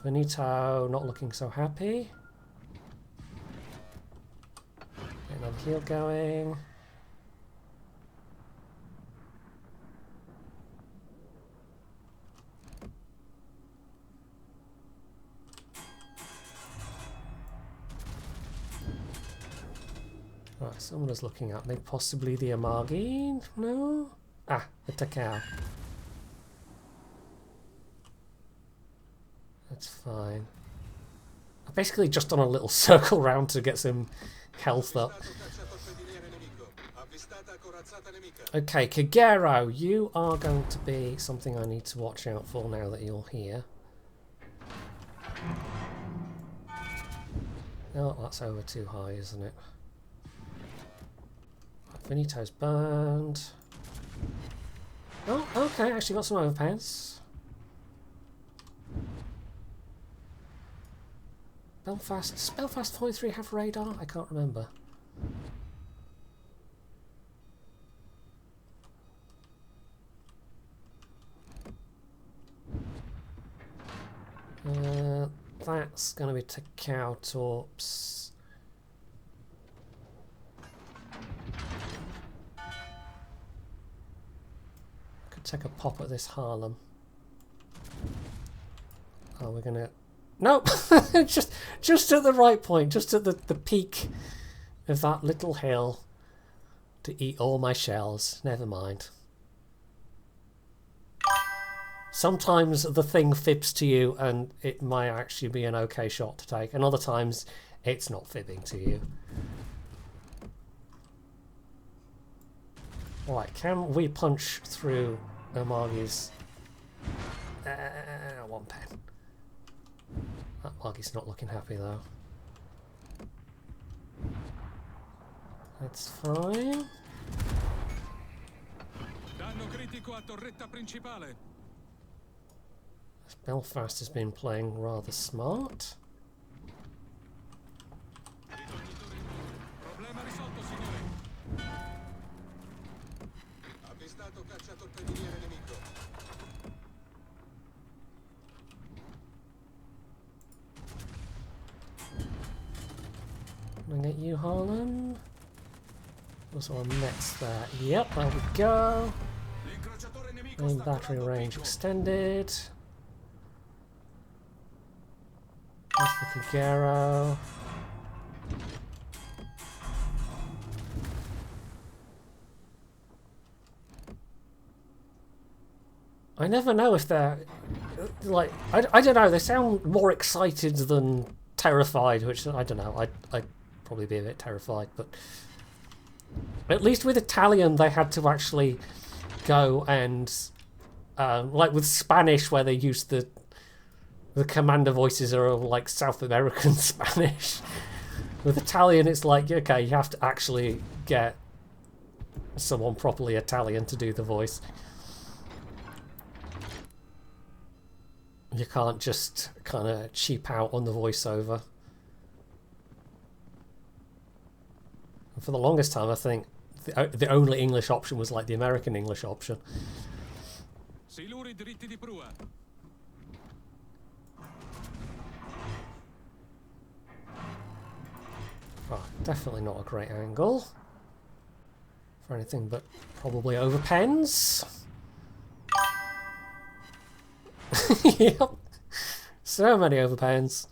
Benito not looking so happy. Get another heal going. Right, someone is looking at me. Possibly the Amagi? No? Ah, the Takao. That's fine. I've basically just done a little circle round to get some health up. Okay, Kagero, you are going to be something I need to watch out for now that you're here. Oh, that's over too high, isn't it? Benito's burned. Oh, okay, actually got some overpants. Does Belfast 43 have radar? I can't remember. That's going to be Takao Torps. Could take a pop at this Harlem. Oh, we're gonna. Nope, just at the right point, just at the peak of that little hill to eat all my shells. Never mind. Sometimes the thing fibs to you and it might actually be an okay shot to take, and other times it's not fibbing to you. Right, can we punch through Amagi's 1 pen? That Amagi's not looking happy though. That's fine. Danno critico a torretta principale. Belfast has been playing rather smart. Problema risolto, signore. Avvistato cacciatorpediniere nemico. Can I get you, Harlan? Also on nets there. Yep, there we go. Main battery range extended. That's the Kagero. I never know if they're like I don't know. They sound more excited than terrified, which I don't know. I'd probably be a bit terrified, but at least with Italian they had to actually go and like with Spanish where they used the commander voices are all like South American Spanish. With Italian it's like, okay, you have to actually get someone properly Italian to do the voice. You can't just kind of cheap out on the voiceover. And for the longest time I think the only English option was like the American English option. Siluri diritti di prua. Oh, definitely not a great angle for anything but probably overpens. Yep, so many overpens.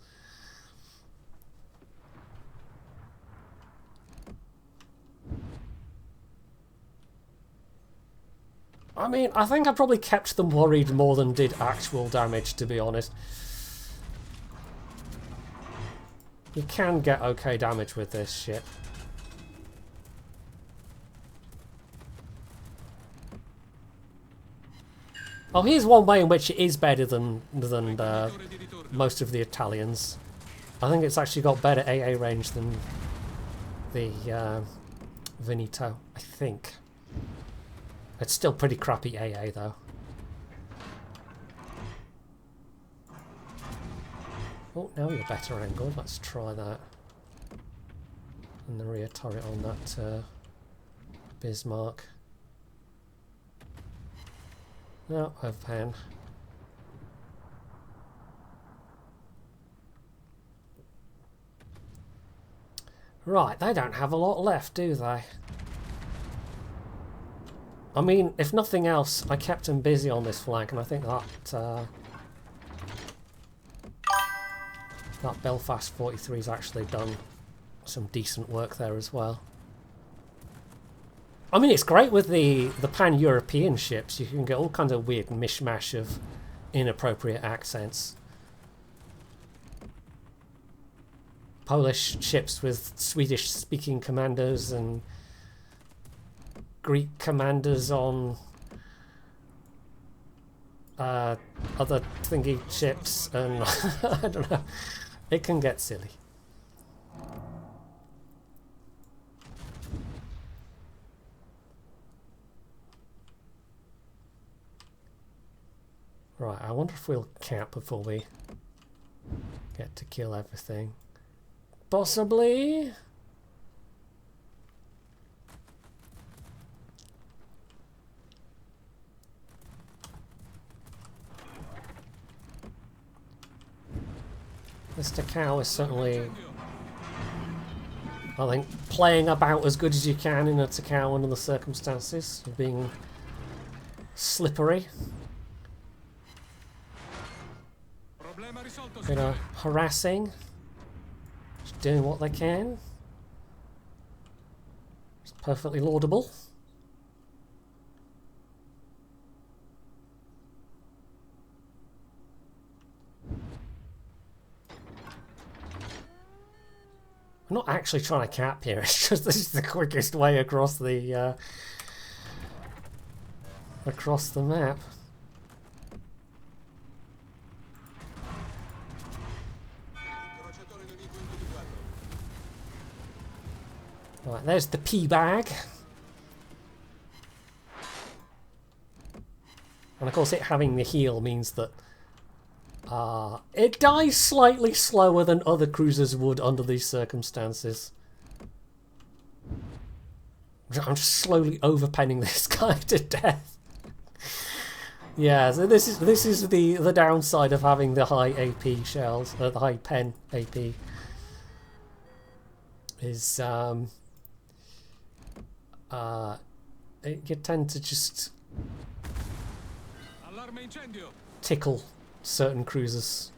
I mean, I think I probably kept them worried more than did actual damage, to be honest. You can get okay damage with this ship. Oh, here's one way in which it is better than most of the Italians. I think it's actually got better AA range than the Veneto, I think. It's still pretty crappy AA though. Oh, now you're better angled. Let's try that. And the rear turret on that Bismarck. No, overpan. Right, they don't have a lot left, do they? I mean, if nothing else, I kept them busy on this flank, and I think that that Belfast 43's actually done some decent work there as well. I mean, it's great with the pan-European ships. You can get all kinds of weird mishmash of inappropriate accents. Polish ships with Swedish-speaking commandos and Greek commanders on other thingy ships, and I don't know. It can get silly. Right, I wonder if we'll camp before we get to kill everything. Possibly. Mr. Cow is certainly, I think, playing about as good as you can in a Takao under the circumstances of being slippery. You know, harassing, just doing what they can. It's perfectly laudable. I'm not actually trying to cap here, it's just this is the quickest way across the map. Right, there's the P bag. And of course it having the heal means that it dies slightly slower than other cruisers would under these circumstances. I'm just slowly overpenning this guy to death. Yeah, so this is the downside of having the high AP shells, the high pen AP. Is you tend to just tickle certain cruisers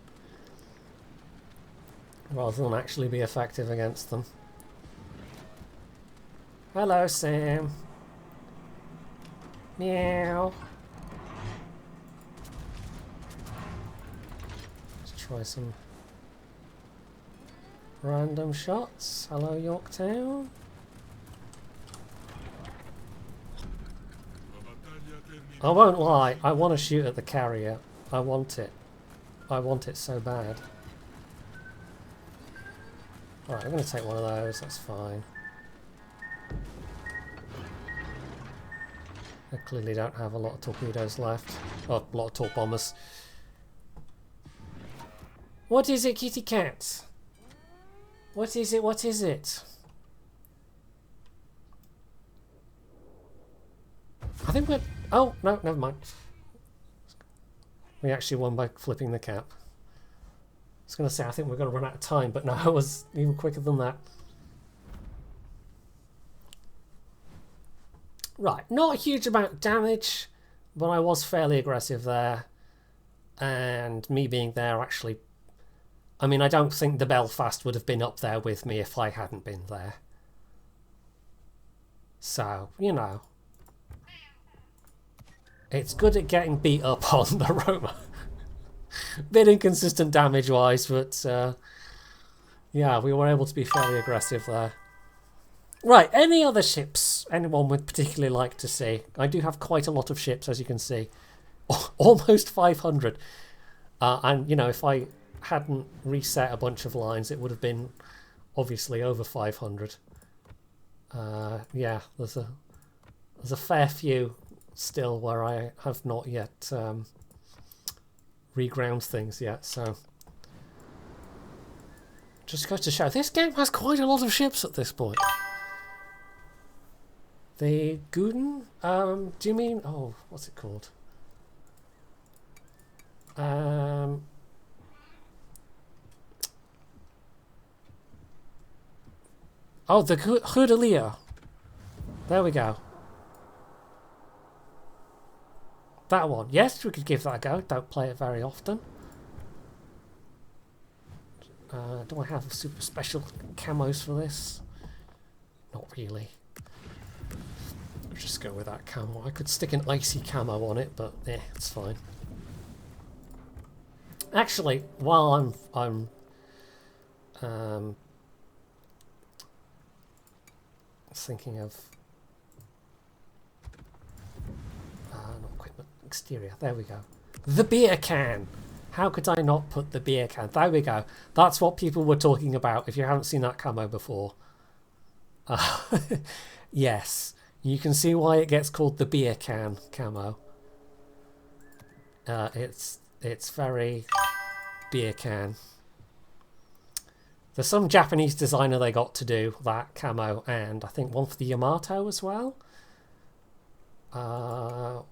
rather than actually be effective against them. Hello, Sam. Meow. Let's try some random shots. Hello, Yorktown. I won't lie, I want to shoot at the carrier. I want it. I want it so bad. Alright, I'm going to take one of those, that's fine. I clearly don't have a lot of torpedoes left. Oh, a lot of torp bombers. What is it, kitty cat? What is it? What is it? I think we're... Oh, no, never mind. We actually won by flipping the cap. I was going to say, I think we're going to run out of time, but no, it was even quicker than that. Right, not a huge amount of damage, but I was fairly aggressive there. And me being there actually... I mean, I don't think the Belfast would have been up there with me if I hadn't been there. So, you know. It's good at getting beat up on the Roma. Bit inconsistent damage-wise, but yeah, we were able to be fairly aggressive there. Right, any other ships anyone would particularly like to see? I do have quite a lot of ships, as you can see. almost 500. And, you know, if I hadn't reset a bunch of lines, it would have been obviously over 500. Yeah, there's a fair few still where I have not yet reground things yet, so just goes to show this game has quite a lot of ships at this point. The Guden, do you mean, oh, what's it called? Oh, the Hudelia. There we go. That one. Yes, we could give that a go. Don't play it very often. Do I have super special camos for this? Not really. Let's just go with that camo. I could stick an icy camo on it, but it's fine. Actually, while I'm thinking of not equipment, exterior. There we go. The beer can. How could I not put the beer can? There we go. That's what people were talking about. If you haven't seen that camo before, yes, you can see why it gets called the beer can camo. It's very beer can. There's some Japanese designer they got to do that camo, and I think one for the Yamato as well. Do I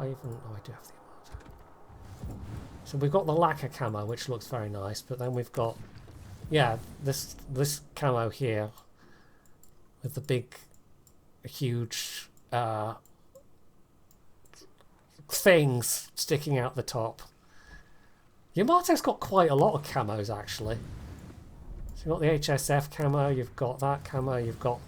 even? Oh, I do have the Yamato. So we've got the lacquer camo, which looks very nice, but then we've got, yeah, this camo here with the big, huge things sticking out the top. Yamato's got quite a lot of camos, actually. So you've got the HSF camo, you've got that camo, you've got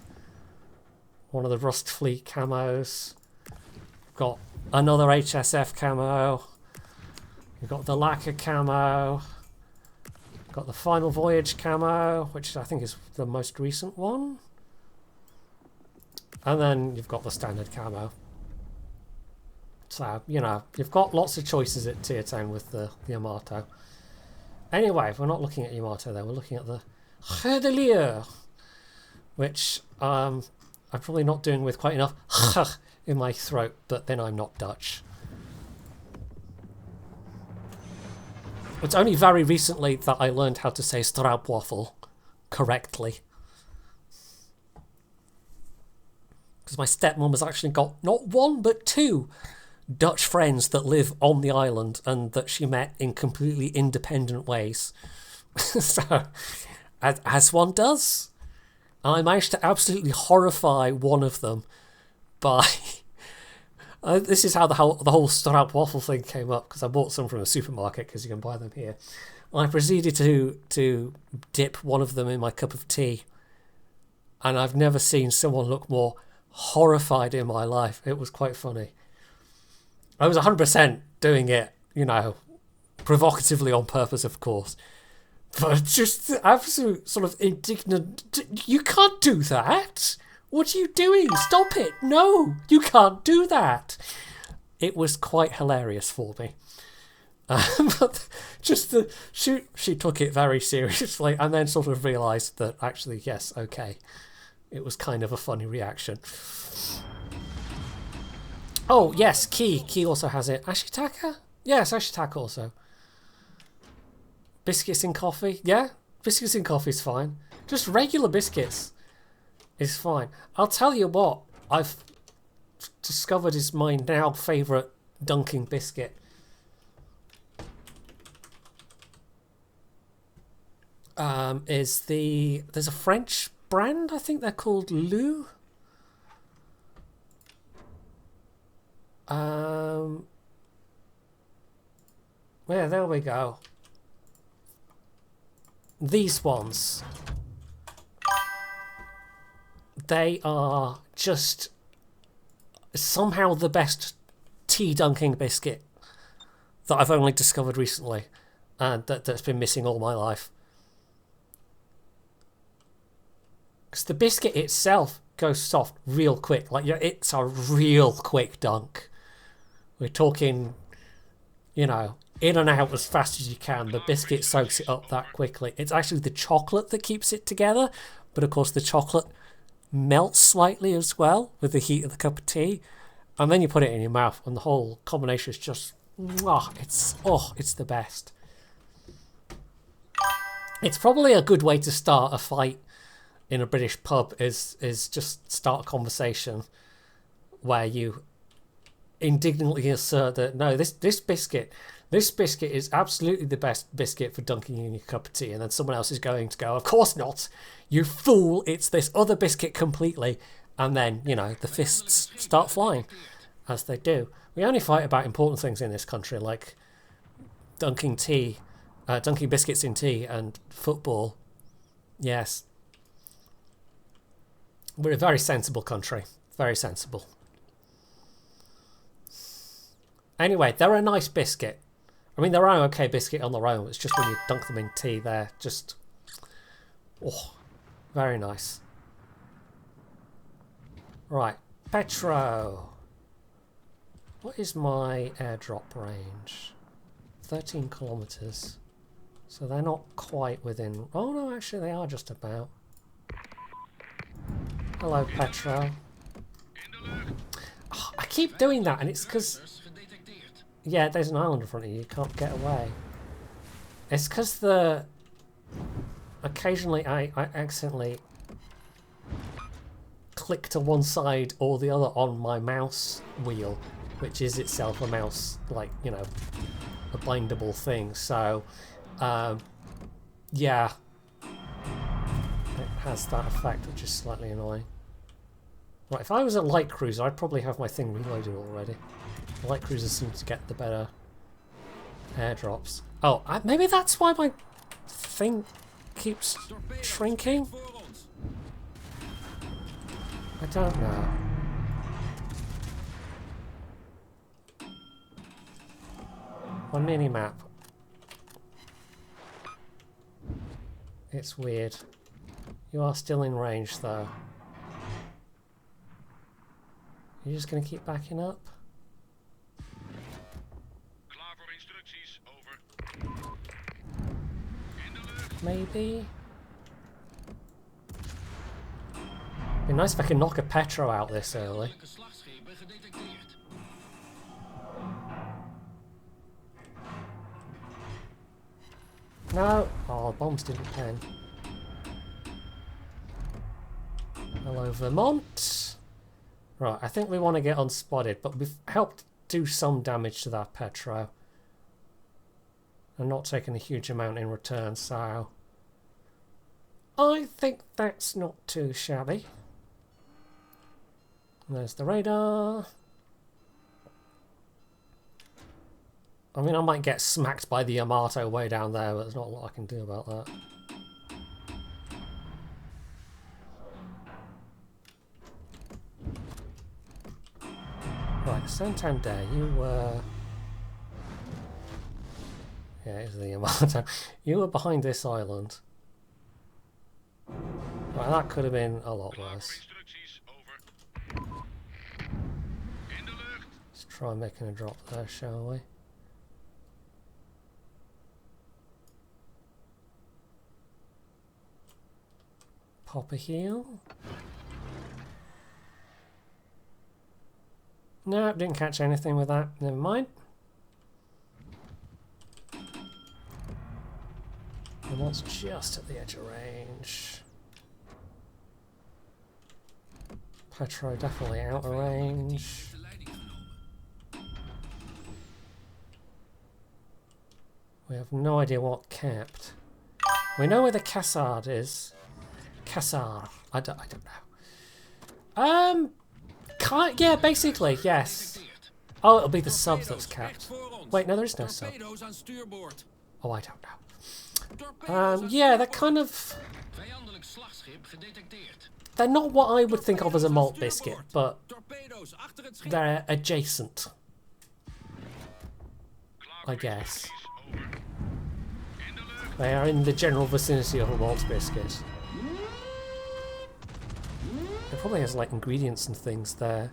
one of the Rust Fleet camos, you've got another HSF camo, you've got the lacquer camo, you've got the Final Voyage camo, which I think is the most recent one, and then you've got the standard camo. So, you know, you've got lots of choices at tier 10 with the Yamato. Anyway, we're not looking at Yamato there, we're looking at the Redelier, which I'm probably not doing with quite enough in my throat, but then I'm not Dutch. It's only very recently that I learned how to say stroopwafel correctly. Because my stepmom has actually got not one, but two Dutch friends that live on the island and that she met in completely independent ways. So, as one does, I managed to absolutely horrify one of them by... this is how the whole stroopwafel thing came up, because I bought some from a supermarket, because you can buy them here. I proceeded to dip one of them in my cup of tea, and I've never seen someone look more horrified in my life. It was quite funny. I was 100% doing it, you know, provocatively on purpose, of course. But just the absolute sort of indignant... You can't do that! What are you doing? Stop it! No! You can't do that! It was quite hilarious for me. But just she took it very seriously and then sort of realised that actually, yes, okay. It was kind of a funny reaction. Oh, yes, Key. Key also has it. Ashitaka? Yes, Ashitaka also. Biscuits in coffee? Yeah, biscuits in coffee is fine. Just regular biscuits is fine. I'll tell you what I've discovered is my now favourite dunking biscuit. There's a French brand, I think they're called Lou. Yeah, there we go. These ones. They are just somehow the best tea dunking biscuit that I've only discovered recently, and that's been missing all my life. Because the biscuit itself goes soft real quick. Like, it's a real quick dunk. We're talking, you know, in and out as fast as you can. The biscuit soaks it up that quickly. It's actually the chocolate that keeps it together, but of course the chocolate melts slightly as well with the heat of the cup of tea, and then you put it in your mouth, and the whole combination is just, it's the best. It's probably a good way to start a fight in a British pub. Is just start a conversation where you indignantly assert that no, this biscuit is absolutely the best biscuit for dunking in your cup of tea, and then someone else is going to go, of course not, you fool, it's this other biscuit completely, and then, you know, the fists start flying, as they do. We only fight about important things in this country, like dunking biscuits in tea and football. Yes. We're a very sensible country. Very sensible. Anyway, they're a nice biscuit. I mean, they're an okay biscuit on their own. It's just when you dunk them in tea, they're just... oh, very nice. Right, Petro. What is my airdrop range? 13 kilometers. So they're not quite within... oh no, actually they are just about. Hello, Petro. Oh, I keep doing that, and it's because... yeah, there's an island in front of you. You can't get away. It's because the... occasionally I accidentally click to one side or the other on my mouse wheel, which is itself a mouse, like, you know, a bindable thing. So, yeah, it has that effect, which is slightly annoying. Right, if I was a light cruiser, I'd probably have my thing reloaded already. Light cruisers seem to get the better airdrops. Oh, maybe that's why my thing keeps shrinking? I don't know. One mini-map. It's weird. You are still in range, though. You're just going to keep backing up? Maybe? Be nice if I can knock a Petro out this early. No! Oh, bombs didn't pen. Hello, Vermont. Right, I think we want to get unspotted, but we've helped do some damage to that Petro. I'm not taking a huge amount in return, so I think that's not too shabby. And there's the radar. I mean, I might get smacked by the Yamato way down there, but there's not a lot I can do about that. Right, Santander, you were... yeah, it's the Yamato. You were behind this island. Right, that could have been a lot worse. Let's try making a drop there, shall we? Pop a heal. No, didn't catch anything with that. Never mind. And that's just at the edge of range. Petro definitely out of range. We have no idea what capped. We know where the Cassard is. Cassard. I don't know. Yeah, basically, yes. Oh, it'll be the sub that's capped. Wait, no, there is no sub. Oh, I don't know. Yeah, they're kind of... they're not what I would think of as a malt biscuit, but they're adjacent, I guess. They are in the general vicinity of a malt biscuit. It probably has like ingredients and things there.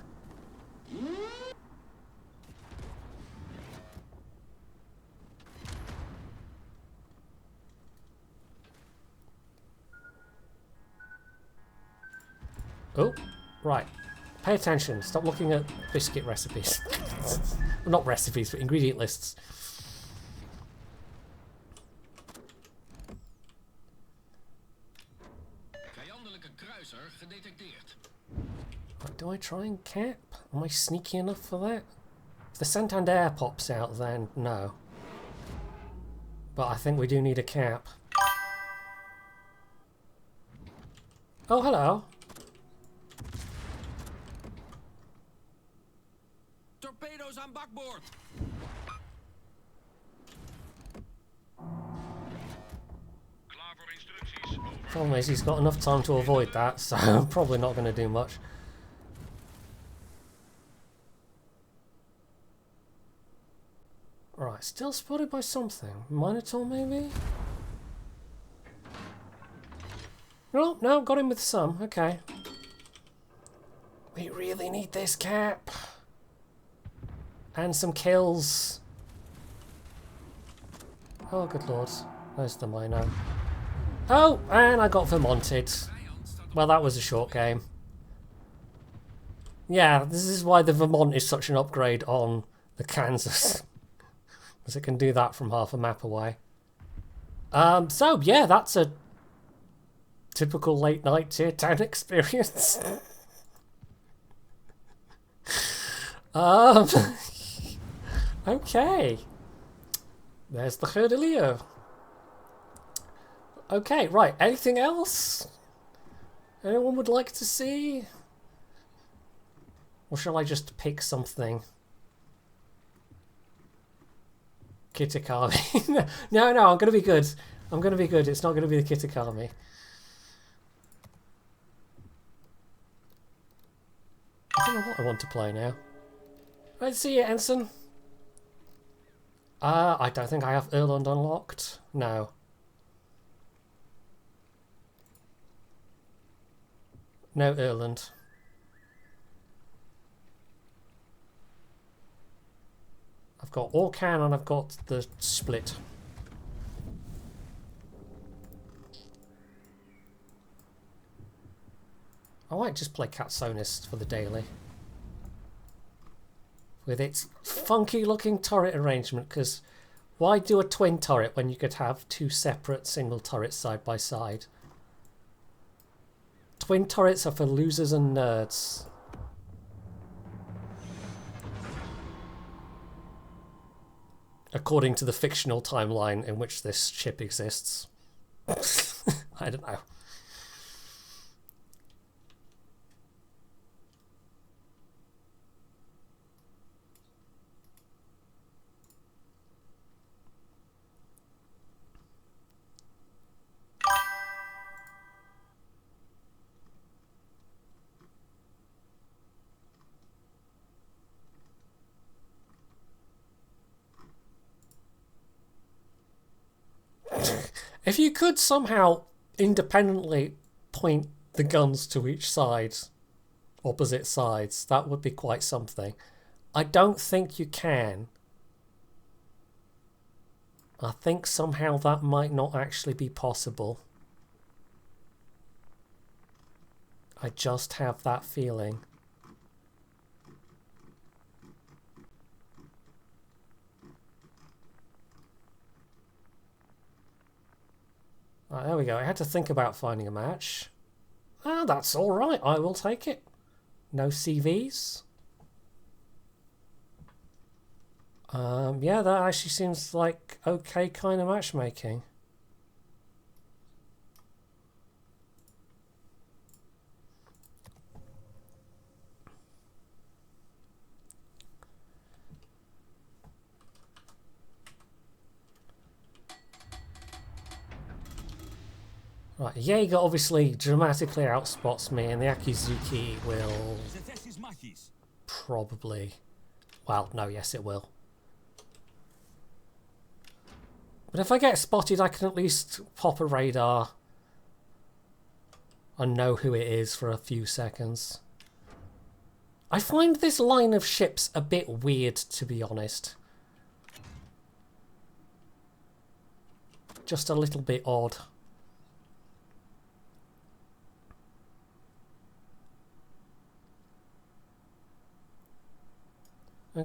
Oh, right. Pay attention. Stop looking at biscuit recipes. Not recipes, but ingredient lists. Vijandelijke kruiser gedetecteerd. Right, do I try and cap? Am I sneaky enough for that? If the Santander pops out, then no. But I think we do need a cap. Oh, hello. Torpedo's aan bakboord. Klaar voor instructies. Over. Problem is, he's got enough time to avoid that, so I'm probably not going to do much. Right, still spotted by something. Minotaur, maybe? Oh, no, got him with some. Okay. We really need this cap. And some kills. Oh, good lord. There's the Mino. Oh, and I got Vermonted. Well, that was a short game. Yeah, this is why the Vermont is such an upgrade on the Kansas. Because it can do that from half a map away. So, yeah, that's a typical late night tier 10 experience. Okay. There's the Herdaleo. Okay, right. Anything else? Anyone would like to see? Or shall I just pick something? Kitakami. No, I'm going to be good. I'm going to be good. It's not going to be the Kitakami. I don't know what I want to play now. Let's see it, Ensign. I don't think I have Erland unlocked. No. No Erland. I've got Orcan and I've got the Split. I might just play Katsonis for the daily. With its funky looking turret arrangement, because why do a twin turret when you could have two separate single turrets side by side? Twin turrets are for losers and nerds. According to the fictional timeline in which this ship exists. I don't know. If you could somehow independently point the guns to each side, opposite sides, that would be quite something. I don't think you can. I think somehow that might not actually be possible. I just have that feeling. Right, there we go. I had to think about finding a match. Ah, that's all right. I will take it. No CVs. Yeah, that actually seems like okay kind of matchmaking. Right, Jaeger obviously dramatically outspots me, and the Akizuki will probably... Well, no, yes it will. But if I get spotted, I can at least pop a radar and know who it is for a few seconds. I find this line of ships a bit weird, to be honest. Just a little bit odd.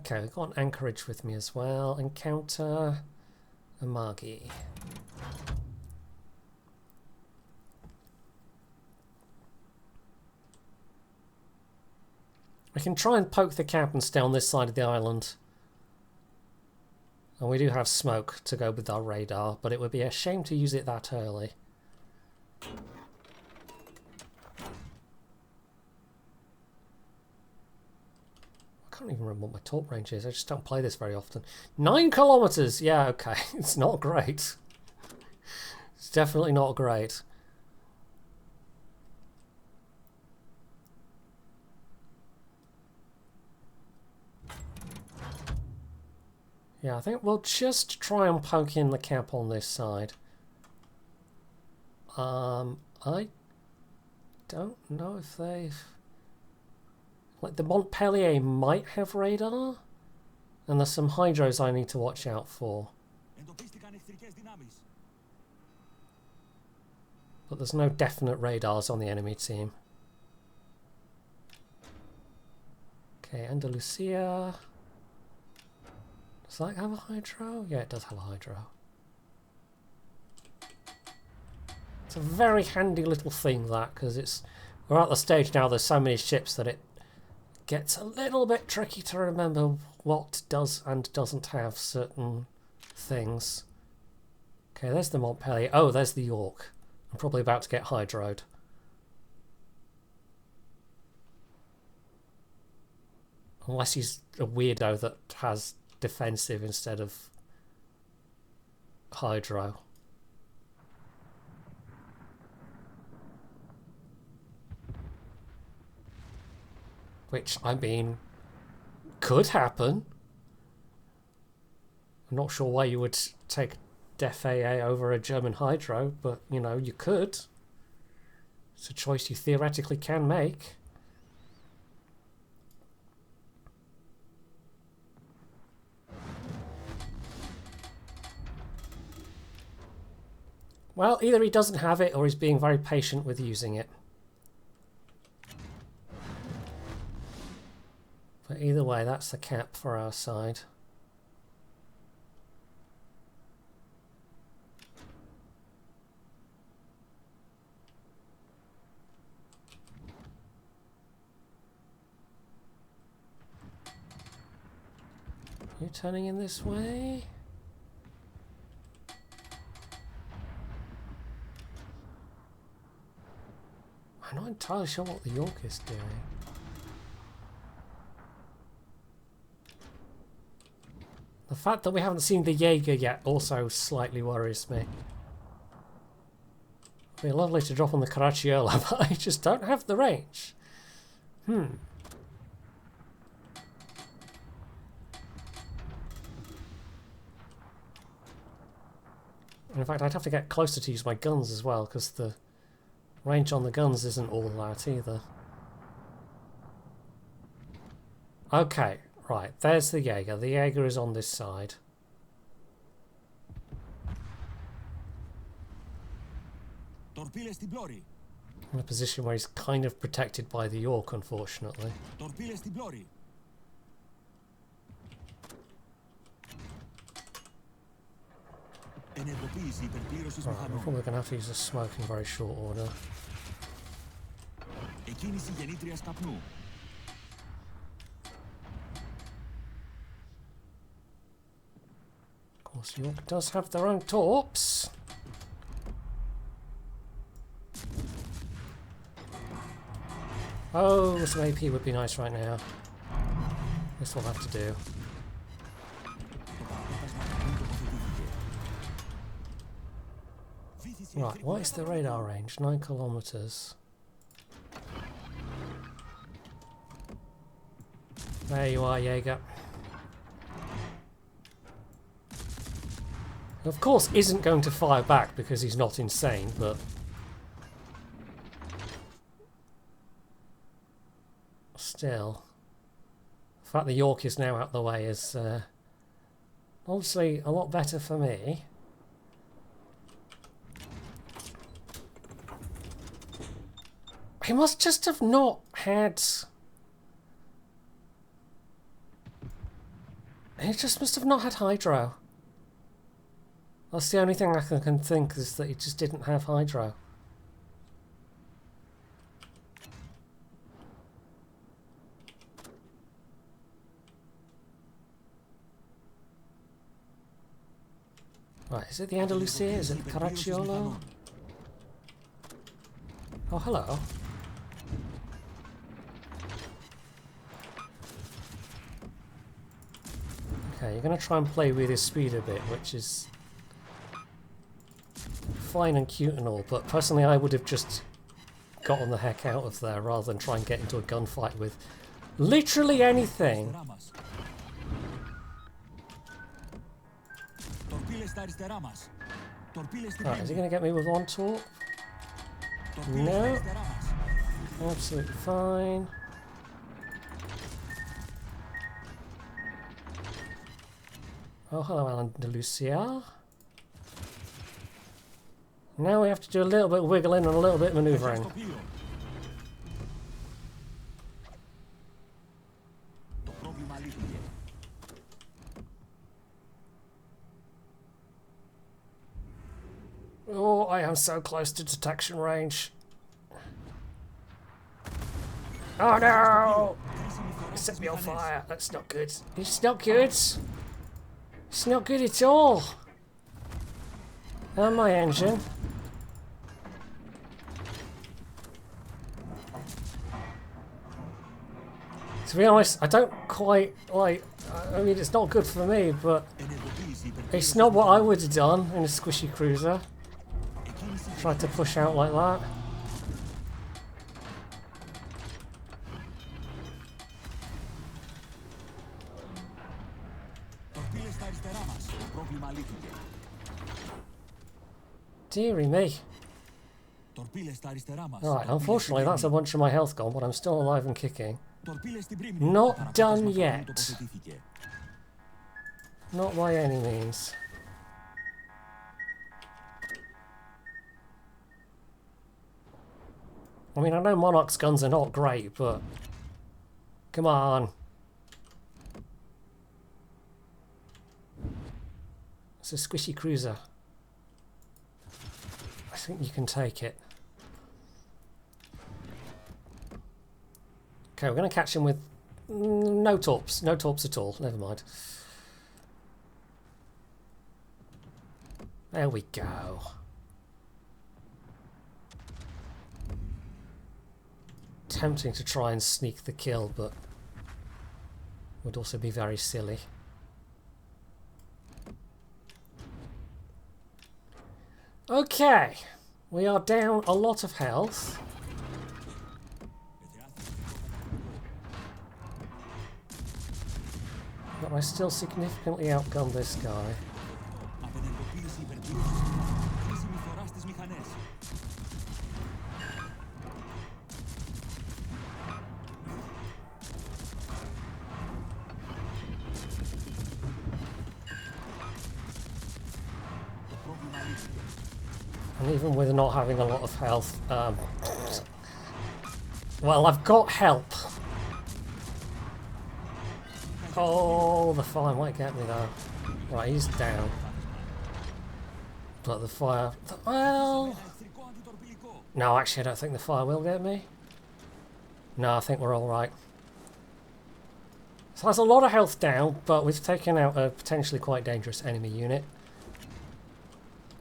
Okay, we've got an anchorage with me as well. Encounter Amagi. We can try and poke the cap and stay on this side of the island. And we do have smoke to go with our radar, but it would be a shame to use it that early. I can't even remember what my talk range is. I just don't play this very often. 9 kilometers! Yeah, okay. It's not great. It's definitely not great. Yeah, I think we'll just try and poke in the cap on this side. I don't know if they've... Like, the Montpellier might have radar, and there's some hydros I need to watch out for. But there's no definite radars on the enemy team. Okay, Andalusia... Does that have a hydro? Yeah, it does have a hydro. It's a very handy little thing, that, because we're at the stage now, there's so many ships that it gets a little bit tricky to remember what does and doesn't have certain things. Okay, there's the Montpellier. Oh, there's the York. I'm probably about to get hydroed. Unless he's a weirdo that has defensive instead of hydro. Which, I mean, could happen. I'm not sure why you would take Def AA over a German hydro, but, you know, you could. It's a choice you theoretically can make. Well, either he doesn't have it or he's being very patient with using it. But either way, that's the cap for our side. You turning in this way? I'm not entirely sure what the York is doing. The fact that we haven't seen the Jaeger yet also slightly worries me. It'd be lovely to drop on the Caracciolo, but I just don't have the range. In fact, I'd have to get closer to use my guns as well, because the range on the guns isn't all that either. Okay, right, there's the Jaeger. The Jaeger is on this side. In a position where he's kind of protected by the York, unfortunately. Right, we're probably going to have to use a smoke in very short order. Of course, York does have their own torps. Oh, some AP would be nice right now. This will have to do. Right, what is the radar range? 9 kilometers. There you are, Jaeger. Of course, isn't going to fire back because he's not insane, but still, the fact the York is now out the way is obviously a lot better for me. He must just have not had... It just must have not had hydro. That's the only thing I can think, is that it just didn't have hydro. Right, is it the Andalusia? Is it the Caracciolo? Oh, hello. Okay, you're going to try and play with his speed a bit, which is fine and cute and all, but personally I would have just gotten the heck out of there rather than try and get into a gunfight with literally anything. Right, is he going to get me with one torp? No. Absolutely fine. Oh, hello, Andalusia. Now we have to do a little bit of wiggling and a little bit of manoeuvring. Oh, I am so close to detection range. Oh no! It set me on fire. That's not good. It's not good. It's not good at all. And my engine. To be honest, I don't quite like... I mean, it's not good for me, but it's not what I would have done in a squishy cruiser. Tried to push out like that. Deary me. Alright, unfortunately that's a bunch of my health gone, but I'm still alive and kicking. Not done yet. Not by any means. I mean, I know Monarch's guns are not great, but... Come on. It's a squishy cruiser. I think you can take it. Okay, we're going to catch him with no torps. No torps at all. Never mind. There we go. Tempting to try and sneak the kill, but would also be very silly. Okay, we are down a lot of health. But I still significantly outgun this guy. And even with not having a lot of health, well, I've got help. Oh, the fire might get me though. Right, he's down. But the fire... Well... No, actually I don't think the fire will get me. No, I think we're alright. So that's a lot of health down, but we've taken out a potentially quite dangerous enemy unit.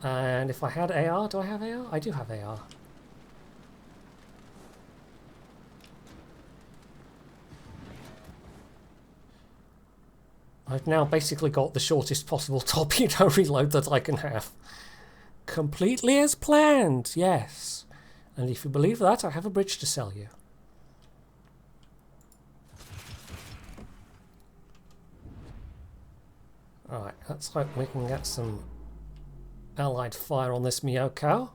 And if I had AR, do I have AR? I do have AR. I've now basically got the shortest possible torpedo reload that I can have. Completely as planned, yes. And if you believe that, I have a bridge to sell you. Alright, let's hope we can get some allied fire on this Miyoko.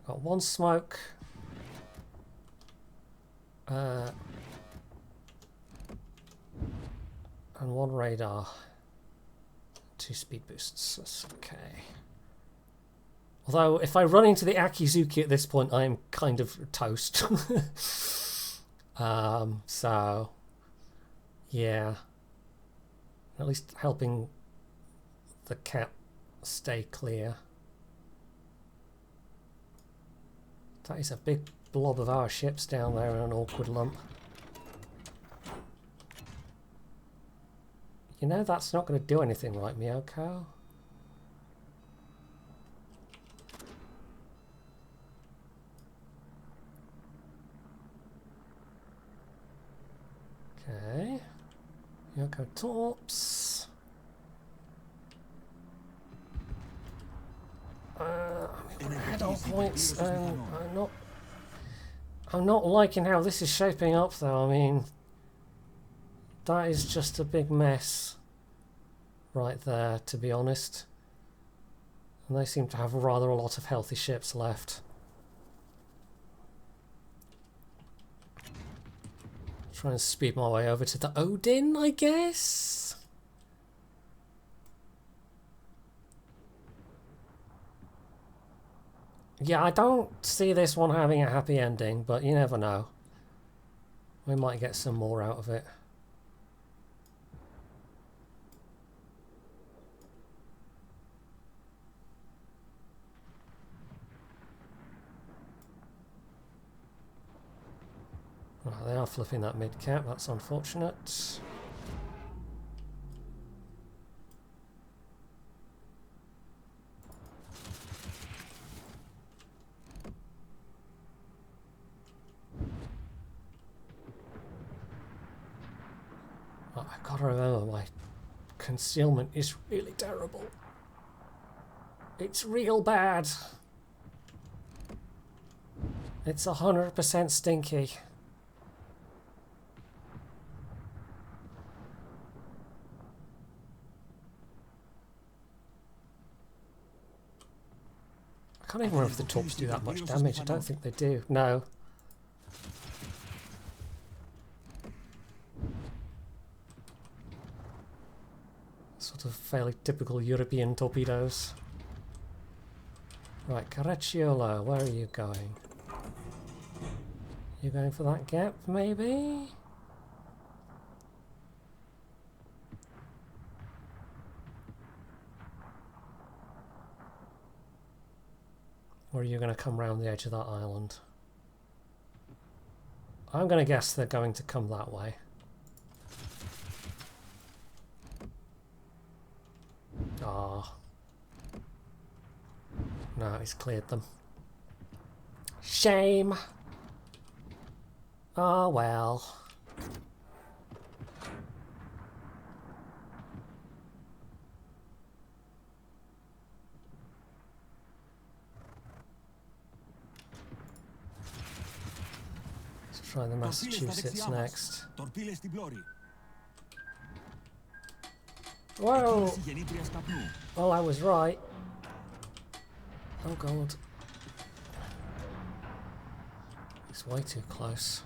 Got one smoke. And one radar. 2 speed boosts. That's okay. Although, if I run into the Akizuki at this point, I am kind of toast. So, yeah. At least helping the cat stay clear. That is a big blob of our ships down there in an awkward lump. You know that's not going to do anything, right, Miyoko? Okay. Miyoko torps. I mean, we're on points, and I'm not liking how this is shaping up, though. I mean, that is just a big mess right there, to be honest. And they seem to have rather a lot of healthy ships left. Try and speed my way over to the Odin, I guess? Yeah, I don't see this one having a happy ending, but you never know. We might get some more out of it. Right, they are flipping that mid-cap, that's unfortunate. Oh, I've got to remember my concealment is really terrible. It's real bad. It's 100% stinky. I can't even remember if the torps do that much damage. I don't think they do. No. Sort of fairly typical European torpedoes. Right, Caracciolo, where are you going? You going for that gap, maybe? Or are you going to come round the edge of that island? I'm going to guess they're going to come that way. Ah. No, he's cleared them. Shame! Oh well. Let's try the Massachusetts next. Whoa! Well, I was right. Oh god. It's way too close.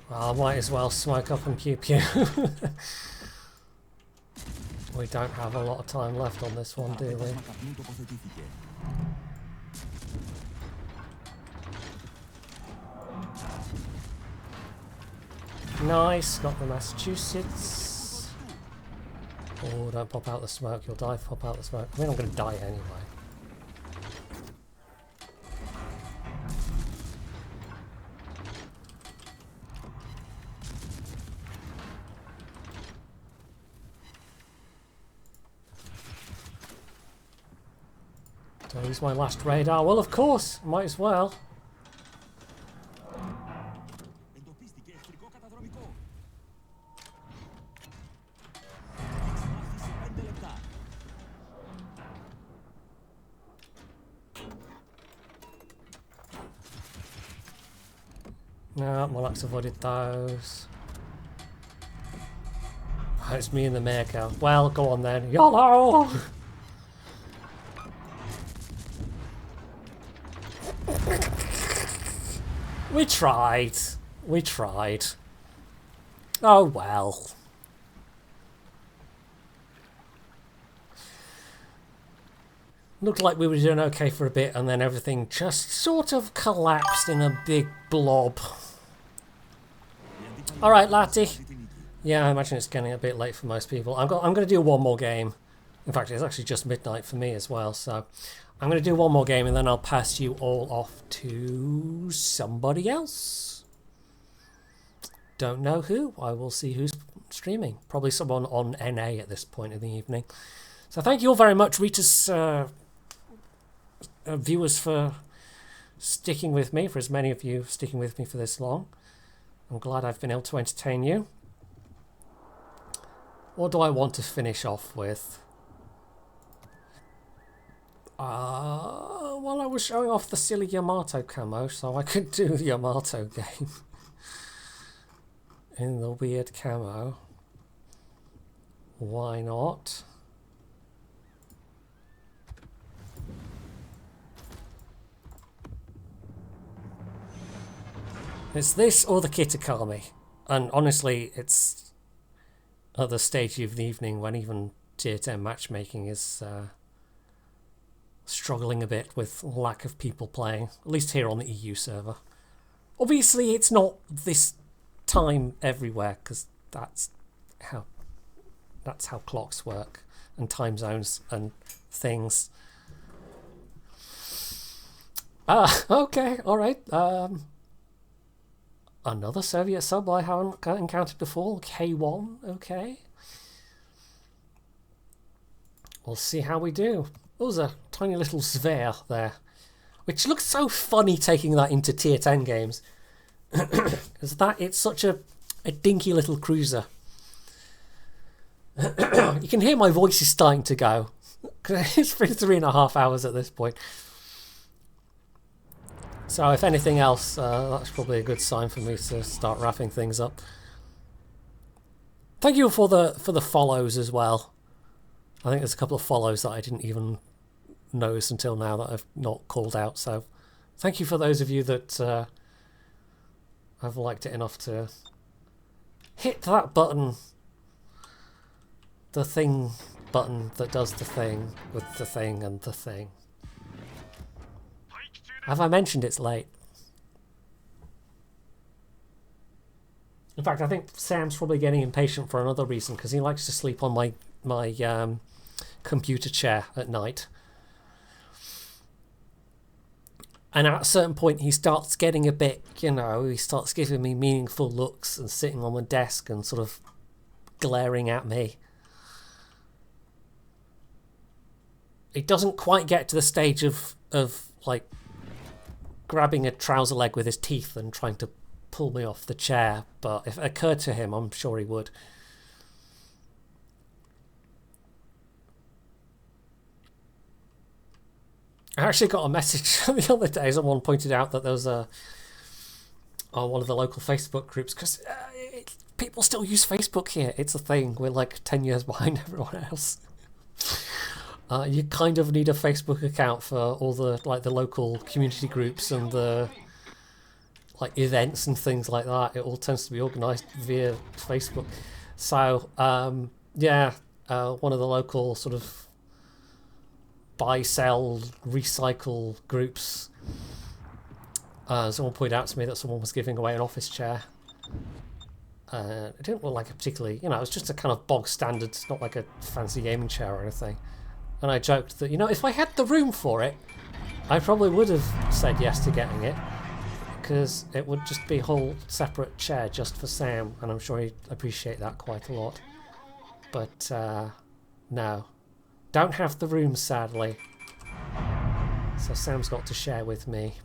Well, I might as well smoke up and pew pew. We don't have a lot of time left on this one, do we? Nice, got the Massachusetts. Oh, don't pop out the smoke, you'll die if you pop out the smoke. I mean, I'm going to die anyway. Do I use my last radar? Well, of course, might as well. No, Moloch's avoided those. Oh, it's me and the Mirko. Well, go on then. YOLO! We tried. We tried. Oh well. Looked like we were doing okay for a bit, and then everything just sort of collapsed in a big blob. Alright, Lati. Yeah, I imagine it's getting a bit late for most people. I'm going to do one more game. In fact, it's actually just midnight for me as well, so I'm going to do one more game and then I'll pass you all off to somebody else. Don't know who. I will see who's streaming. Probably someone on NA at this point in the evening. So thank you all very much, Rita's viewers, for sticking with me, for as many of you sticking with me for this long. I'm glad I've been able to entertain you. What do I want to finish off with? Well, I was showing off the silly Yamato camo, so I could do the Yamato game in the weird camo. Why not? It's this or the Kitakami. And honestly, it's at the stage of the evening when even tier 10 matchmaking is struggling a bit with lack of people playing, at least here on the EU server. Obviously, it's not this time everywhere, because that's how clocks work and time zones and things. Okay, all right. Another Soviet sub I haven't encountered before, K1, okay. We'll see how we do. Oh, there's a tiny little Zver there, which looks so funny taking that into tier 10 games. Because it's such a dinky little cruiser. You can hear my voice is starting to go. It's been 3.5 hours at this point. So if anything else, that's probably a good sign for me to start wrapping things up. Thank you for the follows as well. I think there's a couple of follows that I didn't even notice until now that I've not called out. So thank you for those of you that have liked it enough to hit that button. The thing button that does the thing with the thing and the thing. Have I mentioned it's late? In fact, I think Sam's probably getting impatient for another reason, because he likes to sleep on my computer chair at night. And at a certain point, he starts getting a bit, he starts giving me meaningful looks and sitting on my desk and sort of glaring at me. It doesn't quite get to the stage of like grabbing a trouser leg with his teeth and trying to pull me off the chair, but if it occurred to him, I'm sure he would. I actually got a message the other day. Someone pointed out that there was on one of the local Facebook groups, because people still use Facebook here. It's a thing. We're like 10 years behind everyone else. You kind of need a Facebook account for all the the local community groups and the events and things like that. It all tends to be organised via Facebook. So yeah, one of the local sort of buy, sell, recycle groups. Someone pointed out to me that someone was giving away an office chair. It didn't look like a particularly, it was just a kind of bog standard, it's not like a fancy gaming chair or anything. And I joked that, if I had the room for it, I probably would have said yes to getting it, because it would just be a whole separate chair just for Sam, and I'm sure he'd appreciate that quite a lot. But no, don't have the room, sadly. So Sam's got to share with me,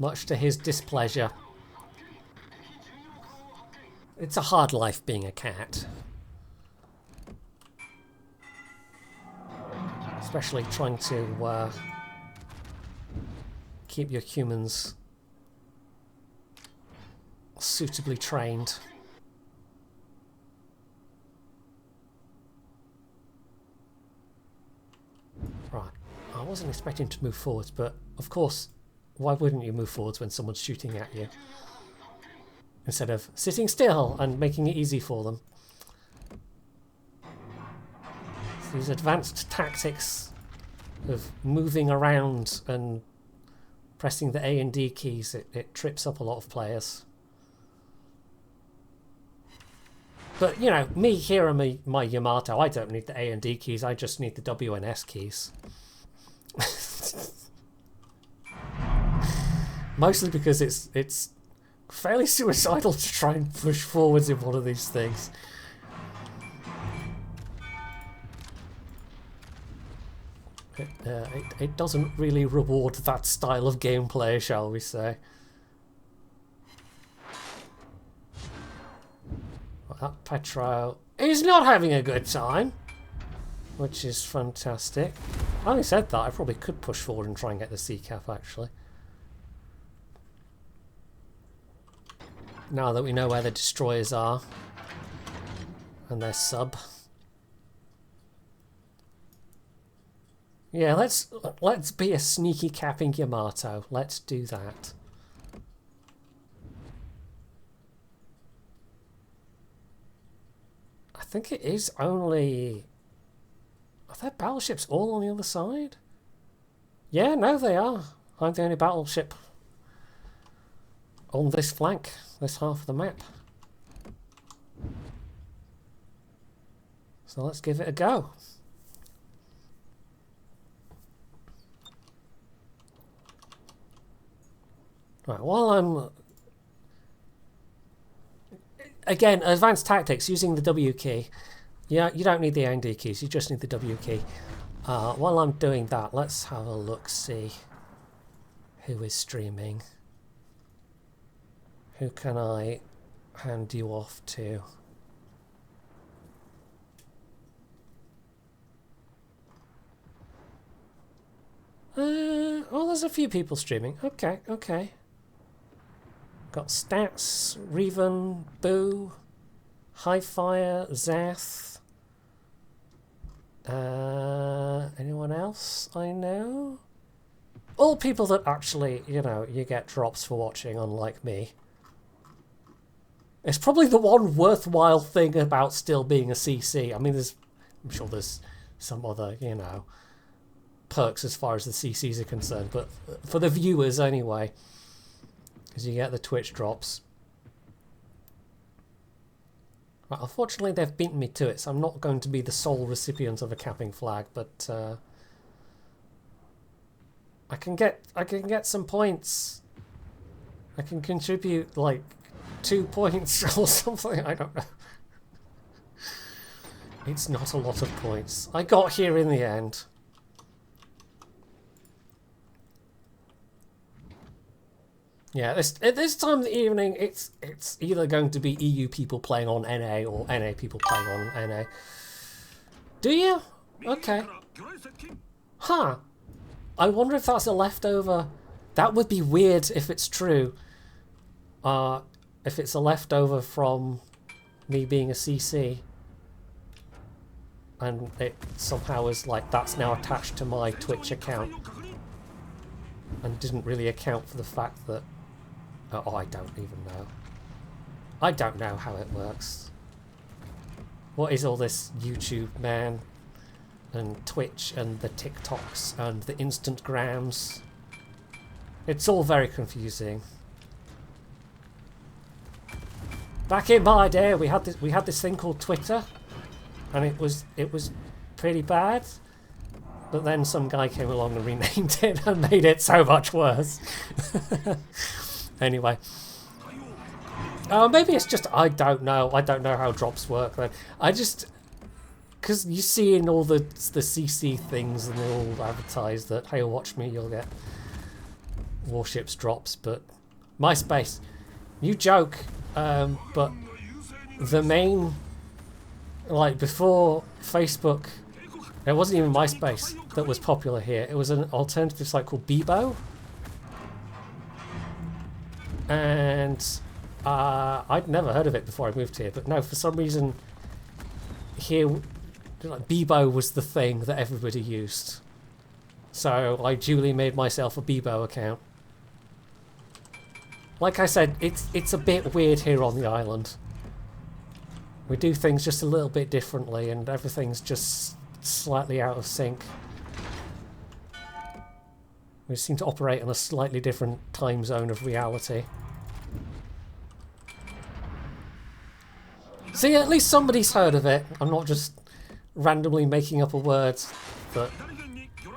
much to his displeasure. It's a hard life being a cat. Especially trying to keep your humans suitably trained. Right, I wasn't expecting to move forwards, but of course, why wouldn't you move forwards when someone's shooting at you? Instead of sitting still and making it easy for them. these advanced tactics of moving around and pressing the A and D keys, it trips up a lot of players. But, you know, me here on my Yamato, I don't need the A and D keys, I just need the W and S keys. Mostly because it's fairly suicidal to try and push forwards in one of these things. It doesn't really reward that style of gameplay, shall we say. Well, that Petro is not having a good time, which is fantastic. Having said that, I probably could push forward and try and get the C cap, actually. Now that we know where the destroyers are and their sub. Yeah, let's be a sneaky capping Yamato. Let's do that. I think it is only... Are there battleships all on the other side? Yeah, no, they are. I'm the only battleship on this flank, this half of the map. So let's give it a go. Right, while I'm... Again, advanced tactics, using the W key. Yeah, you don't need the A and D keys, you just need the W key. While I'm doing that, let's have a look, see who is streaming. Who can I hand you off to? Oh, there's a few people streaming. Okay, okay. Got Stats, Reven, Boo, Highfire, Zath. Anyone else I know? All people that actually, you know, you get drops for watching, unlike me. It's probably the one worthwhile thing about still being a CC. I mean, I'm sure there's some other, you know, perks as far as the CCs are concerned, but for the viewers anyway, because you get the Twitch drops. Right, unfortunately, they've beaten me to it, so I'm not going to be the sole recipient of a capping flag, but I can get some points. I can contribute like 2 points or something. I don't know. It's not a lot of points. I got here in the end. Yeah, at this time of the evening, it's either going to be EU people playing on NA or NA people playing on NA. Do you? Okay. Huh. I wonder if that's a leftover. That would be weird if it's true. If it's a leftover from me being a CC. And it somehow is like, that's now attached to my Twitch account. And didn't really account for the fact that... Oh, I don't even know. I don't know how it works. What is all this YouTube, man? And Twitch and the TikToks and the Instagrams? It's all very confusing. Back in my day, we had this thing called Twitter, and it was pretty bad. But then some guy came along and renamed it and made it so much worse. Anyway. Maybe it's just, I don't know. I don't know how drops work then. I just... Because you see in all the CC things and they're all advertised that, hey, watch me, you'll get warships drops. But MySpace, you joke, but the main... Like, before Facebook... It wasn't even MySpace that was popular here. It was an alternative site called Bebo. And I'd never heard of it before I moved here. But no, for some reason here, like, Bebo was the thing that everybody used. So I duly made myself a Bebo account. Like I said, it's a bit weird here on the island. We do things just a little bit differently and everything's just slightly out of sync. We seem to operate on a slightly different time zone of reality. See, at least somebody's heard of it. I'm not just randomly making up a word that,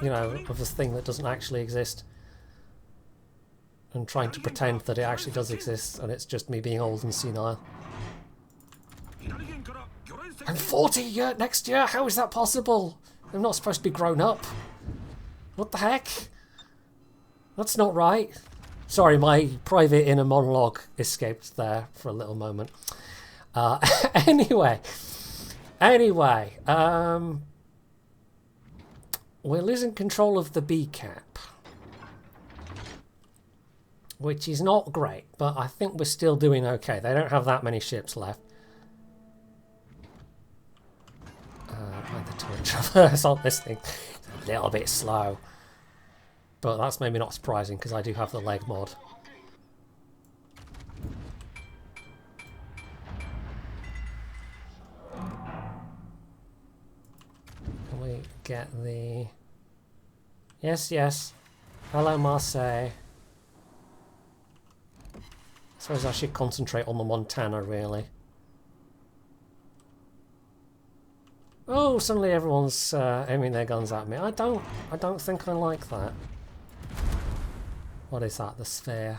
you know, of a thing that doesn't actually exist. And trying to pretend that it actually does exist, and it's just me being old and senile. I'm 40 next year, how is that possible? I'm not supposed to be grown up. What the heck? That's not right. Sorry, my private inner monologue escaped there for a little moment. Anyway, we're losing control of the B cap, which is not great, but I think we're still doing okay. They don't have that many ships left. The turret traverse on this thing a little bit slow, but that's maybe not surprising because I do have the leg mod. Can we get the... Yes, yes. Hello, Marseille. I suppose I should concentrate on the Montana, really. Oh, suddenly everyone's aiming their guns at me. I don't think I like that. What is that? The sphere.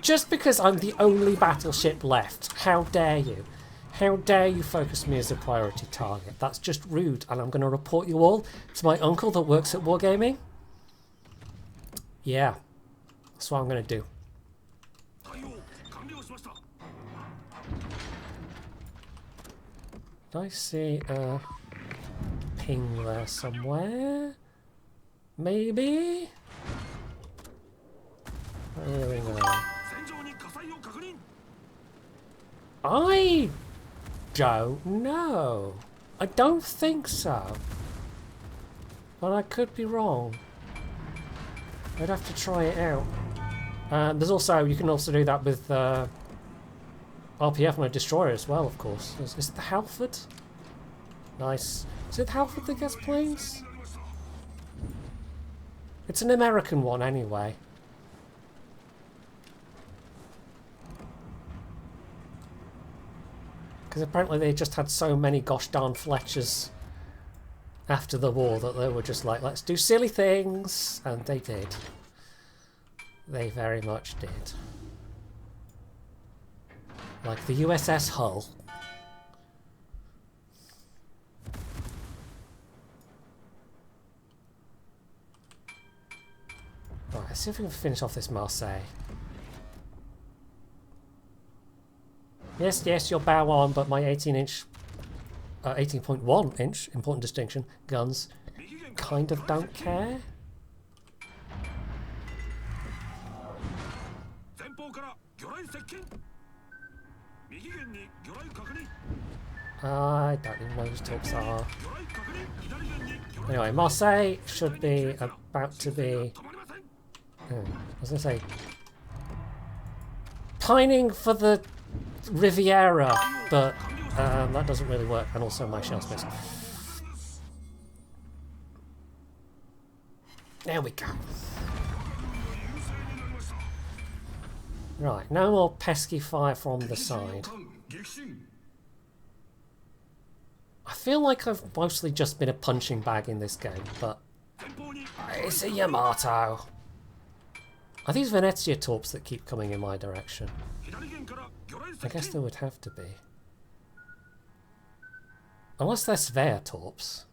Just because I'm the only battleship left, how dare you? How dare you focus me as a priority target? That's just rude, and I'm going to report you all to my uncle that works at Wargaming. Yeah, that's what I'm going to do. Did I see a ping there somewhere? Maybe? I don't really know. I don't know. I don't think so. But I could be wrong. I'd have to try it out. There's also, you can also do that with RPF on a destroyer as well, of course. Is it the Halford? Nice. Is it the Halford that gets planes? It's an American one anyway. Because apparently they just had so many gosh darn Fletchers after the war that they were just like, let's do silly things. And they did. They very much did. Like the USS Hull. Right, let's see if we can finish off this Marseille. Yes, yes, you're bow on, but my 18-inch, 18.1 inch, important distinction, guns kind of don't care. I don't even know whose talks are. Anyway, Marseille should be about to be... I was going to say... pining for the Riviera, but that doesn't really work. And also my shell's missed. There we go. Right, no more pesky fire from the side. I feel like I've mostly just been a punching bag in this game, but it's a Yamato. Are these Venezia torps that keep coming in my direction? I guess there would have to be. Unless they're Svea torps.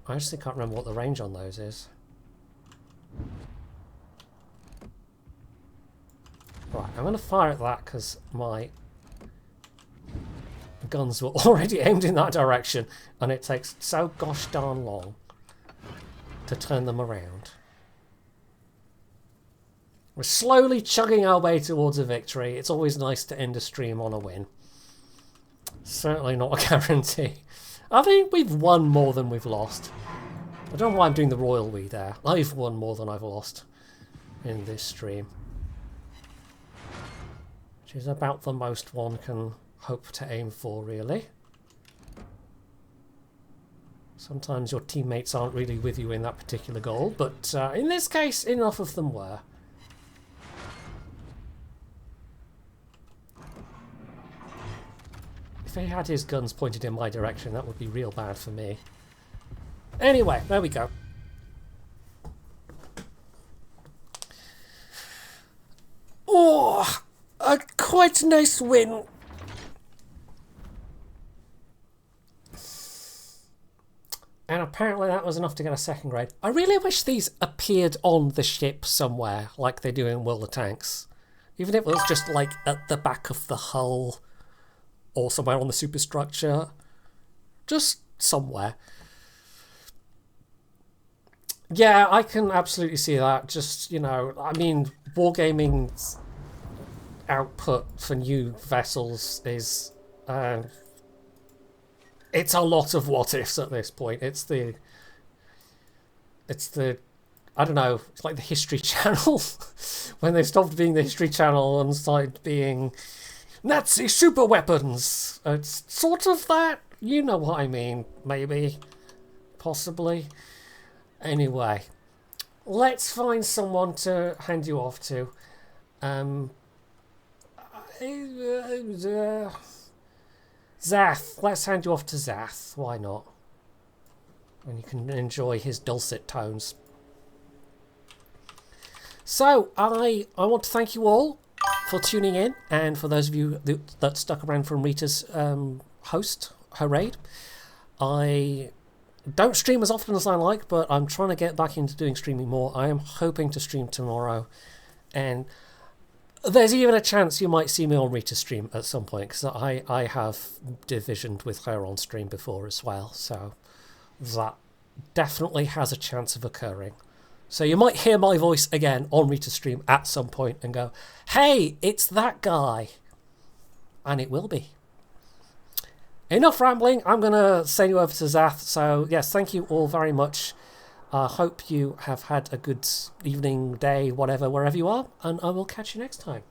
I actually can't remember what the range on those is. Right, I'm going to fire at that because my guns were already aimed in that direction and it takes so gosh darn long to turn them around. We're slowly chugging our way towards a victory. It's always nice to end a stream on a win. Certainly not a guarantee. I think we've won more than we've lost. I don't know why I'm doing the royal we there. I've won more than I've lost in this stream. which is about the most one can hope to aim for, really. Sometimes your teammates aren't really with you in that particular goal, but in this case, enough of them were. If he had his guns pointed in my direction, that would be real bad for me. Anyway, there we go. Oh, a quite nice win. And apparently that was enough to get a second grade. I really wish these appeared on the ship somewhere, like they do in World of Tanks. Even if it was just like at the back of the hull or somewhere on the superstructure. Just somewhere. Yeah, I can absolutely see that. Just, you know, I mean, Wargaming's output for new vessels is... it's a lot of what ifs at this point. It's the I don't know, it's like the History Channel when they stopped being the History Channel and started being Nazi super weapons. It's sort of that, you know what I mean, maybe, possibly. Anyway, let's find someone to hand you off to. Zath, let's hand you off to Zath. Why not? And you can enjoy his dulcet tones. So, I want to thank you all for tuning in, and for those of you that stuck around from Rita's host, her raid. I don't stream as often as I like, but I'm trying to get back into doing streaming more. I am hoping to stream tomorrow, and there's even a chance you might see me on Rita's stream at some point, because I have divisioned with her on stream before as well, so that definitely has a chance of occurring. So you might hear my voice again on Rita's stream at some point and go, hey, it's that guy. And it will be. Enough rambling. I'm going to send you over to Zath. So yes, thank you all very much. I hope you have had a good evening, day, whatever, wherever you are. And I will catch you next time.